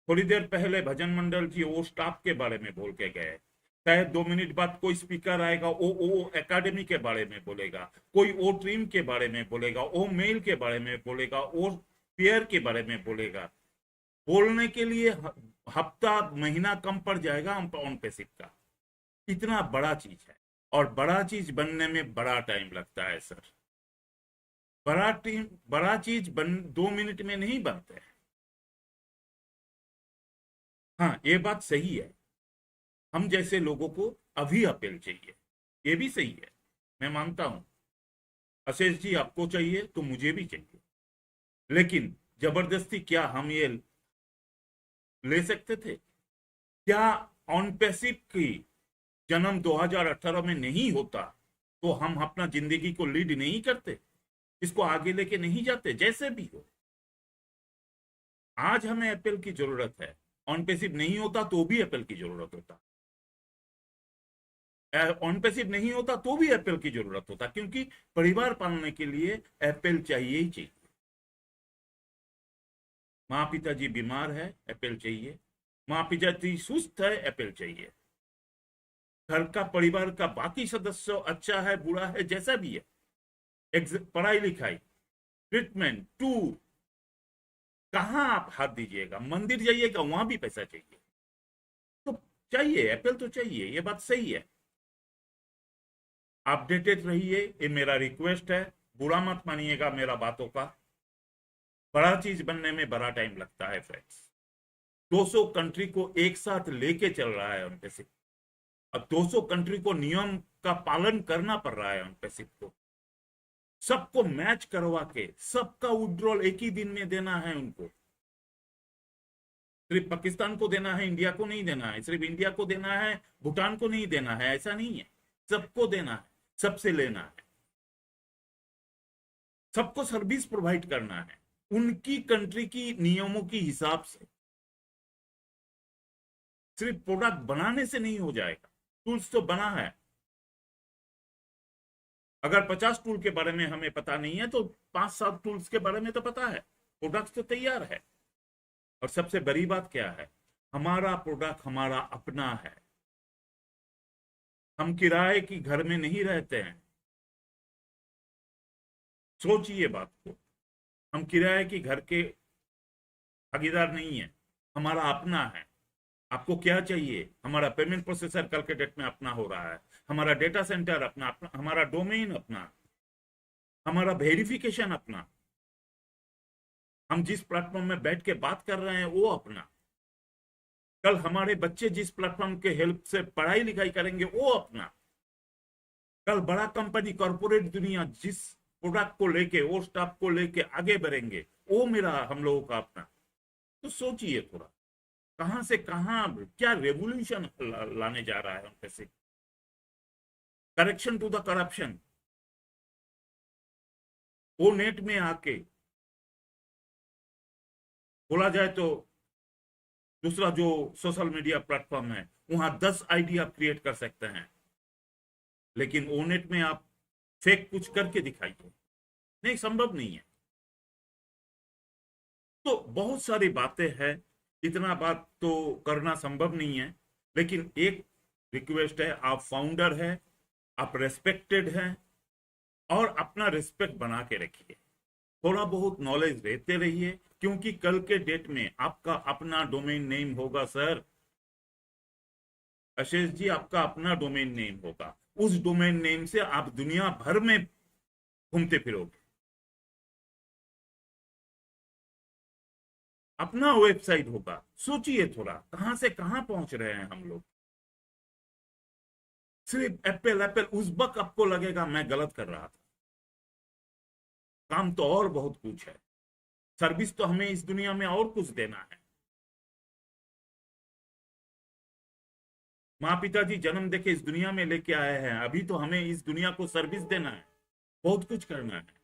S4: थोड़ी देर पहले भजन मंडल जी वो स्टाफ के बारे में बोल के गए, शायद 2 मिनट बाद कोई स्पीकर आएगा, वो एकेडमी के बारे में बोलेगा, कोई ओ टीम के बारे में बोलेगा, ओ मेल के बारे में बोलेगा, ओ पेयर के बारे में बोलेगा। बोलने के लिए हफ्ता महीना कम पड़ जाएगा ऑन पैसिव का। इतना बड़ा चीज है, और बड़ा चीज बनने में बड़ा टाइम लगता है सर। बड़ा चीज 2 मिनट में नहीं बनते है। हाँ, ये बात सही है, हम जैसे लोगों को अभी अपील चाहिए, ये भी सही है, मैं मानता हूं। अशेष जी आपको चाहिए तो मुझे भी चाहिए, लेकिन जबरदस्ती क्या हम ये ले सकते थे? क्या ऑन पैसिव की जन्म 2018 में नहीं होता तो हम अपना जिंदगी को लीड नहीं करते, इसको आगे लेके नहीं जाते? जैसे भी हो, आज हमें अपील की जरूरत है। ऑन पैसिव नहीं होता तो भी अपील की जरूरत होता, ऑन पैसिव नहीं होता तो भी अपील की जरूरत होता, क्योंकि परिवार पालने के लिए अपील चाहिए ही चाहिए। माँ पिताजी बीमार है, अपील चाहिए। माँ पिताजी सुस्त है, अपील चाहिए। घर का परिवार का बाकी सदस्य अच्छा है, बुरा है, जैसा भी है, पढ़ाई लिखाई, ट्रीटमेंट, टूर, कहां आप हाथ दीजिएगा? मंदिर जाइएगा, वहां भी पैसा चाहिए, तो चाहिए, अपील तो चाहिए, ये बात सही है। अपडेटेड रहिए, ये मेरा रिक्वेस्ट है, बुरा मत मानिएगा मेरा बातों का। बड़ा चीज बनने में बड़ा टाइम लगता है फ्रेंड्स। 200 कंट्री को एक साथ लेके चल रहा है ऑन पैसिव। अब 200 कंट्री को नियम का पालन करना पड़ रहा है ऑन पैसिव को। सबको मैच करवा के सबका विड्रॉल एक ही दिन में देना है उनको। सिर्फ पाकिस्तान को देना है, इंडिया को नहीं देना है, सिर्फ इंडिया को देना है, भूटान को नहीं देना है, ऐसा नहीं है, सबको देना है, सबसे लेना है, सबको सर्विस प्रोवाइड करना है उनकी कंट्री की नियमों की हिसाब से। सिर्फ प्रोडक्ट बनाने से नहीं हो जाएगा, टूल्स तो बना है। अगर 50 टूल के बारे में हमें पता नहीं है तो 5-7 टूल्स के बारे में तो पता है, प्रोडक्ट तो तैयार है। और सबसे बड़ी बात क्या है, हमारा प्रोडक्ट हमारा अपना है। हम किराए की घर में नहीं रहते हैं, सोचिए बात को। हम किराए की घर के भागीदार नहीं है, हमारा अपना है। आपको क्या चाहिए? हमारा पेमेंट प्रोसेसर कल के डेट में अपना हो रहा है, हमारा डेटा सेंटर अपना, हमारा डोमेन अपना, हमारा वेरिफिकेशन अपना, हम जिस प्लेटफॉर्म में बैठ के बात कर रहे हैं वो अपना, कल हमारे बच्चे जिस प्लेटफॉर्म के हेल्प से पढ़ाई लिखाई करेंगे वो अपना, कल बड़ा कंपनी कॉर्पोरेट दुनिया जिस प्रोडक्ट को लेके, वो स्टाफ को लेके आगे बढ़ेंगे वो मेरा, हम लोगों का अपना। तो सोचिए थोड़ा, कहां से कहां क्या रेवोल्यूशन लाने जा रहा है उनके से। करेक्शन टू द करप्शन, वो नेट में आके बोला जाए तो दूसरा जो सोशल मीडिया प्लेटफॉर्म है वहां 10 आईडी आप क्रिएट कर सकते हैं, लेकिन वो नेट में आप फेक कुछ करके दिखाइए, नहीं, संभव नहीं है। तो बहुत सारी बातें हैं, इतना बात तो करना संभव नहीं है, लेकिन एक रिक्वेस्ट है, आप फाउंडर है, आप रेस्पेक्टेड हैं और अपना रिस्पेक्ट बना के रखिए। थोड़ा बहुत नॉलेज देते रहिए, क्योंकि कल के डेट में आपका अपना डोमेन नेम होगा सर। अशेष जी, आपका अपना डोमेन नेम होगा, उस डोमेन नेम से आप दुनिया भर में घूमते फिरोगे। अपना वेबसाइट होगा। सोचिए थोड़ा, कहां से कहां पहुंच रहे हैं हम लोग। सिर्फ एप्पल उस वक्त आपको लगेगा मैं गलत कर रहा था, काम तो और बहुत कुछ है, सर्विस तो हमें इस दुनिया में और कुछ देना है। माँ पिताजी जन्म देके इस दुनिया में लेके आए हैं, अभी तो हमें इस दुनिया को सर्विस देना है, बहुत कुछ करना है।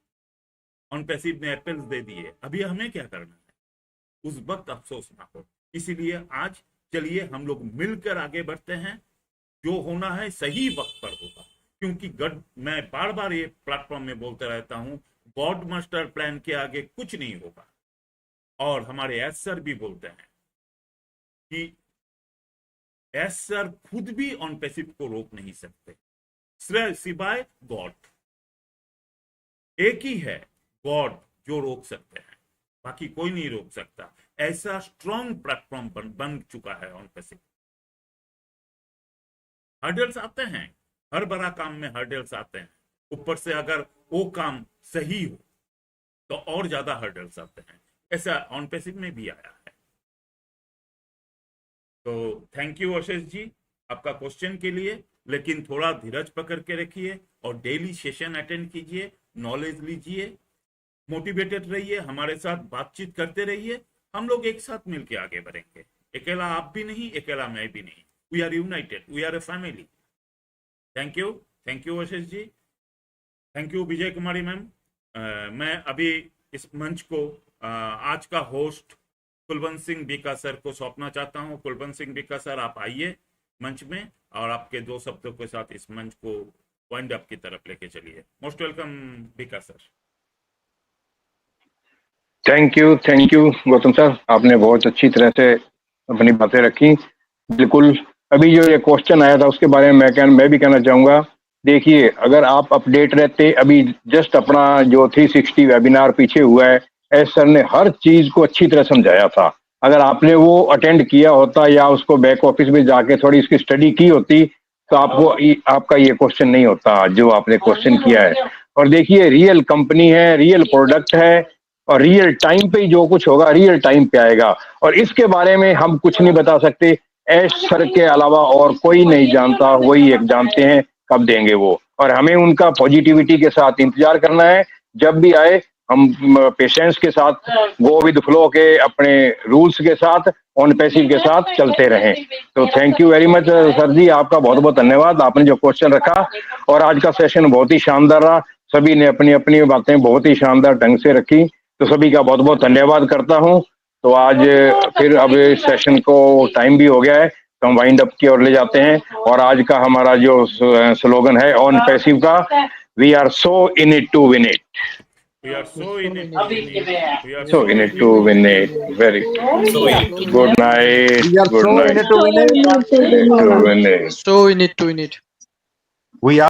S4: ऑन पैसिव ने एप्पल्स दे दिए, अभी हमें क्या करना है, उस वक्त अफसोस ना हो। इसीलिए आज चलिए हम लोग मिलकर आगे बढ़ते हैं, जो होना है सही वक्त पर होगा। क्योंकि मैं बार बार ये प्लेटफॉर्म में बोलते रहता हूं, गॉड मास्टर प्लान के आगे कुछ नहीं होगा। और हमारे एस सर भी बोलते हैं कि एस सर खुद भी ऑन पैसिव को रोक नहीं सकते सिवाय गॉड। एक ही है गॉड जो रोक सकते हैं, बाकी कोई नहीं रोक सकता। ऐसा स्ट्रॉन्ग प्लेटफॉर्म बन चुका है ऑन पैसिव। हर्डल्स आते हैं, हर बड़ा काम में हर्डल्स आते हैं, ऊपर से अगर वो काम सही हो तो और ज्यादा हर्डल्स आते हैं। ऐसा ऑन पैसिव में भी आया है। तो थैंक यू आशीष जी आपका क्वेश्चन के लिए, लेकिन थोड़ा धीरज पकड़ के रखिए और डेली सेशन अटेंड कीजिए, नॉलेज लीजिए, मोटिवेटेड रहिए, हमारे साथ बातचीत करते रहिए। हम लोग एक साथ मिलकर आगे बढ़ेंगे। अकेला आप भी नहीं, अकेला मैं भी नहीं। We are united, we are a family. Thank you Ashish ji, thank you Vijay Kumari ma'am. मैं अभी इस मंच को आज का होस्ट कुलवंत सिंह बीका सर को सौंपना चाहता हूं। कुलवंत सिंह बीका सर, आप आइए मंच में और आपके 2 शब्दों के साथ इस मंच को वाइंड अप की तरफ लेके चलिए। Most welcome Bika sir.
S1: Thank you Gautam sir, आपने बहुत अच्छी तरह से अपनी बातें रखी। बिल्कुल, अभी जो ये क्वेश्चन आया था उसके बारे में मैं भी कहना चाहूँगा। देखिए, अगर आप अपडेट रहते, अभी जस्ट अपना जो 360 वेबिनार पीछे हुआ है, एस सर ने हर चीज़ को अच्छी तरह समझाया था। अगर आपने वो अटेंड किया होता या उसको बैक ऑफिस में जाके थोड़ी इसकी स्टडी की होती तो आपका ये क्वेश्चन नहीं होता जो आपने क्वेश्चन किया है। और देखिए, रियल कंपनी है, रियल प्रोडक्ट है और रियल टाइम पे ही जो कुछ होगा रियल टाइम पे आएगा। और इसके बारे में हम कुछ नहीं बता सकते, एस सर के अलावा और कोई नहीं जानता, वही एक जानते हैं कब देंगे वो। और हमें उनका पॉजिटिविटी के साथ इंतजार करना है। जब भी आए हम पेशेंस के साथ, गो विद फ्लो के अपने रूल्स के साथ, ऑन पैसिव के साथ चलते रहें। तो thank you very much sir जी, आपका बहुत बहुत धन्यवाद। आपने जो क्वेश्चन रखा और आज का सेशन बहुत ही शानदार रहा। सभी ने अपनी अपनी बातें बहुत ही शानदार ढंग से रखी, तो सभी का बहुत बहुत धन्यवाद करता हूं। तो आज फिर अब सेशन को टाइम भी हो गया है, तो हम वाइंड अप की ओर ले जाते हैं। और आज का हमारा जो स्लोगन है ऑन पैसिव का, we are so in it to win it.
S4: We are so in it to win it. We are
S1: So in it to win it. Very good night.
S10: We are
S1: Good
S10: so in
S1: night.
S10: it to win it.
S1: To win it.
S7: So in it to win it.
S8: We are